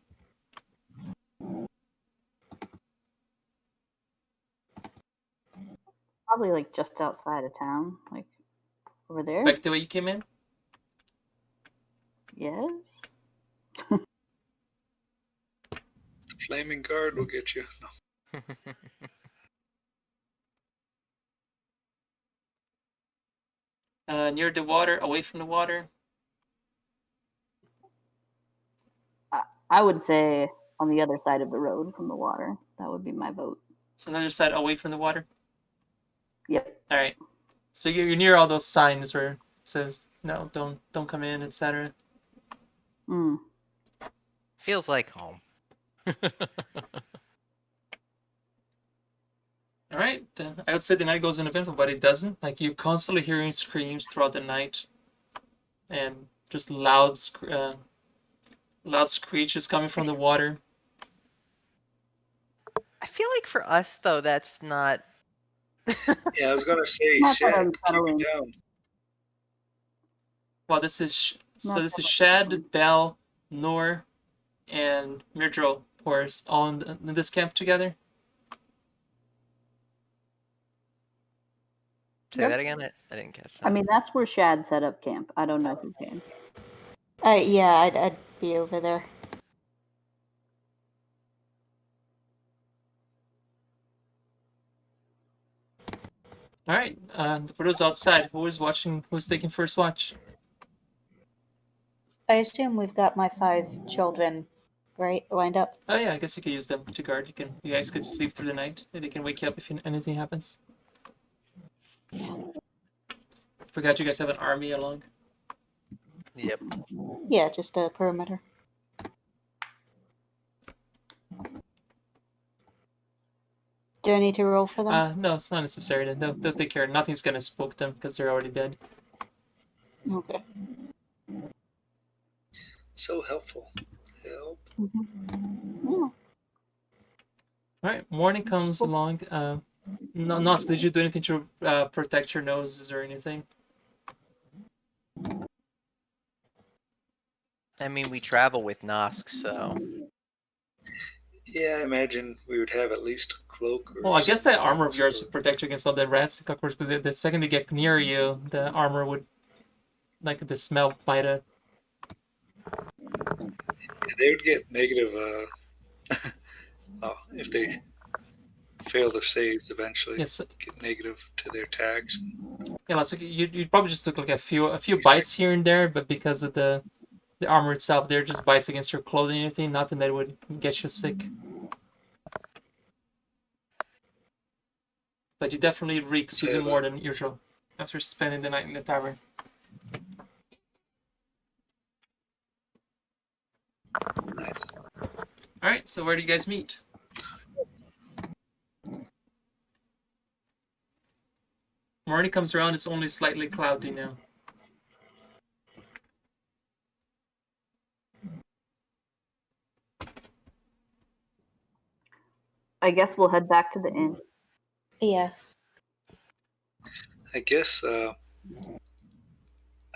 Probably like just outside of town, like over there. Back the way you came in? Yes. Flaming guard will get you. No. Near the water, away from the water? I would say on the other side of the road from the water. That would be my vote. So another side away from the water? Yep. All right. So you're near all those signs where it says no, don't come in, etc. Mm. Feels like home. All right. I would say the night goes uneventful, but it doesn't. Like you're constantly hearing screams throughout the night, and just loud screeches coming from the water. I feel like for us though, that's not. Yeah, I was gonna say, Not that Shad, keep unsettling. it down. Well, this is Not this that is much Shad, fun. Bell, Nor, and Myrdril, who are all in this camp together. Say Yep. that again. I didn't catch that. I mean, that's where Shad set up camp. I don't know who can. Yeah, I'd be over there. All right. For those outside, who's taking first watch? I assume we've got my 5 children, right, lined up. Oh yeah, I guess you could use them to guard. You guys could sleep through the night, and they can wake you up if anything happens. Forgot you guys have an army along. Yep. Yeah, just a perimeter. Do I need to roll for them? No, it's not necessary. They'll take care. Nothing's gonna spook them because they're already dead. Okay. So helpful. Help. Yeah. All right, morning comes along. Nosk, did you do anything to protect your noses or anything? I mean, we travel with Nosk, so. Yeah, I imagine we would have at least a cloak. Or Well, I guess that something armor of yours for- would protect you against all the rats and cockroaches. Because the second they get near you, the armor would, like the smell might have. They would get negative. Oh, if they fail their saves eventually. Yes. Get negative to their tags. Yeah, so you probably just took like a few bites here and there, but because of the armor itself, they're just bites against your clothing and anything, nothing that would get you sick. But you definitely reeks even more than usual after spending the night in the tavern. Nice. Alright, so where do you guys meet? Morning comes around, it's only slightly cloudy now. I guess we'll head back to the inn. Yeah. I guess I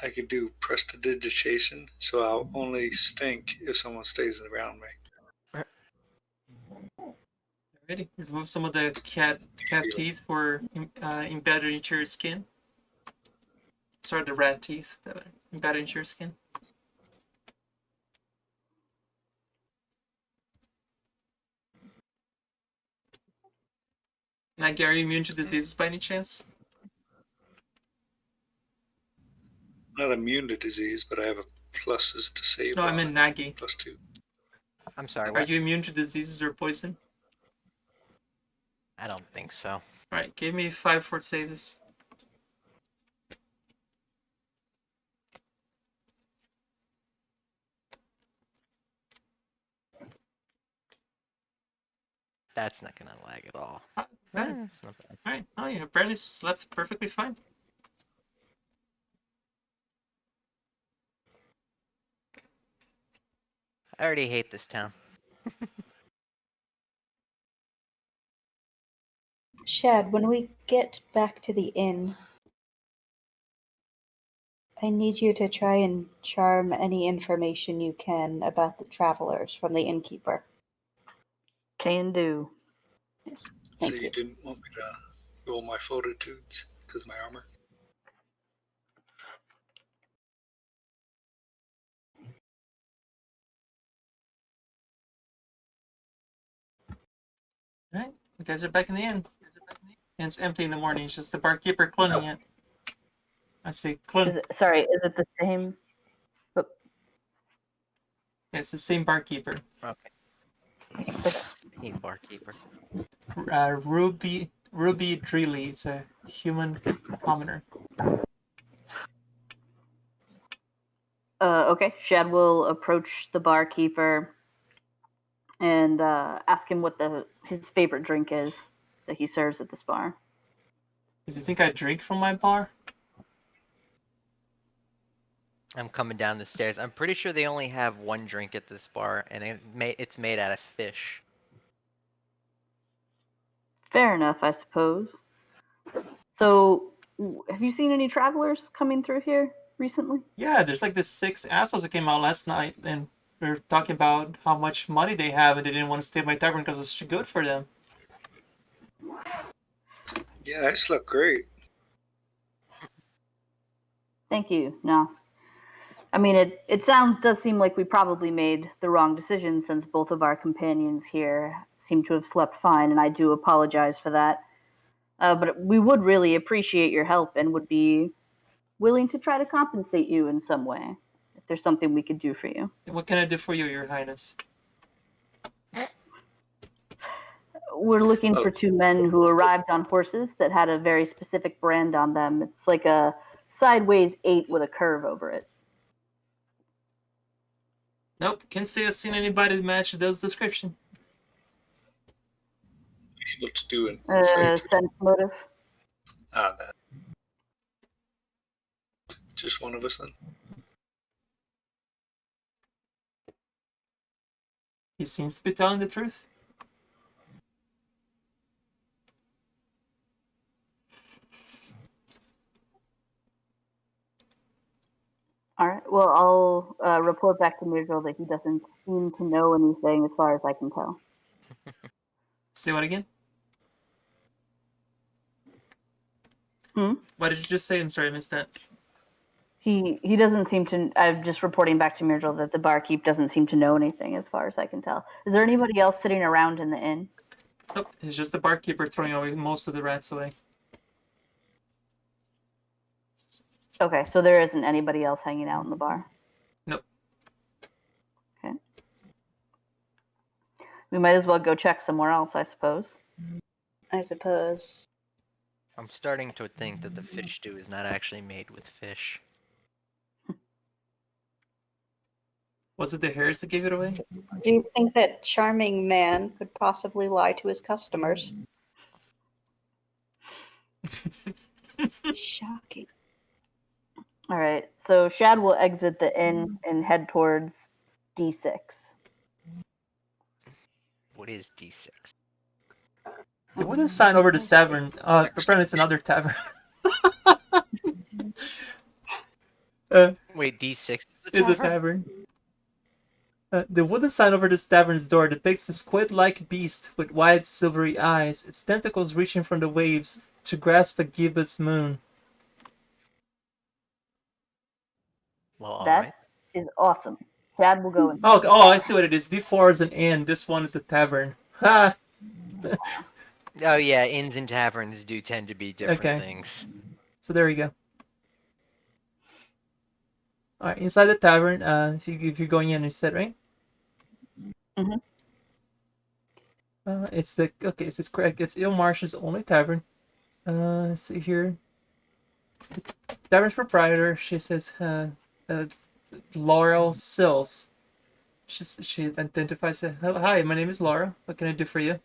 could do prestidigitation, so I'll only stink if someone stays around me. Ready? Remove some of the cat teeth were embedded into your skin. Sorry, the rat teeth that were embedded into your skin. Now, Gary, are you immune to diseases by any chance? I'm not immune to disease, but I have a pluses to save. No, I meant Nagi. +2. I'm sorry, Are what? you immune to diseases or poison? I don't think so. Alright, give me 5 fort saves. That's not gonna lag at all. It's not bad. Alright, oh yeah, apparently slept perfectly fine. I already hate this town. Shad, when we get back to the inn, I need you to try and charm any information you can about the travelers from the innkeeper. Can do. Yes. So Thank you you. didn't want me to roll my fortitudes because of my armor? Alright, you guys are back in the inn. And it's empty in the morning, it's just the barkeeper cleaning it. I say clean. Is it the same? Yeah, it's the same barkeeper. Okay. Hey, barkeeper. Ruby Dreely. It's a human commoner. Okay. Shad will approach the barkeeper and ask him what his favorite drink is that he serves at this bar. Do you think I drink from my bar? I'm coming down the stairs. I'm pretty sure they only have one drink at this bar, and it's made out of fish. Fair enough, I suppose. So, have you seen any travelers coming through here recently? Yeah, there's like this 6 assholes that came out last night, and they're talking about how much money they have, and they didn't want to stay at my tavern because it's too good for them. Yeah, I slept great. Thank you, Nas. I mean, it does seem like we probably made the wrong decision since both of our companions here seem to have slept fine, and I do apologize for that. But we would really appreciate your help and would be willing to try to compensate you in some way if there's something we could do for you. What can I do for you, Your Highness? We're looking for 2 men who arrived on horses that had a very specific brand on them. It's like a sideways 8 with a curve over it. Nope, can't say I've seen anybody that match those description. Able to do an insight. Sense motive. That. Just one of us then. He seems to be telling the truth. All right. Well, I'll report back to Mirgil that he doesn't seem to know anything as far as I can tell. Say what again? Hmm? What did you just say? I'm sorry, I missed that. He doesn't seem to. I'm just reporting back to Mirgil that the barkeep doesn't seem to know anything as far as I can tell. Is there anybody else sitting around in the inn? Nope, it's just the barkeeper throwing away most of the rats away. Okay, so there isn't anybody else hanging out in the bar. Nope. Okay. We might as well go check somewhere else, I suppose. I suppose. I'm starting to think that the fish stew is not actually made with fish. Was it the hairs that gave it away? Do you think that charming man could possibly lie to his customers? Shocking. All right, so Shad will exit the inn and head towards D6. What is D6? There was a sign over this tavern. Apparently it's another tavern. Wait, D6 Is a tavern. The wooden sign over this tavern's door depicts a squid-like beast with wide silvery eyes, its tentacles reaching from the waves to grasp a gibbous moon. Well, That alright. is awesome. Shad will go in. Oh, I see what it is. D4 is an inn. This one is a tavern. Ha! Oh yeah, inns and taverns do tend to be different Okay. things. So there you go. All right, inside the tavern, if you're going in, you said right? Mhm. It's correct. It's Ilmarsh's only tavern. See here. The tavern's proprietor. She says, it's Laurel Sills. She identifies it. Hi, my name is Laura. What can I do for you?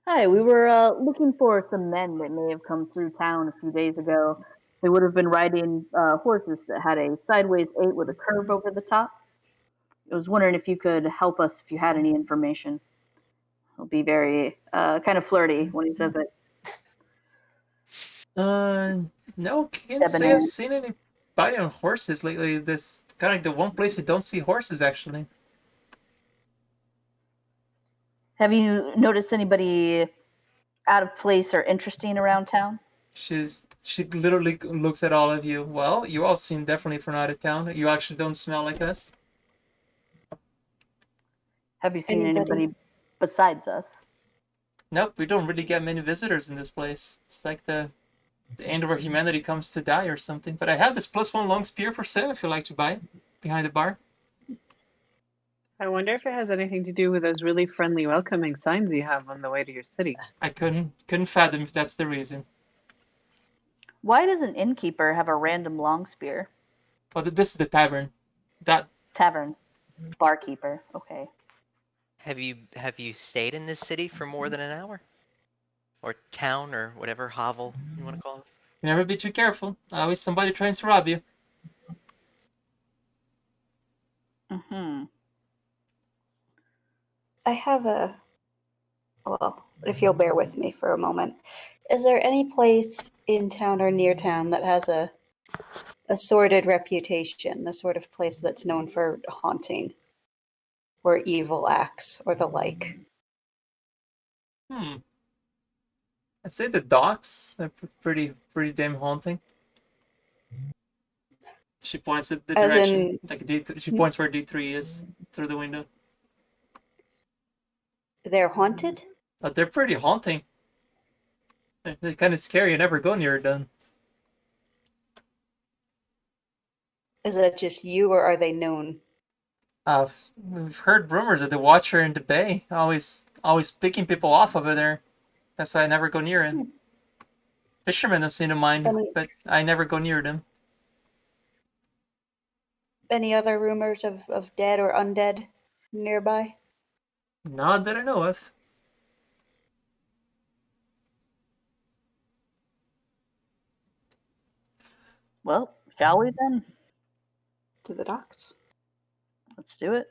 Hi, we were looking for some men that may have come through town a few days ago. They would have been riding horses that had a sideways 8 with a curve over the top. I was wondering if you could help us if you had any information. He'll be very kind of flirty when he says it. No, can't say Debonair. I've seen anybody on horses lately. This kind of like the one place you don't see horses actually. Have you noticed anybody out of place or interesting around town? She literally looks at all of you. Well, you all seem definitely from out of town. You actually don't smell like us. Have you seen Anybody? anybody besides us? Nope, we don't really get many visitors in this place. It's like the end where humanity comes to die or something. But I have this +1 long spear for sale if you'd like to buy it. Behind the bar. I wonder if it has anything to do with those really friendly, welcoming signs you have on the way to your city. I couldn't fathom if that's the reason. Why does an innkeeper have a random long spear? Well, this is the tavern. That Tavern. Barkeeper. Okay. Have you stayed in this city for more than an hour? Or town, or whatever hovel you want to call it? you never be too careful. Always somebody tries to rob you. Mm-hmm. I have a. Well, if you'll bear with me for a moment. Is there any place in town or near town that has a sordid reputation, the sort of place that's known for haunting or evil acts or the like? I'd say the docks are pretty damn haunting. She points at the As direction, in- like she points where D3 is through the window. They're haunted? But they're pretty haunting. They're kind of scary. You never go near them. Is that just you, or are they known? We've heard rumors of the Watcher in the Bay always picking people off over there. That's why I never go near it. Fishermen don't seem to mind, but I never go near them. Any other rumors of dead or undead nearby? Not that I know of. Well, shall we then? To the docks. Let's do it.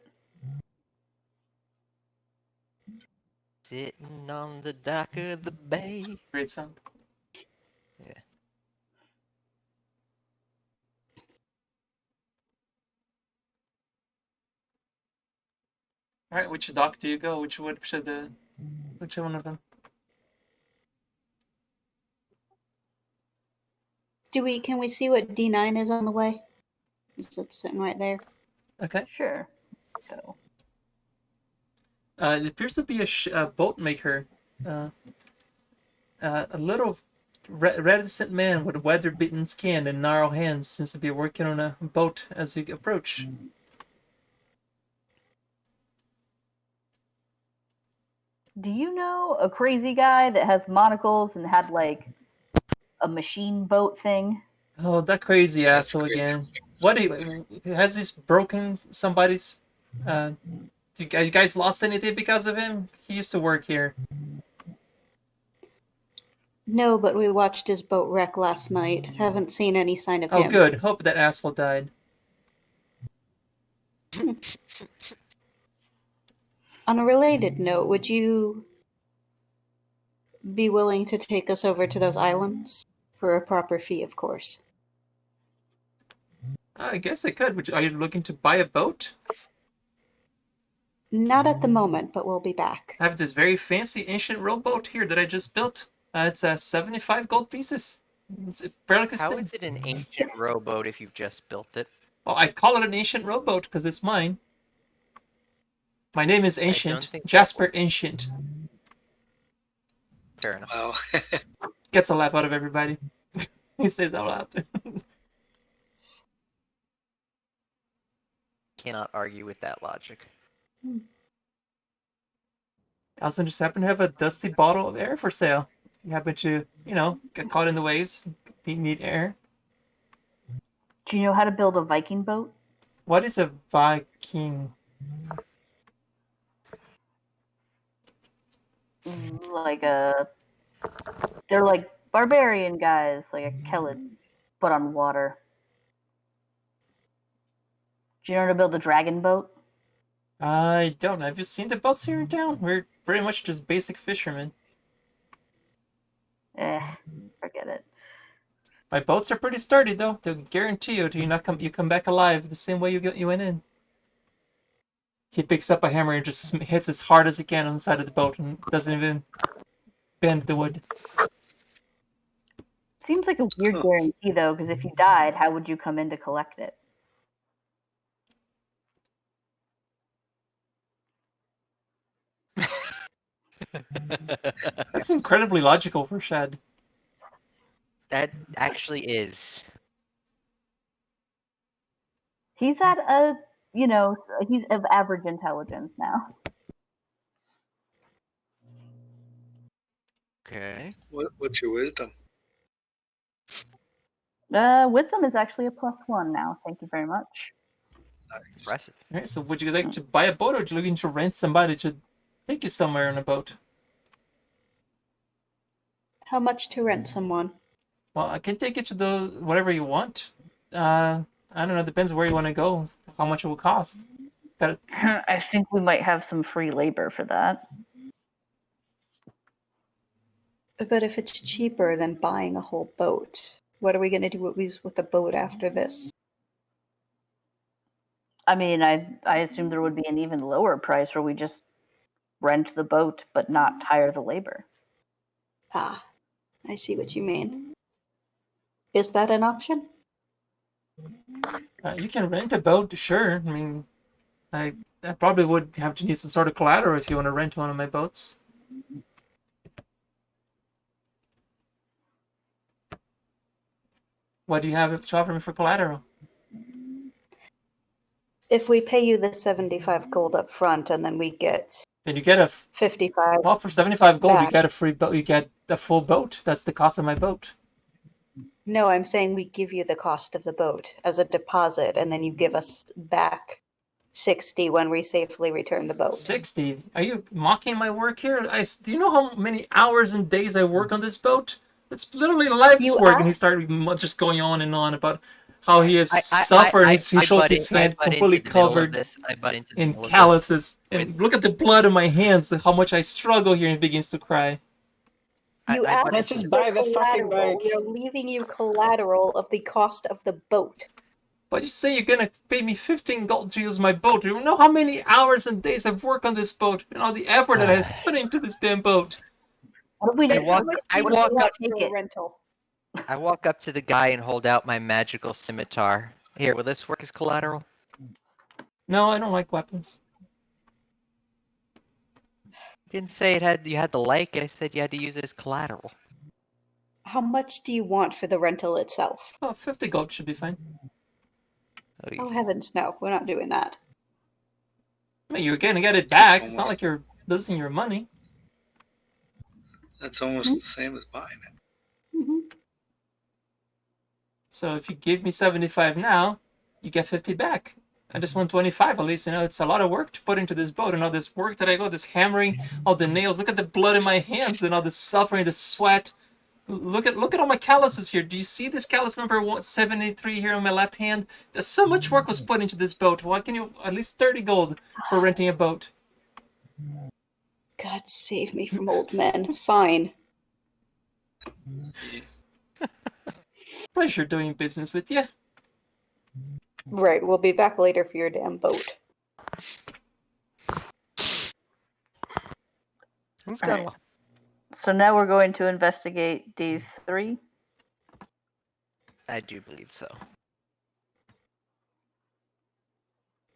Sitting on the dock of the bay. Great sound. Yeah. All right, which dock do you go? Which one of them? Can we see what D9 is on the way? Is it sitting right there? Okay. Sure. So, It appears to be a boat maker. A little reticent man with weather-beaten skin and gnarled hands seems to be working on a boat as you approach. Do you know a crazy guy that has monocles and had like a machine boat thing? Oh, that crazy That's asshole great. again. What has he broken somebody's? You guys lost anything because of him? He used to work here. No, but we watched his boat wreck last night. Haven't seen any sign of Oh, him. good. Hope that asshole died. On a related note, would you be willing to take us over to those islands? For a proper fee, of course. I guess I could. Are you looking to buy a boat? Not at the moment, but we'll be back. I have this very fancy ancient rowboat here that I just built. It's 75 gold pieces. It's barely How can is it an ancient rowboat if you've just built it? Oh, I call it an ancient rowboat because it's mine. My name is don't Ancient. think that Jasper Ancient. Fair enough. Wow. Gets a laugh out of everybody. He says out loud. Cannot argue with that logic. I also just happen to have a dusty bottle of air for sale. You happen to, get caught in the waves, need air. Do you know how to build a Viking boat? What is a Viking? They're like barbarian guys, like a Kelid, but on water. Do you know how to build a dragon boat? I don't. Have you seen the boats here in town? We're pretty much just basic fishermen. Forget it. My boats are pretty sturdy, though. They'll guarantee you, you come back alive the same way you went in. He picks up a hammer and just hits as hard as he can on the side of the boat and doesn't even bend the wood. Seems like a weird guarantee, though, because if you died, how would you come in to collect it? That's incredibly logical for Shad. That actually is. He's at he's of average intelligence now. Okay. What's your wisdom? Wisdom is actually a +1 now. Thank you very much. Impressive. Alright, so would you like to buy a boat or are you looking to rent somebody to take you somewhere on a boat? How much to rent someone? Well, I can take you to whatever you want. I don't know, depends where you want to go, how much it will cost. I think we might have some free labor for that. But if it's cheaper than buying a whole boat, what are we going to do with the boat after this? I mean, I assume there would be an even lower price where we just rent the boat but not hire the labor. Ah, I see what you mean. Is that an option? You can rent a boat, sure. I mean, I probably would have to need some sort of collateral if you want to rent one of my boats. What do you have to offer me for collateral? If we pay you the 75 gold up front and then we get Then you get 55. Well, for 75 gold, back. you get a free boat. You get a full boat. That's the cost of my boat. No, I'm saying we give you the cost of the boat as a deposit, and then you give us back 60 when we safely return the boat. 60? Are you mocking my work here? Do you know how many hours and days I work on this boat? It's literally life's work. And he started just going on and on about how he has suffered. He shows his hand completely covered in calluses. And look at the blood on my hands, how much I struggle here, and he begins to cry. You asked Let's just buy the fucking boat. We are leaving you collateral of the cost of the boat. But you say you're gonna pay me 15 gold to use my boat. You know how many hours and days I've worked on this boat, and all the effort that I've put into this damn boat. What if we just I walk up take it? Rental. I walk up to the guy and hold out my magical scimitar. Here, will this work as collateral? No, I don't like weapons. Didn't say you had to like it. I said you had to use it as collateral. How much do you want for the rental itself? Oh, 50 gold should be fine. Oh, heavens, no. We're not doing that. I mean, you're gonna get it back. It's not almost- like you're losing your money. That's almost the same as buying it. Hmm. So if you give me 75 now, you get 50 back. I just want 25 at least. You know, it's a lot of work to put into this boat, and all this work that I go, this hammering, all the nails. Look at the blood in my hands, and all the suffering, the sweat. Look at all my calluses here. Do you see this callus number 73 here on my left hand? There's so much work was put into this boat. Why can you at least 30 gold for renting a boat? God save me from old men. Fine. Yeah. Pleasure doing business with you. Right, we'll be back later for your damn boat. Who's All got right. So now we're going to investigate D3. I do believe so.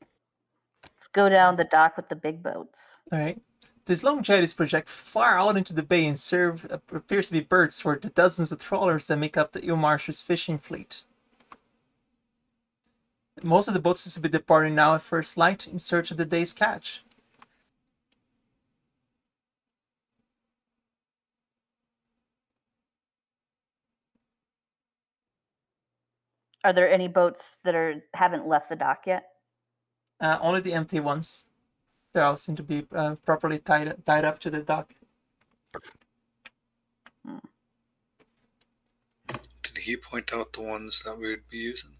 Let's go down the dock with the big boats. All right. These long jetties project far out into the bay and serve appears to be berths for the dozens of trawlers that make up the Ilmarsh's fishing fleet. Most of the boats seem to be departing now at first light in search of the day's catch. Are there any boats that haven't left the dock yet? Only the empty ones. They all seem to be properly tied up to the dock. Did he point out the ones that we would be using?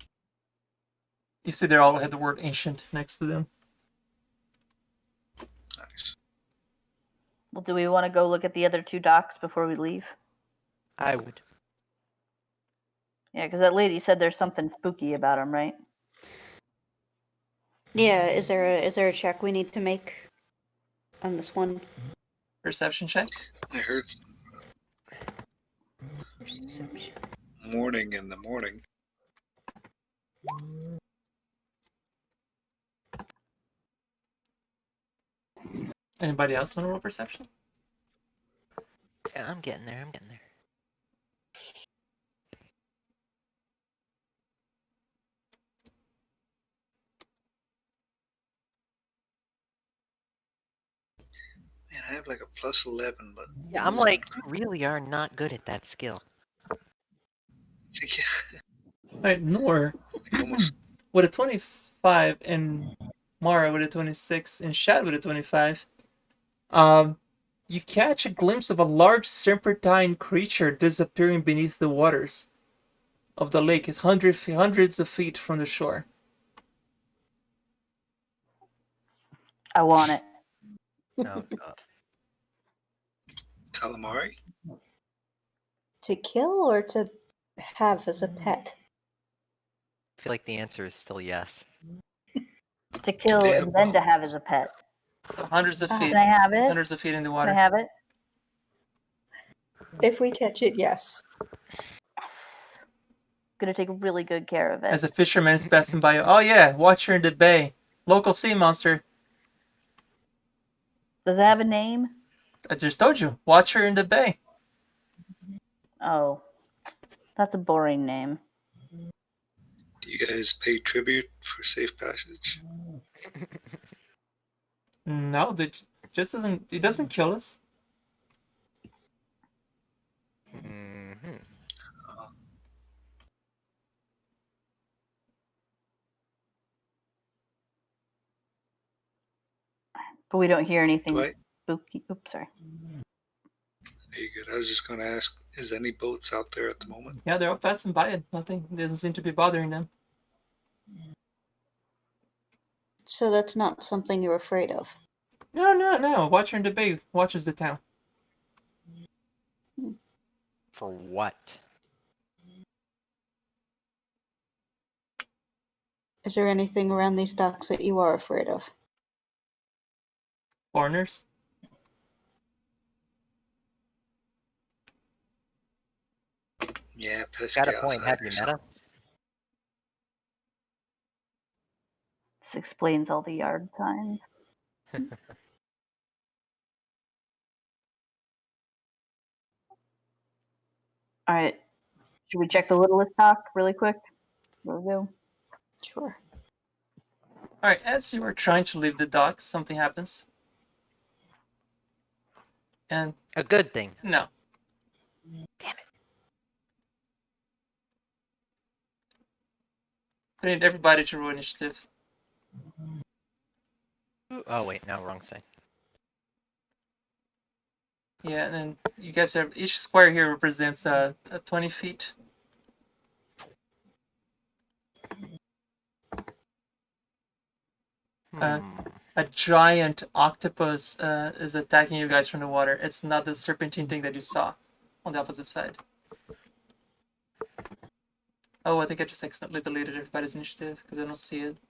You see, they all had the word ancient next to them. Nice. Well, do we want to go look at the other two docks before we leave? I would. Yeah, because that lady said there's something spooky about them, right? Yeah, is there a check we need to make on this one? Perception check. I heard morning in the morning. Anybody else want to roll perception? Yeah, I'm getting there. Man, I have like a plus 11, but Yeah, I'm like, you really are not good at that skill. yeah, All right, Nor almost. with a 25 and Mara with a 26 and Shad with a 25. You catch a glimpse of a large serpentine creature disappearing beneath the waters of the lake. It's hundreds of feet from the shore. I want it. Oh god. Calamari? To kill or to have as a pet? I feel like the answer is still yes. To kill they and have then to have as a pet. Hundreds of feet. Can I have it? Hundreds of feet in the Can water. I have it? If we catch it, yes. Gonna take really good care of it. As a fisherman's passing by, oh yeah, watch her in the bay. Local sea monster. Does it have a name? I just told you, watch her in the bay. Oh, that's a boring name. Do you guys pay tribute for safe passage? No, it doesn't kill us. Mm-hmm. But we don't hear anything Do I? spooky. Oops, sorry. Very good. I was just going to ask, is any boats out there at the moment? Yeah, they're all passing by it. Nothing doesn't seem to be bothering them. So that's not something you're afraid of. No. Watch her in the bay. Watches the town. For what? Is there anything around these docks that you are afraid of? Foreigners. Yeah, pesky Got a point. Have you outsiders. met us? This explains all the yard signs. All right. Should we check the littlest dock really quick? Will do. Sure. All right, as you are trying to leave the dock, something happens. And A good thing. no. Damn it. I need everybody to roll initiative. Oh wait, no, wrong thing. Yeah, and then you guys have each square here represents 20 feet. A giant octopus is attacking you guys from the water. It's not the serpentine thing that you saw on the opposite side. Oh, I think I just accidentally deleted everybody's initiative because I don't see it.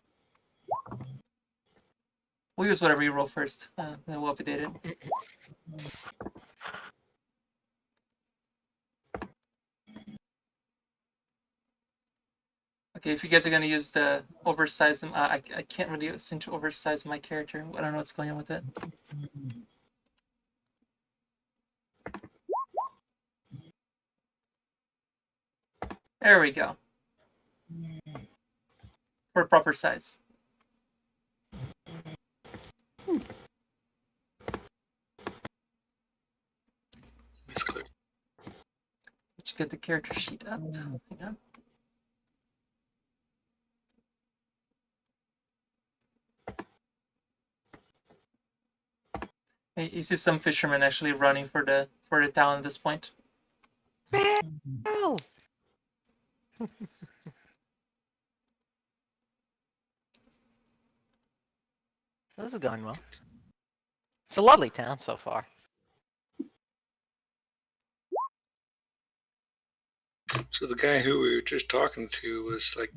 We'll use whatever you roll first, then we'll update it. Okay, if you guys are gonna use the oversize them, I can't really seem to oversize my character. I don't know what's going on with it. There we go. For proper size. Misclick. Let's get the character sheet up. Hang on. Hey, you see some fishermen actually running for the town at this point. Oh. This is going well. It's a lovely town so far. So the guy who we were just talking to was like,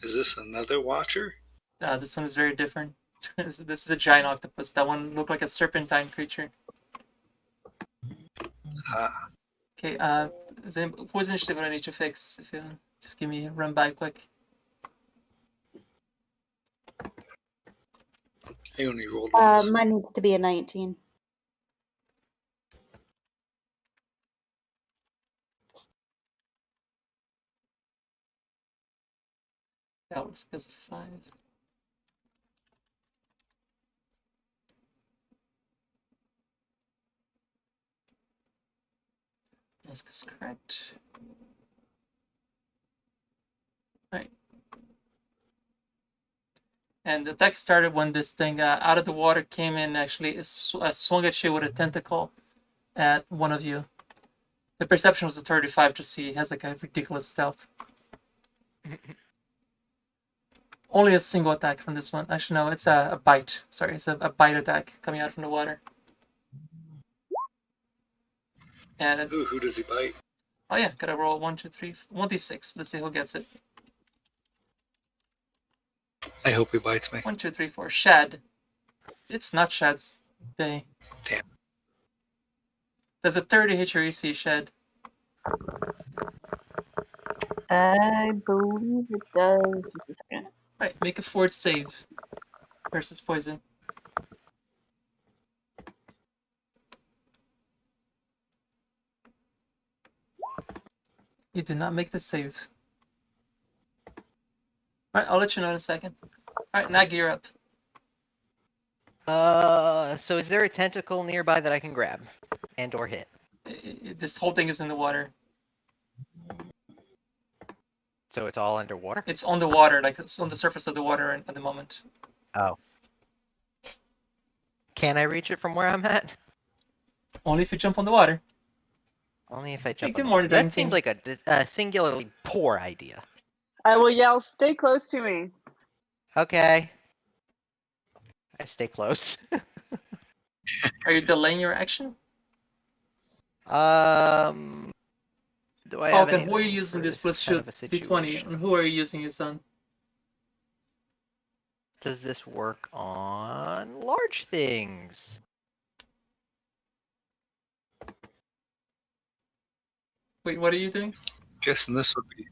is this another watcher? This one is very different. This is a giant octopus. That one looked like a serpentine creature. Ah, Okay, whose initiative do I need to fix? If you just give me a run by quick. I only rolled once. Mine needs to be a 19. That was because of 5. Yes, that's correct. Right. And the attack started when this thing out of the water came in. Actually, swung at you with a tentacle at one of you. The perception was a 35 to see. It has like a ridiculous stealth. Only a single attack from this one. Actually, no, it's a bite. Sorry, it's a bite attack coming out from the water. And Ooh, who does he bite? oh yeah, gotta roll 1, 2, 3, 1d6. Let's see who gets it. I hope he bites me. 1, 2, 3, 4. Shad. It's not Shad's day. Damn. Does a 30 hit your EC, Shad? I believe it does. Just a second. Right, make a fort save versus poison. You do not make the save. Alright, I'll let you know in a second. Alright, now gear up. So is there a tentacle nearby that I can grab and or hit? This whole thing is in the water. So it's all underwater? It's on the water, like it's on the surface of the water at the moment. Oh. Can I reach it from where I'm at? Only if you jump on the water. Only if I jump. good on the- morning, That Duncan. seemed like a singularly poor idea. I will yell, "Stay close to me." Okay. I stay close. Are you delaying your action? Do I have Okay, who are you anything using for this plus kind shield of a D20? situation? And who are you using it on? Does this work on large things? Wait, what are you doing? Guessing this would be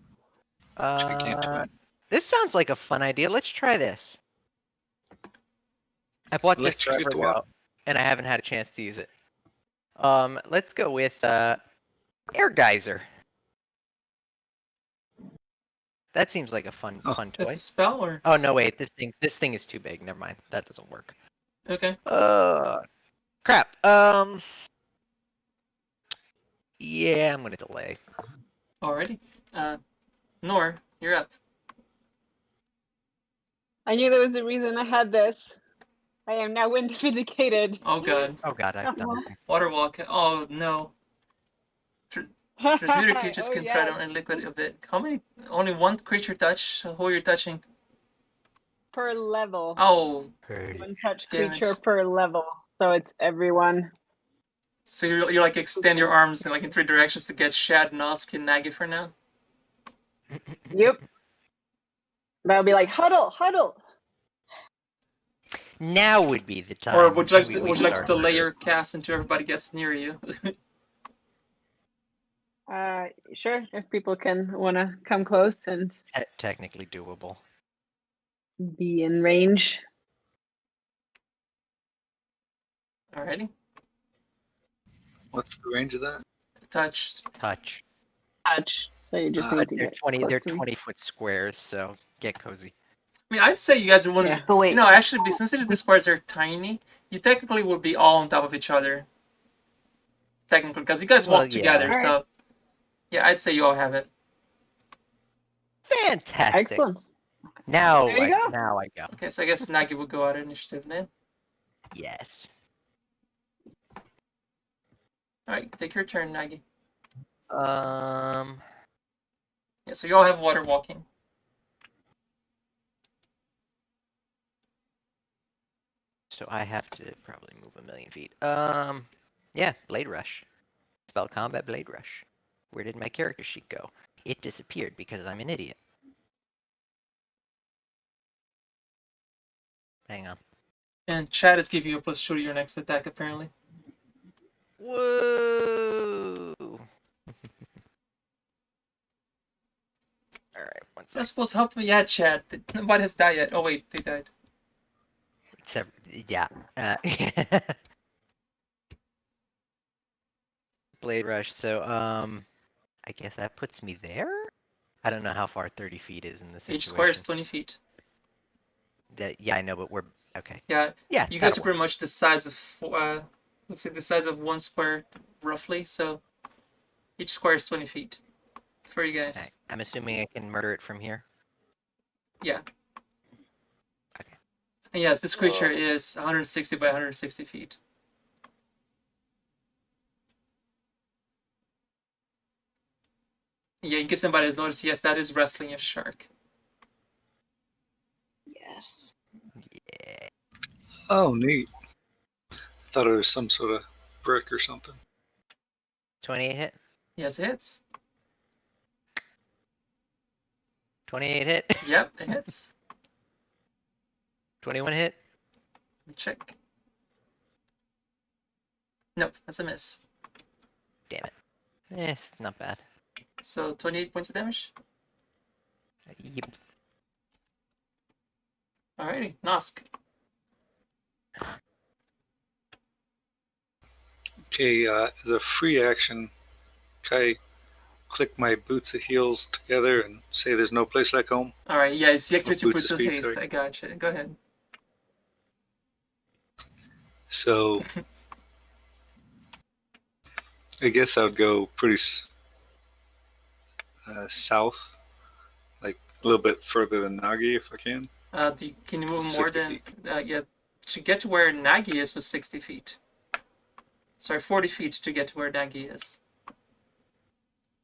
gigantic. This sounds like a fun idea. Let's try this. I bought this Electrocute forever the water. ago, and I haven't had a chance to use it. Let's go with air geyser. That seems like a fun Oh. fun That's toy. a spell, or Oh no, wait, this thing is too big. Never mind. That doesn't work. okay. Crap. Yeah, I'm gonna delay. Alrighty. Nor, you're up. I knew there was a reason I had this. I am now wind vindicated. Oh god. Oh god, I've done it. Water walk. Oh no. Transmuter creatures Oh, can threat yes. on liquid a bit. How many? Only one creature touch? So who are you touching? Per level. Oh, One touch damage. creature per level. So it's everyone. so you like extend your arms in like in 3 directions to get Shad, Nosk, and Nagi for now? Yep. That'll be like, huddle, huddle. Now would be the time. Or would you like we to, would you like to start delay murder. your cast until everybody gets near you? Sure, if people can want to come close and Technically doable. be in range. Alrighty. What's the range of that? Touched. Touch. Touch. So you just need to They're get 20. close They're to me. 20-foot squares, so get cozy. I mean, I'd say you guys are one. Yeah. But wait, You know, actually, since the squares are tiny, you technically would be all on top of each other. Technically, because you guys Well, walk yeah. together, Alright. so yeah, I'd say you all have it. Fantastic. Excellent. Now There you go. Now I go. Okay, so I guess Nagi will go out of initiative then. Yes. Alright, take your turn, Nagi. Yeah, so you all have water walking. So I have to probably move 1,000,000 feet. Yeah, Blade Rush. Spell combat Blade Rush. Where did my character sheet go? It disappeared because I'm an idiot. Hang on. And Chad is giving you a +2 to your next attack, apparently. Whoa! Alright, one That's second. supposed to help me. Yeah, Chad. Nobody has died yet. Oh wait, they died. Yeah. Blade Rush. So, I guess that puts me there? I don't know how far 30 feet is in this situation. Each square is 20 feet. Yeah, I know, but we're... Okay. Yeah, Yeah, you guys are that'll pretty much the size of... looks like the size of 1 square, roughly, so... Each square is 20 feet. For you guys. Okay. I'm assuming I can murder it from here? Yeah. Okay. And yes, this creature is 160 by 160 feet. Yeah, in case somebody has noticed, yes, that is wrestling a shark. Yes. Yeah. Oh, neat. I thought it was some sort of brick or something. 28 hit? Yes, it hits. 28 hit? Yep, it hits. 21 hit? Let me check. Nope, that's a miss. Damn it. It's not bad. So 28 points of damage. Yep. Alrighty, Nosk. Okay, as a free action, can I click my boots of heels together and say there's no place like home? Alright, yeah, it's Yector to Boots Boots of of Speed, Haste. sorry. I gotcha. Go ahead. So I guess I would go pretty south, like a little bit further than Nagi if I can. Can you move more 60 than... feet. Yeah, to get to where Nagi is was 60 feet. Sorry, 40 feet to get to where Nagi is.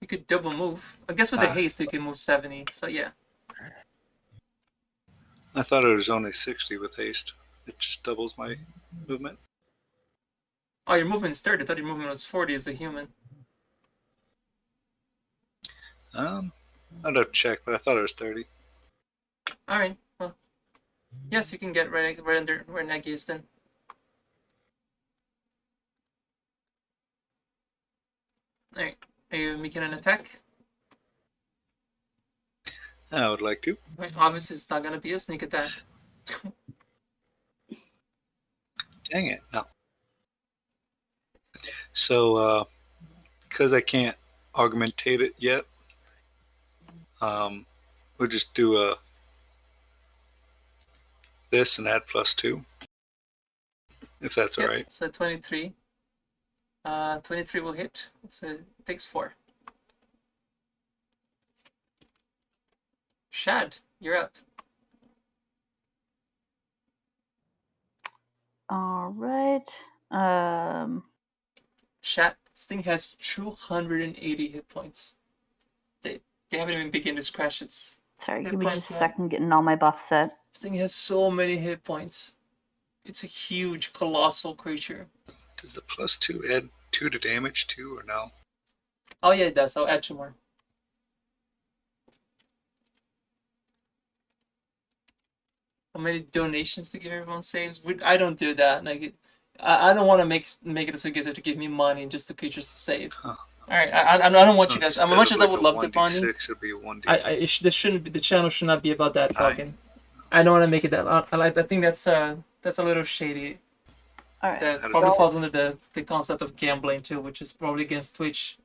You could double move. I guess with the haste you can move 70, so yeah. I thought it was only 60 with haste. It just doubles my movement. Oh, your movement's 30. I thought your movement was 40 as a human. I'd have to check, but I thought it was 30. Alright, well. Yes, you can get right under where Nagi is then. Alright, are you making an attack? I would like to. Right, obviously it's not gonna be a sneak attack. Dang it, no. So, because I can't augmentate it yet, We'll just do this and add +2, if that's Yep, all right. so 23. 23 will hit, so it takes 4. Shad, you're up. All right. Shad, this thing has 280 hit points. They haven't even begun to scratch its Sorry, hit give me points just a yet. second getting all my buffs set. This thing has so many hit points. It's a huge, colossal creature. Does the +2 add 2 to damage too, or no? Oh yeah, it does. I'll add 2 more. How many donations to give everyone saves? I don't do that. Like, I don't want to make it so you guys have to give me money just the creatures to save. Huh. All right, I don't want So you guys. instead As much of as I like would a love the money, 1d6, it'll be a 1d. this shouldn't be, the channel should not be about that, Nine. Falcon. I don't want to make it that. I think that's a little shady. All right. That How does probably it- falls under the concept of gambling too, which is probably against Twitch.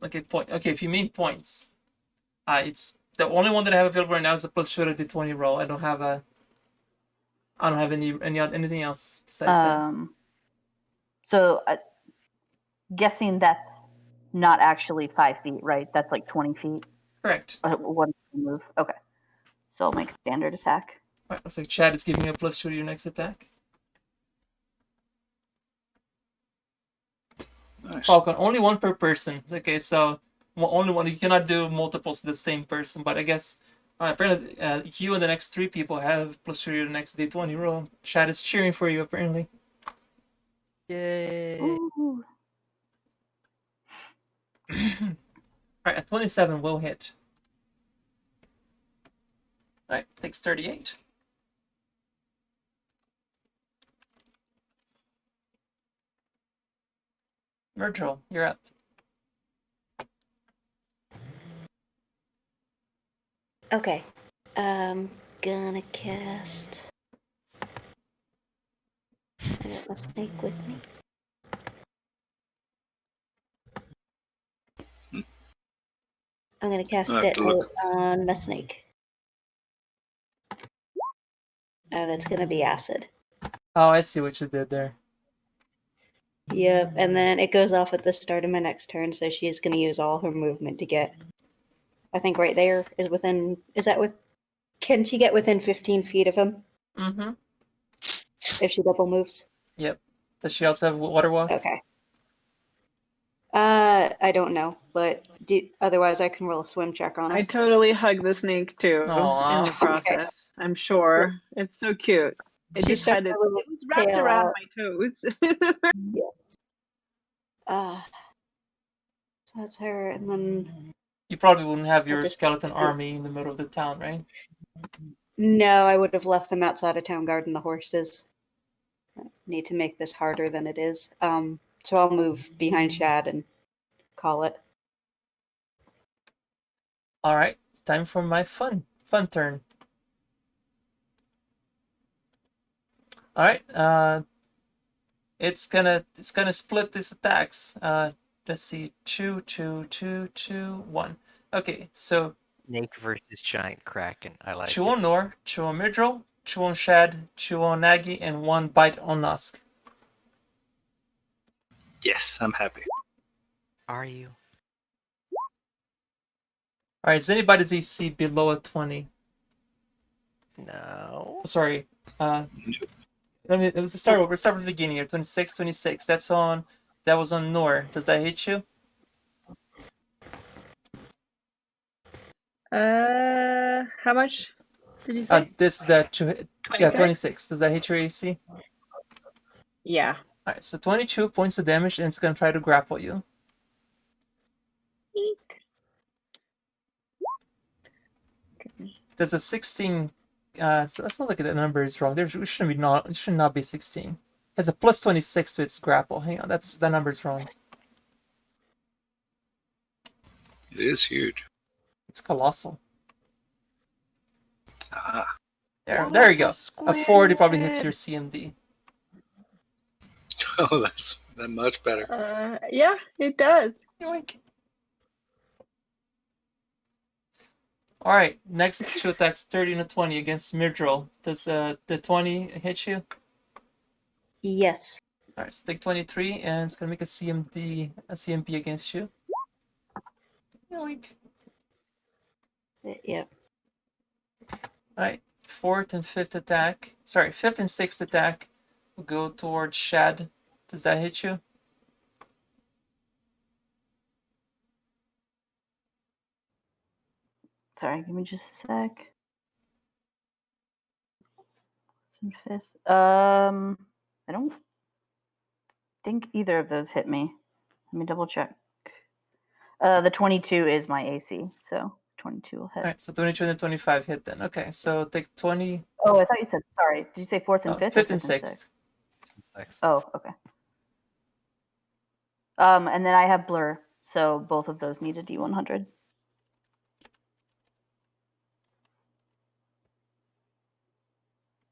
Okay, point. Okay, if you mean points, it's the only one that I have available right now is a +2 to D20 roll. I don't have anything else besides that. So guessing that's not actually 5 feet, right? That's like 20 feet. Correct. One move. Okay. So I'll make a standard attack. Right, looks like Chad is giving you a +2 to your next attack. Nice. Falcon, only one per person. Okay, so only one. You cannot do multiples to the same person. But I guess apparently you and the next 3 people have +2 to your next D20 roll. Chad is cheering for you apparently. Yay. Ooh. Alright, a 27 will hit. Alright, takes 38. Myrtle, you're up. Okay. I'm gonna cast. I got my snake with me. I'm gonna cast I'll have to Detonate look. on my snake. And it's gonna be acid. Oh, I see what you did there. Yep, and then it goes off at the start of my next turn, so she is gonna use all her movement to get. I think right there is within. Is that with? Can she get within 15 feet of him Mm-hmm. if she double moves? Yep. Does she also have water walk? Okay. I don't know, but otherwise I can roll a swim check on I it. totally hug the snake too Aw. in the process. I'm sure it's so cute. It She just stuck had her it. little It was wrapped tail around out. my toes. So that's her, and then You probably wouldn't have your just- skeleton army in the middle of the town, right? no, I would have left them outside of town guarding the horses. I need to make this harder than it is. So I'll move behind Shad and call it. Alright, time for my fun turn. Alright, it's gonna split these attacks. Let's see, 2, 2, 2, 2, 1. Okay, so Snake versus giant kraken. I like 2 it. on Nor, 2 on Midrol, 2 on Shad, 2 on Nagi, and 1 bite on Nusk. Yes, I'm happy. Are you? Alright, is anybody's AC below a 20? No. Oh, sorry. It was start over. Start from the beginning here. 26, 26. That was on Nor. Does that hit you? How much did you say? This is that yeah, 26? 26. Does that hit your AC? Yeah. Alright, so 22 points of damage, and it's gonna try to grapple you. Eek. There's a 16. So that's not like the number is wrong. It should not be 16. It has a plus 26 to its grapple. Hang on, that number's wrong. It is huge. It's colossal. Ah, There you go. A 40 probably hits your CMD. oh, that's much better. Yeah, it does. Yoink. All right, next two attacks, 30 and a 20 against Myrdril. Does the 20 hit you? Yes. All right, so take 23, and it's gonna make a CMP against you. Yoink. Yep. All right, fifth and sixth attack will go towards Shad. Does that hit you? Sorry, give me just a sec. Fifth. I don't think either of those hit me. Let me double check. The 22 is my AC, so 22 will hit. All right, so 22 and 25 hit then. Okay, so take 20. Oh, I thought you said, sorry. Did you say fourth and fifth? Fifth or and sixth. Oh, okay. And then I have blur, so both of those need a D100.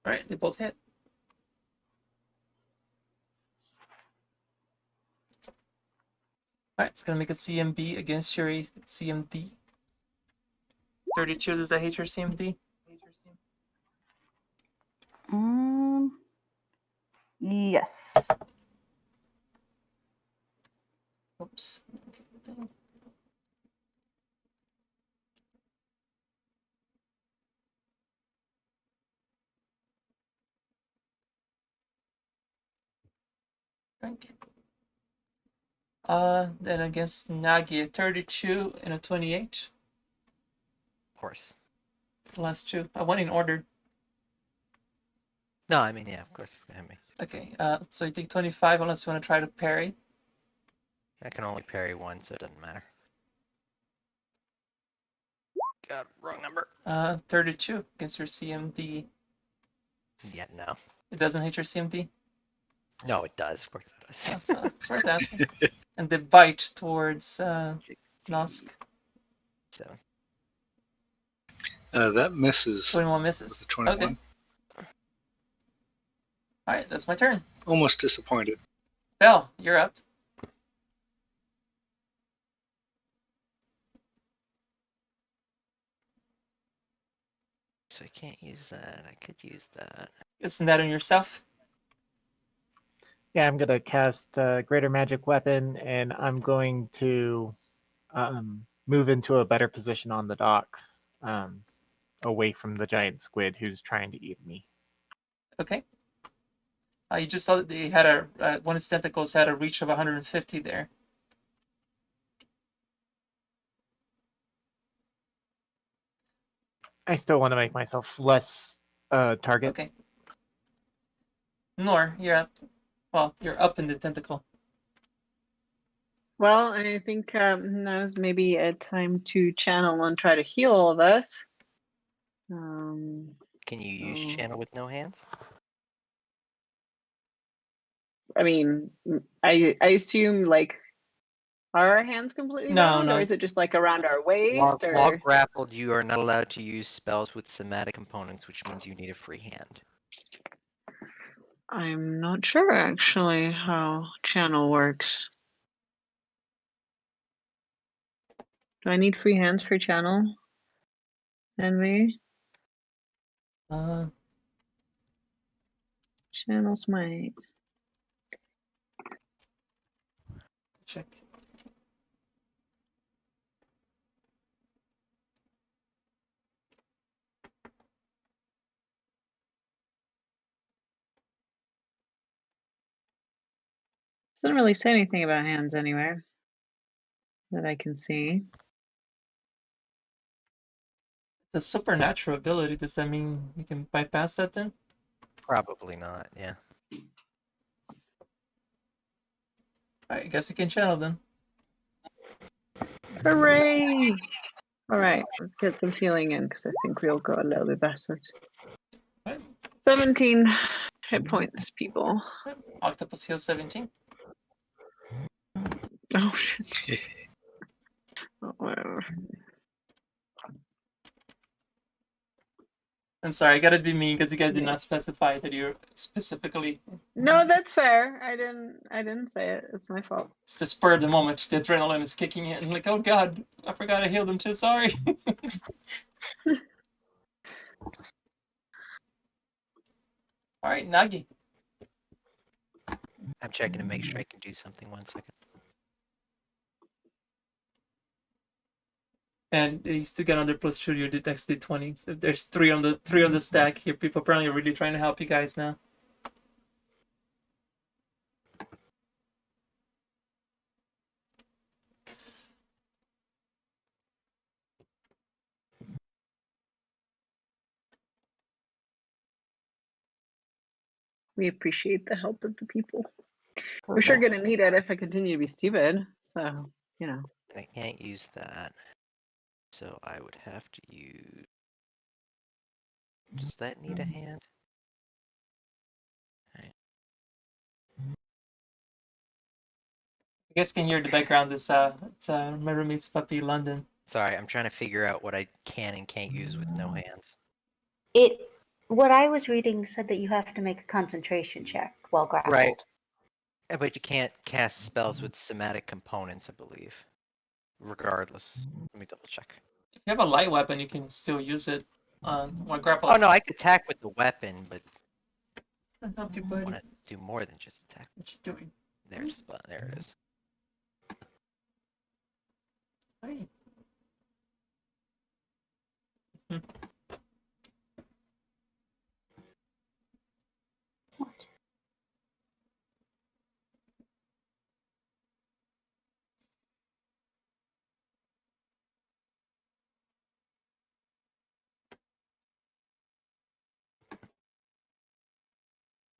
All right, they both hit. All right, it's gonna make a CMB against your CMD. 32. Does that hit your CMD? Yes. Oops. Okay. Then against Nagi, a 32 and a 28. Of course. It's the last two. I went in order. No, I mean, yeah, of course it's gonna hit me. Okay, so you take 25 unless you want to try to parry. I can only parry one, so it doesn't matter. God, wrong number. 32 against your CMD. Yeah, no. It doesn't hit your CMD? No, it does. Of course it does. It's worth asking. And the bite towards Nosk. 7. That misses. 21 With misses. the 21. Okay. Alright, that's my turn. Almost disappointed. Belle, you're up. So I can't use that. I could use that. Isn't that on yourself? Yeah, I'm gonna cast Greater Magic Weapon, and I'm going to move into a better position on the dock, away from the giant squid who's trying to eat me. Okay. You just saw that they had one of its tentacles had a reach of 150 there. I still want to make myself less target. Okay. Nor, you're up. Well, you're up in the tentacle. Well, I think now's maybe a time to channel and try to heal all of us. Can you use Oh. channel with no hands? I mean, I assume like are our hands completely bound, No. or is it just like around our waist? While Or grappled, you are not allowed to use spells with somatic components, which means you need a free hand. I'm not sure actually how channel works. Do I need free hands for channel? Envy? Channel's might. Check. Doesn't really say anything about hands anywhere that I can see. It's a supernatural ability. Does that mean you can bypass that then? Probably not, yeah. Alright, I guess you can channel then. Hooray! Alright, let's get some healing in because I think we'll go a little bit better. Right. 17 hit points, people. Octopus heals 17. Oh shit. Oh, whatever. I'm sorry, I gotta be mean because you guys did not specify that you're specifically. No, that's fair. I didn't say it. It's my fault. It's the spur of the moment. The adrenaline is kicking in. Like, oh god, I forgot I healed him too. Sorry. All right, Nagi. I'm checking to make sure I can do something. 1 second. And you still get another +2 to your dex d20. There's three on the stack here. People apparently are really trying to help you guys now. We appreciate the help of the people. We're sure gonna need it if I continue to be stupid. So, you know. And I can't use that. So I would have to use... Does that need a hand? You guys can hear in the background this it's Mirror Meets Puppy London. Sorry, I'm trying to figure out what I can and can't use with no hands. What I was reading said that you have to make a concentration check while grappled. Right. But you can't cast spells with somatic components, I believe. Regardless. Let me double check. If you have a light weapon, you can still use it on one grapple. Oh no, I could attack with the weapon, but Help you, I buddy. want to do more than just attack. What you doing? There it is. Hey. What?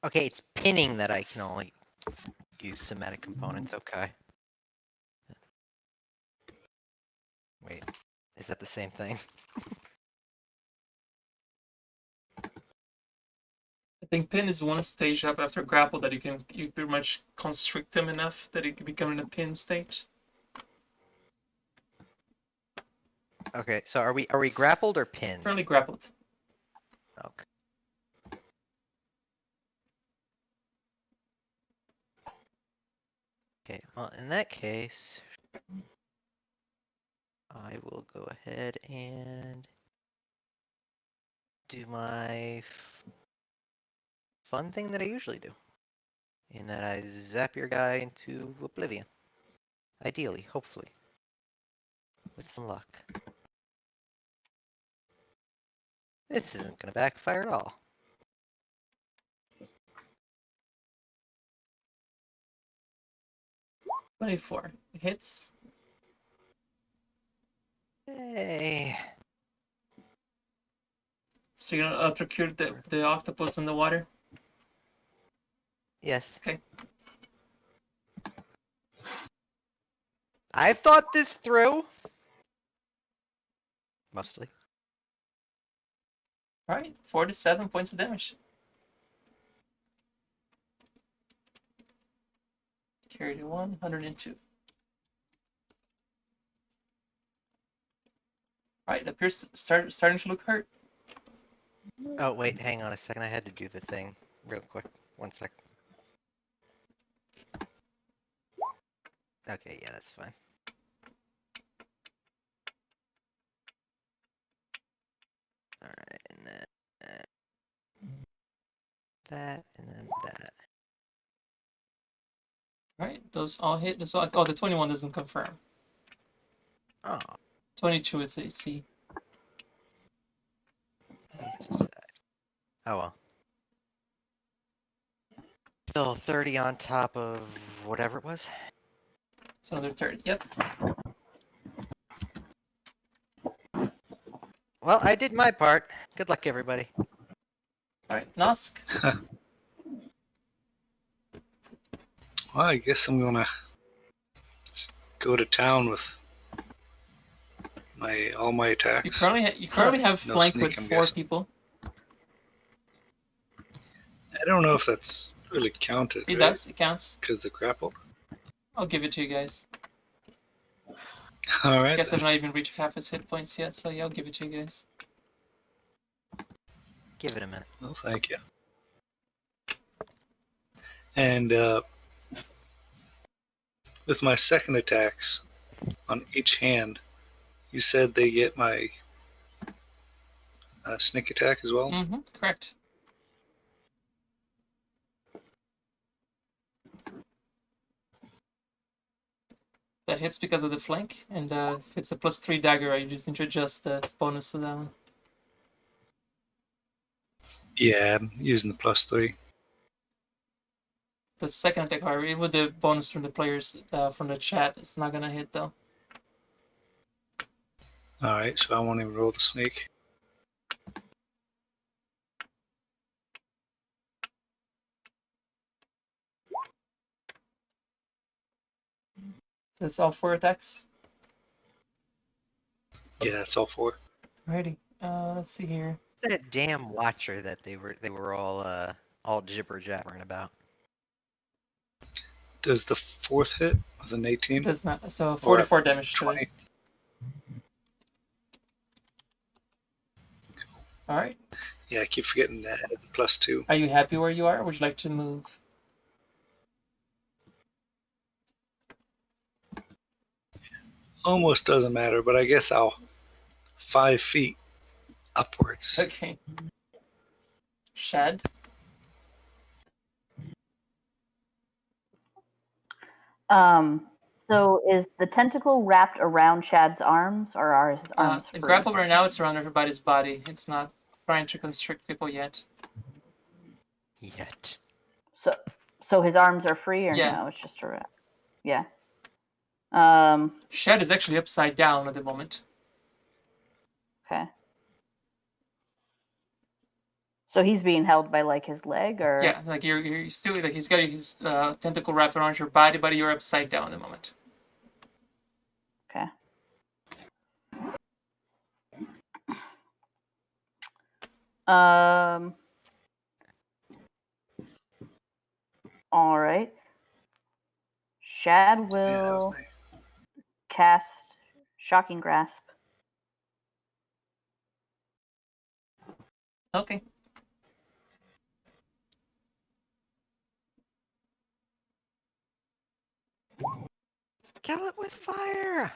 Okay, it's pinning that I can only use somatic components, okay. Wait, is that the same thing? I think pin is one stage up after grapple that you pretty much constrict them enough that it can become in a pin stage. Okay, so are we grappled or pinned? Currently grappled. Okay. Okay, well in that case, I will go ahead and do my fun thing that I usually do. In that I zap your guy into oblivion. Ideally, hopefully. With some luck. This isn't gonna backfire at all. $24 hits. Hey. So you're gonna electrocute the octopus in the water? Yes. Okay. I've thought this through. Mostly. Alright, 47 points of damage. Carry to 102. Alright, appears starting to look hurt. Oh, wait, hang on a second. I had to do the thing real quick. 1 sec. Okay, yeah, that's fine. Alright, and then that, and then that. Alright, those all hit as well. Oh, the 21 doesn't confirm. Oh. 22 is AC. Oh well. Still 30 on top of whatever it was. So another 30, yep. Well, I did my part. Good luck, everybody. Alright, Nosk. Well, I guess I'm gonna go to town with all my attacks. You currently have No flank sneak, with I'm 4 guessing. people. I don't know if that's really counted. It does, it counts. Because the grapple. I'll give it to you guys. All I right. guess then. I've not even reached half his hit points yet, so yeah, I'll give it to you guys. Give it a minute. Well, thank you. And with my second attacks on each hand, you said they get my sneak attack as well. Mm-hmm. Correct. That hits because of the flank, and if it's a +3 dagger, you just need to adjust the bonus to that one. Yeah, I'm using the +3. The second attack, however, with the bonus from the players from the chat, it's not gonna hit though. All right, so I won't even roll the sneak. So it's all 4 attacks. Yeah, that's all 4. Alrighty. Let's see here. That damn watcher that they were all jibber jabbering about. Does the 4th hit with an 18? Does not. So 44 damage to it. 20. All right. Yeah, I keep forgetting that +2. Are you happy where you are? Or would you like to move? Almost doesn't matter, but I guess I'll 5 feet upwards. Okay. Shad. So is the tentacle wrapped around Shad's arms, or are his arms The free? grapple right now, it's around everybody's body. It's not trying to constrict people yet. Yet. So his arms are free, or Yeah. no? It's just a wrap. Yeah. Shad is actually upside down at the moment. Okay. So he's being held by like his leg, or Yeah, like you're still like he's got his tentacle wrapped around your body, but you're upside down at the moment. okay. All right. Shad Yeah, that will was me. cast Shocking Grasp. Okay. Kill it with fire!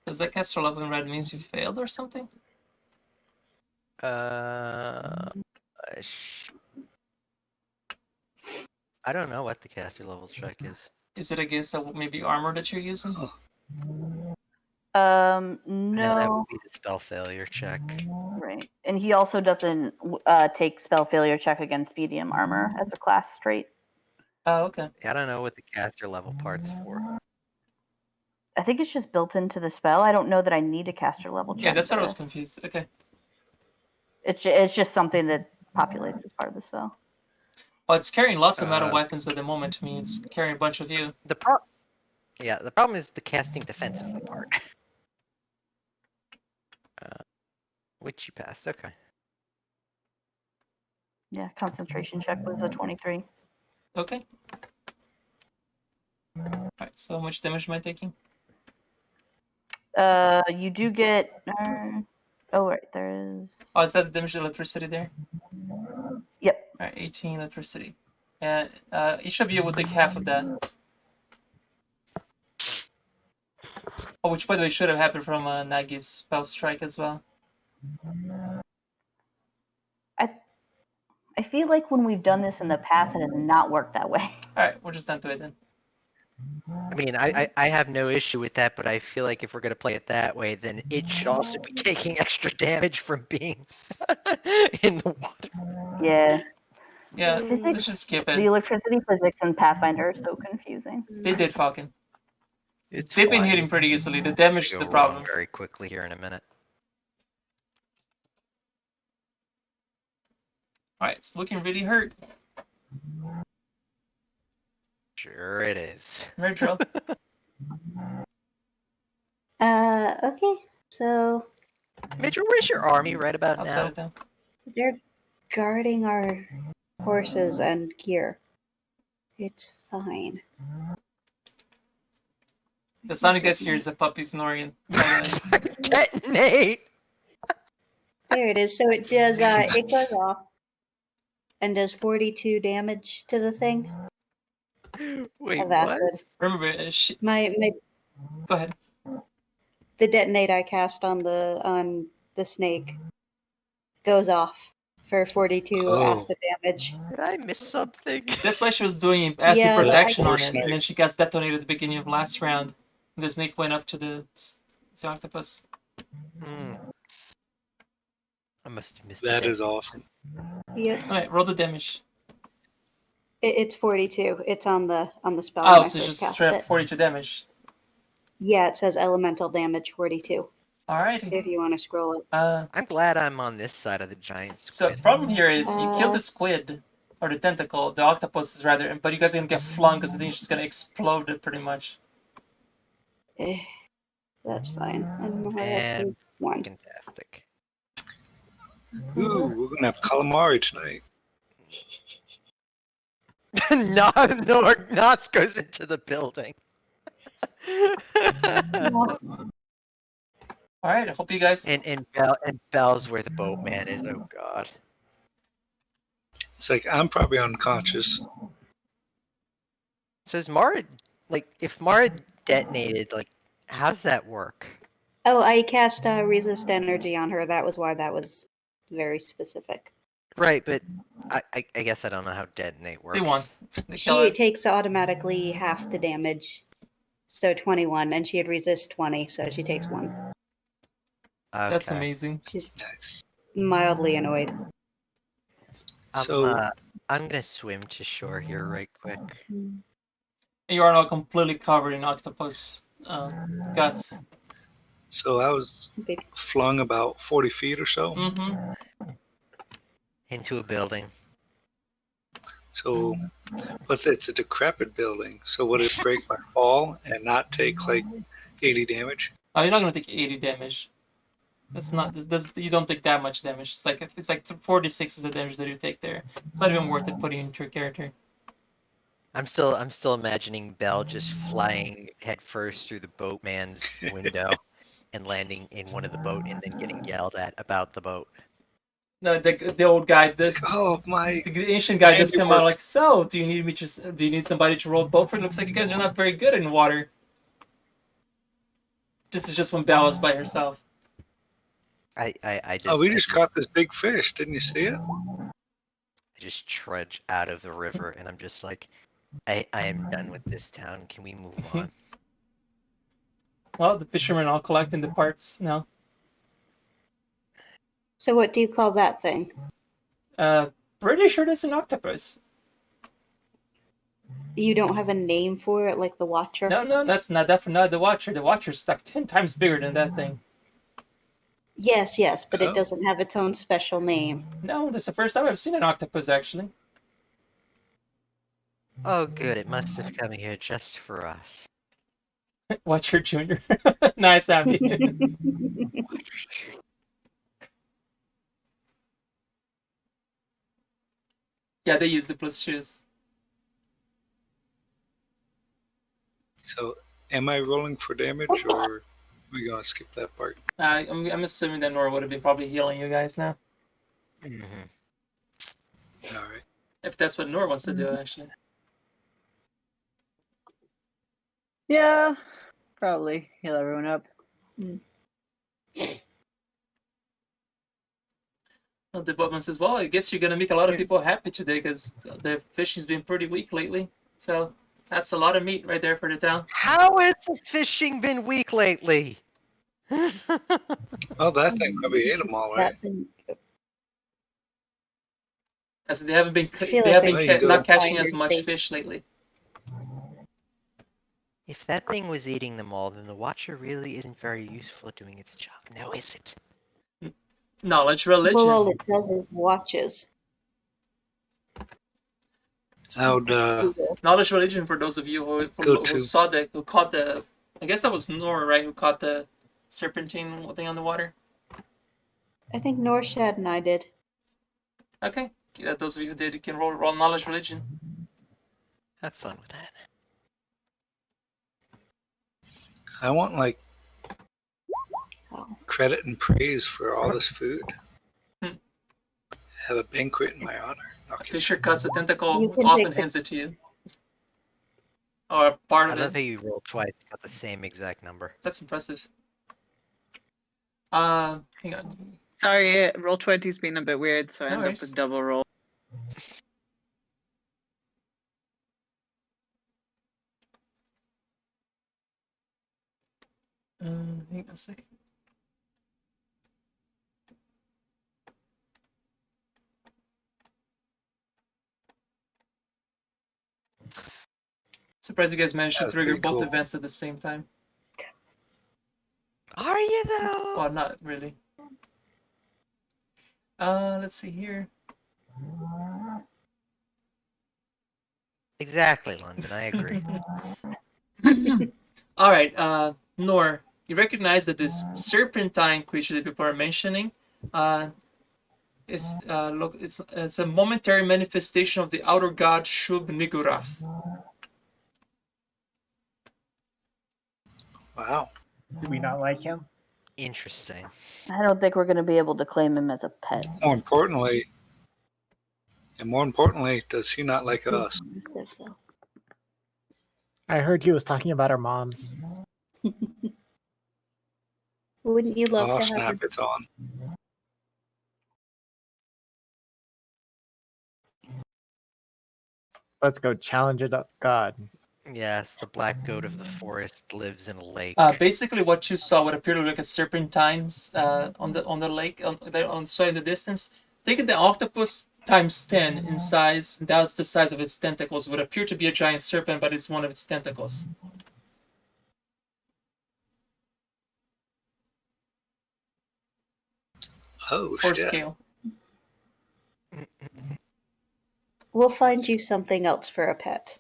Does that caster level in red means you failed or something? I don't know what the caster level check is. Is it against maybe armor that you're using? Oh, And that No. would be the spell failure check. Right. And he also doesn't take spell failure check against medium armor as a class trait. Oh, okay. I don't know what the caster level part's for. I think it's just built into the spell. I don't know that I need a caster level check. Yeah, that's for what I was this. confused. Okay. It's just something that populates as part of the spell. Well, it's carrying lots of metal weapons at the moment. I mean, it's carrying a bunch of you. The problem is the casting defensively part. Which you passed, okay. Yeah, concentration check was a 23. Okay. Alright, so how much damage am I taking? You do get. Oh, right, there is. Oh, is that the damage to electricity there? Yep. Alright, 18 electricity. And each of you will take half of that. Oh, which by the way should have happened from Nagi's spell strike as well. I feel like when we've done this in the past, it has not worked that way. Alright, we're just done to it then. I mean, I have no issue with that, but I feel like if we're going to play it that way, then it should also be taking extra damage from being in the water. Yeah. Yeah, Physics, let's just skip the it. electricity physics in Pathfinder are so confusing. They did, Falcon. It's They've been fine. hitting pretty easily. The damage is Go the wrong problem. very quickly here in a minute. Alright, it's looking really hurt. Sure it is. Virgil. Okay. So Mitchell, where's your army right about Outside now? of town. they're guarding our horses and gear. It's fine. The sound you guys hear is a puppy snoring. Detonate! There it is. So it does. It goes off and does 42 damage to the thing Wait, of what? acid. Remember, My go ahead. the detonate I cast on the snake goes off for 42 Oh. acid damage. Did I miss something? That's why she was doing acid Yeah, protection poor on it, snake. and then she gets detonated at the beginning of last round. And the snake went up to the octopus. Hmm. I must have missed That it. is awesome. Yep. Alright, roll the damage. It's 42. It's on the spell Oh, when I so it's first just cast straight up it. 42 damage. Yeah, it says elemental damage 42. Alrighty. If you want to scroll it. I'm glad I'm on this side of the giant So squid. problem here is you kill the squid, or the tentacle, the octopus is rather, but you guys are gonna get flung because the thing's just gonna explode it pretty much. That's fine. And now let's And do one. fantastic. Ooh, we're gonna have calamari tonight. Knots goes into the building. Alright, I hope you guys. and Bell's where the boatman is. Oh god. It's like I'm probably unconscious. So is Mara if Mara detonated, how does that work? Oh, I cast resist energy on her. That was why that was very specific. Right, but I guess I don't know how detonate works. They won. They kill She it. takes automatically half the damage. So 21, and she had resist 20, so she takes 1. That's Okay. amazing. She's Nice. mildly annoyed. So I'm gonna swim to shore here right quick. And you are now completely covered in octopus guts. so I was flung about 40 feet or so. Mm-hmm. Into a building. So, but it's a decrepit building. So would it break my fall and not take like 80 damage? Oh, you're not gonna take 80 damage. That's not. You don't take that much damage. It's like 46 is the damage that you take there. It's not even worth it putting into your character. I'm still imagining Belle just flying headfirst through the boatman's window and landing in one of the boat and then getting yelled at about the boat. No, the old guy. It's like, oh my! The ancient guy just come out handiwork. like, so do you need somebody to roll a boat for? It looks like you guys are not very good in water. This is just when Belle is by herself. I just Oh, we just caught this big fish. Didn't you see it? I just trudge out of the river and I'm just like, I am done with this town. Can we move on? Well, the fishermen all collecting the parts now. So what do you call that thing? Pretty sure that's an octopus. You don't have a name for it, like the Watcher? No, that's not definitely not the Watcher. The Watcher's stuck 10 times bigger than that thing. Yes, but Oh. it doesn't have its own special name. No, that's the first time I've seen an octopus, actually. Oh good, it must have come here just for us. Watcher Junior. Nice, Abby. Yeah, they use the plus choose. So, am I rolling for damage, or are we gonna skip that part? I'm assuming that Nora would have been probably healing you guys now. Mm-hmm. All right. If that's what Nora wants to do, actually. Yeah, probably heal everyone up. Well, the boatman says, well, I guess you're going to make a lot of people happy today because the fishing's been pretty weak lately. So that's a lot of meat right there for the town. How has the fishing been weak lately? Well, that thing probably ate them all, right? As they haven't been, feel they like have they been can not go catching find as your much bait. fish lately. If that thing was eating them all, then the Watcher really isn't very useful at doing its job, now is it? Knowledge religion. Well, all it does is watches. How'd Knowledge religion for those of you who Go to. who caught the, I guess that was Nora, right? Who caught the serpentine thing on the water. I think Norshad and I did. Okay, those of you who did, you can roll knowledge religion. Have fun with that. I want like Oh. credit and praise for all this food. Hmm. Have a banquet in my honor. A Okay. fisher cuts a tentacle, You can often take the- hands it to you. Or part I of love it. how you rolled twice, got the same exact number. That's impressive. Hang on. Sorry, roll 20's been a bit weird, so I No end up worries. with double roll. Hang on a second. Surprised you guys managed to That's trigger pretty both cool. events at the same time. Are you though? Well, not really. Let's see here. Exactly, London. I agree. All right, Nor, you recognize that this serpentine creature that people are mentioning, it's a momentary manifestation of the outer god Shub Niggurath. Wow. Do we not like him? Interesting. I don't think we're going to be able to claim him as a pet. More importantly, does he not like us? I heard he was talking about our moms. Wouldn't you love Oh, to have snap, it's on. Let's go challenge it up, God. Yes, the black goat of the forest lives in a lake. Basically, what you saw would appear to look like serpentines on the lake on saw in the distance. Think of the octopus times 10 in size. That's the size of its tentacles. Would appear to be a giant serpent, but it's one of its tentacles. Oh, For shit. scale. We'll find you something else for a pet.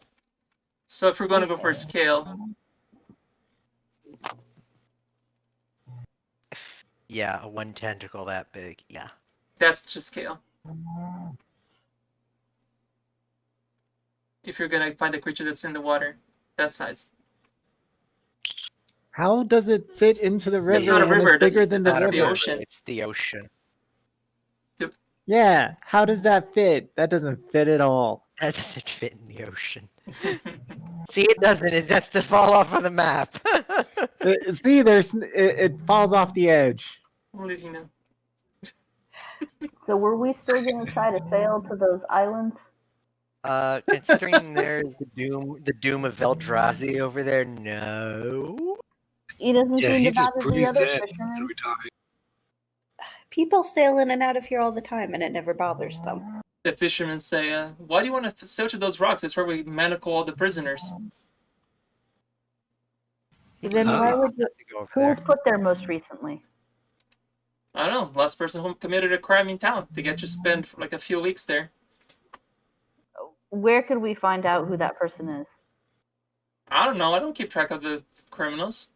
So if we're going to go for scale, Yeah, a one tentacle that big. Yeah. that's just scale. If you're going to find a creature that's in the water, that size. How does it fit into the river? It's not a when river, It's bigger than the that's river. the ocean. It's the ocean. Yeah. How does that fit? That doesn't fit at all. That doesn't fit in the ocean. See, it doesn't. It has to fall off of the map. See, it falls off the edge. I'm leaving now. So were we still going to try to sail to those islands? Considering there's the doom of Eldrazi over there, no. He doesn't Yeah, seem he to just bother the breathed other in fishermen. every time. People sail in and out of here all the time, and it never bothers them. The fishermen say, why do you want to sail to those rocks? That's where we manacle all the prisoners. Then Ah. why would you... To go over Who was there. put there most recently? I don't know. Last person who committed a crime in town. They get to spend like a few weeks there. Where could we find out who that person is? I don't know. I don't keep track of the criminals.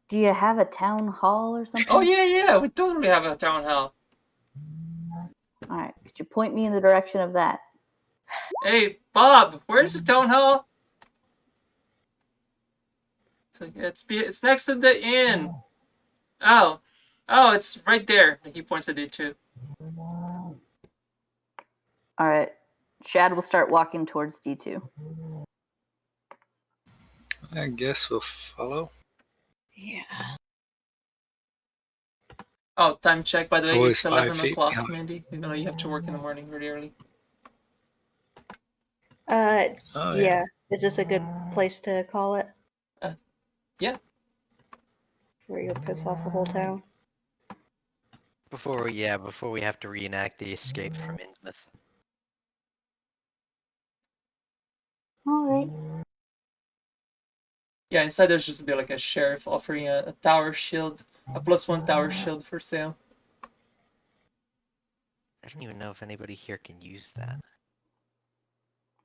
Do you have a town hall or something? Oh, yeah. We totally have a town hall. All right. Could you point me in the direction of that? Hey, Bob, where's the town hall? So it's next to the inn. Oh, it's right there. He points at it too. All right. Shad will start walking towards D2. I guess we'll follow. Yeah. Oh, time check, by the way. Always It's 5 11 feet o'clock, behind. Mindy. You know, you have to work in the morning really early. Oh, Yeah. Is this a good place to call it? Yeah. Where you'll piss off the whole town? Before we have to reenact the escape from Innsmouth. All right. Yeah, inside there's just a bit like a sheriff offering a tower shield, a +1 tower shield for sale. I don't even know if anybody here can use that.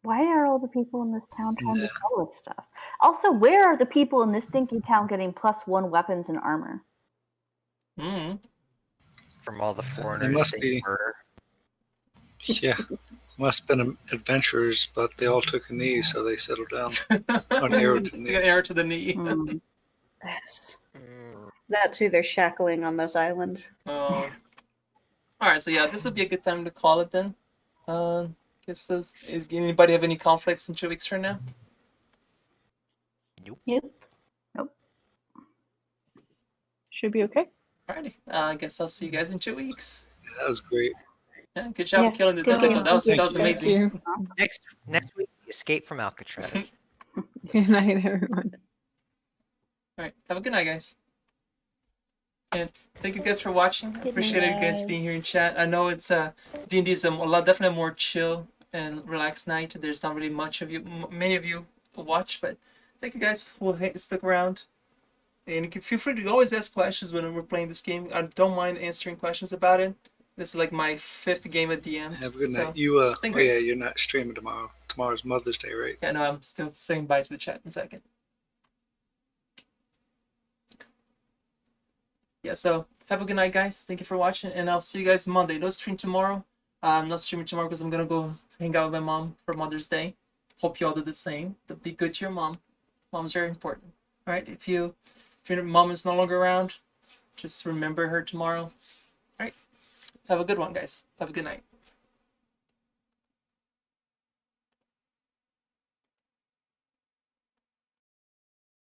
Why are all the people in this town trying to sell us stuff? Also, where are the people in this dinky town getting +1 weapons and armor? Mm. From all the foreigners must saying be. murder. Yeah. Must have been adventurers, but they all took a knee, so they settled down. An arrow to the knee. An arrow to the knee. Yes. Mm, That's who they're shackling on those islands. Oh. Alright, so yeah, this would be a good time to call it then. Does anybody have any conflicts in 2 weeks from now? Nope. Should be okay. Alrighty. I guess I'll see you guys in 2 weeks. Yeah, that was great. Yeah, good job Yeah, killing the thank devil. you. That was Thank you. amazing. Next week, the escape from Alcatraz. Good night, everyone. All right. Have a good night, guys. And thank you guys for watching. I appreciate you guys being here in chat. I know it's D&D is a lot definitely more chill and relaxed night. There's not really much of you, many of you watch, but thank you guys who stick around. And you can feel free to always ask questions when we're playing this game. I don't mind answering questions about it. This is like my 5th game at DM. Have a good so night. You it's been great. yeah, you're not streaming tomorrow. Tomorrow's Mother's Day, right? Yeah, no, I'm still saying bye to the chat in a second. Yeah, so have a good night, guys. Thank you for watching, and I'll see you guys Monday. No stream tomorrow. I'm not streaming tomorrow because I'm gonna go hang out with my mom for Mother's Day. Hope you all do the same. Be good to your mom. Mom's very important. All right, if your mom is no longer around, just remember her tomorrow. All right, have a good one, guys. Have a good night.